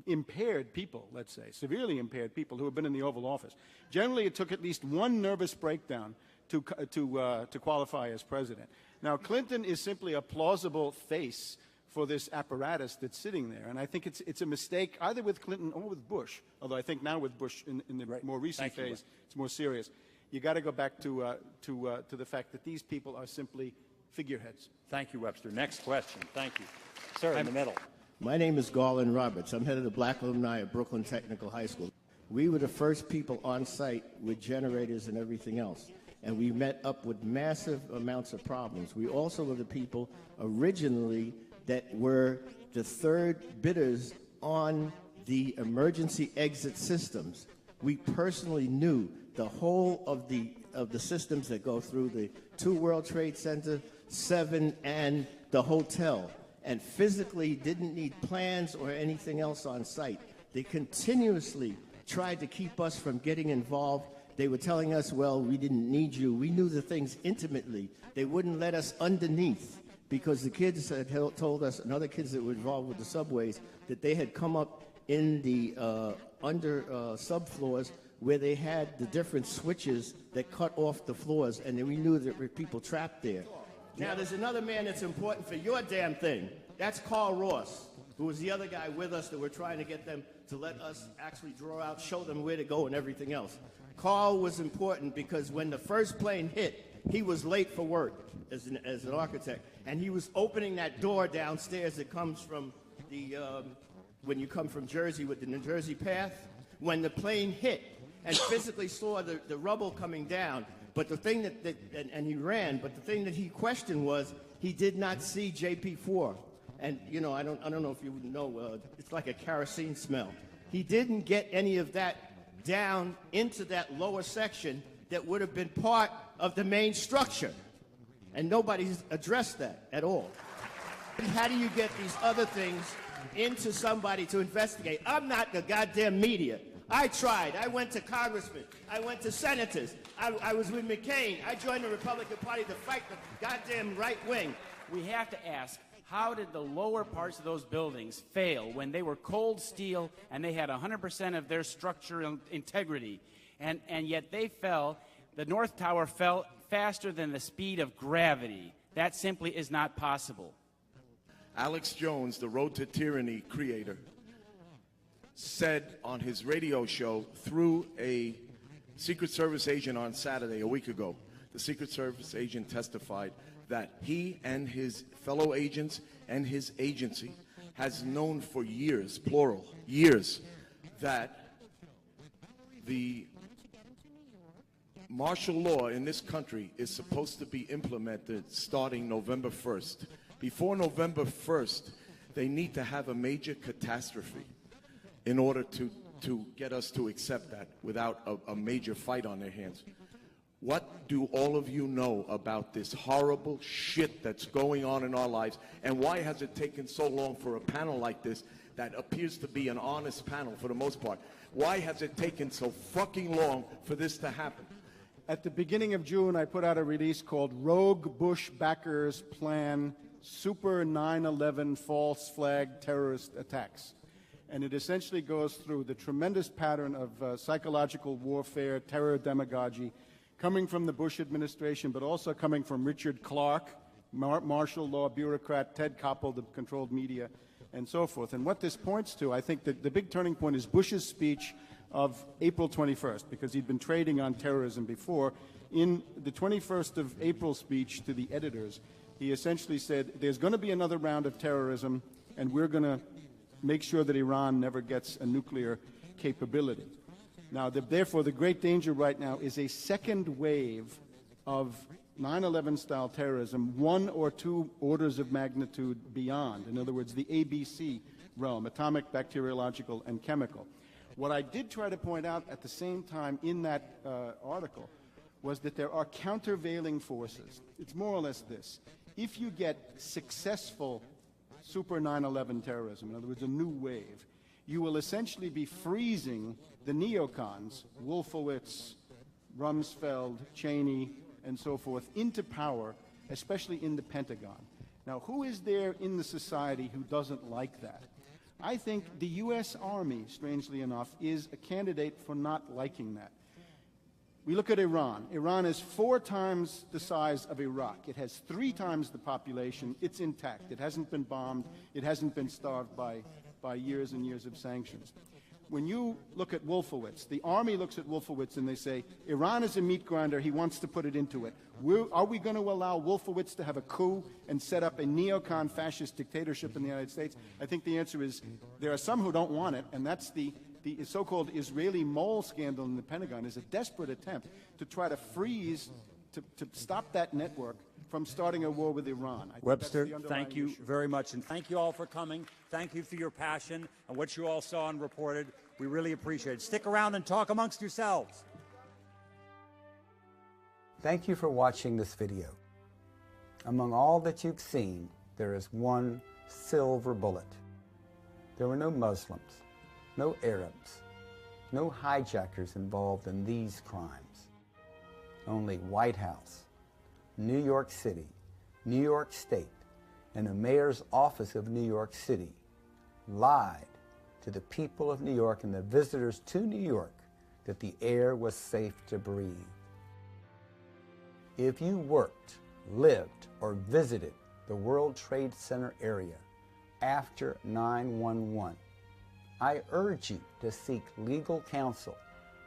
impaired people, let's say, severely impaired people who have been in the Oval Office. Generally, it took at least one nervous breakdown to qualify as president. Now, Clinton is simply a plausible face for this apparatus that's sitting there, and I think it's a mistake either with Clinton or with Bush. Although I think now with Bush in the more recent phase, it's more serious. You got to go back to the fact that these people are simply figureheads. Thank you, Webster. Next question. Thank you. Sir, in the middle. My name is Garland Roberts. I'm head of the Black Alumni at Brooklyn Technical High School. We were the first people on site with generators and everything else, and we met up with massive amounts of problems. We also were the people originally that were the third bidders on the emergency exit systems. We personally knew the whole of the systems that go through the 2 World Trade Center, 7, and the hotel, and physically didn't need plans or anything else on site. They continuously tried to keep us from getting involved. They were telling us, well, we didn't need you. We knew the things intimately. They wouldn't let us underneath, because the kids had told us, and other kids that were involved with the subways, that they had come up in the under subfloors where they had the different switches that cut off the floors, and then we knew that there were people trapped there. Now, there's another man that's important for your damn thing. That's Carl Ross, who was the other guy with us that we're trying to get them to let us actually draw out, show them where to go and everything else. Carl was important because when the first plane hit, he was late for work as an architect, and he was opening that door downstairs that comes from the, when you come from Jersey with the New Jersey path. When the plane hit, and physically saw the rubble coming down, but the thing and he ran, but the thing that he questioned was he did not see JP4. And, you know, I don't know if you know, it's like a kerosene smell. He didn't get any of that down into that lower section that would have been part of the main structure. And nobody's addressed that at all. How do you get these other things into somebody to investigate? I'm not the goddamn media. I tried. I went to congressmen. I went to senators. I was with McCain. I joined the Republican Party to fight the goddamn right wing. We have to ask, how did the lower parts of those buildings fail when they were cold steel and they had 100% of their structural integrity? And yet they fell. The North Tower fell faster than the speed of gravity. That simply is not possible. Alex Jones, the Road to Tyranny creator. said on his radio show through a Secret Service agent on Saturday, a week ago, the Secret Service agent testified that he and his fellow agents and his agency has known for years, plural, years, that the martial law in this country is supposed to be implemented starting November 1st. Before November 1st, they need to have a major catastrophe in order to get us to accept that without a major fight on their hands. What do all of you know about this horrible shit that's going on in our lives, and why has it taken so long for a panel like this that appears to be an honest panel for the most part? Why has it taken so fucking long for this to happen? At the beginning of June, I put out a release called Rogue Bush Backers Plan Super 9/11 False Flag Terrorist Attacks. And it essentially goes through the tremendous pattern of psychological warfare, terror demagogy, coming from the Bush administration, but also coming from Richard Clarke, martial law bureaucrat, Ted Koppel, the controlled media, and so forth. And what this points to, I think that the big turning point is Bush's speech of April 21st, because he'd been trading on terrorism before. In the 21st of April speech to the editors, he essentially said, there's going to be another round of terrorism, and we're going to make sure that Iran never gets a nuclear capability. Now, therefore, the great danger right now is a second wave of 9/11 style terrorism, 1 or 2 orders of magnitude beyond. In other words, the ABC realm, atomic, bacteriological, and chemical. What I did try to point out at the same time in that article was that there are countervailing forces. It's more or less this. If you get successful super 9/11 terrorism, in other words, a new wave, you will essentially be freezing the neocons, Wolfowitz, Rumsfeld, Cheney, and so forth, into power, especially in the Pentagon. Now, who is there in the society who doesn't like that? I think the U.S. Army, strangely enough, is a candidate for not liking that. We look at Iran. Iran is 4 times the size of Iraq. It has 3 times the population. It's intact. It hasn't been bombed. It hasn't been starved by years and years of sanctions. When you look at Wolfowitz, the Army looks at Wolfowitz and they say, Iran is a meat grinder. He wants to put it into it. Are we going to allow Wolfowitz to have a coup and set up a neocon fascist dictatorship in the United States? I think the answer is there are some who don't want it, and that's the so-called Israeli mole scandal in the Pentagon is a desperate attempt to try to freeze, to stop that network from starting a war with Iran. Webster, thank you very much, and thank you all for coming. Thank you for your passion and what you all saw and reported. We really appreciate it. Stick around and talk amongst yourselves. Thank you for watching this video. Among all that you've seen, there is one silver bullet. There were no Muslims, no Arabs, no hijackers involved in these crimes. Only White House, New York City, New York State, and the mayor's office of New York City lied to the people of New York and the visitors to New York that the air was safe to breathe. If you worked, lived, or visited the World Trade Center area after 9/11, I urge you to seek legal counsel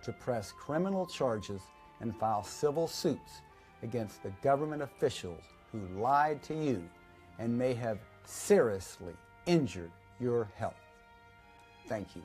to press criminal charges and file civil suits against the government officials who lied to you and may have seriously injured your health. Thank you.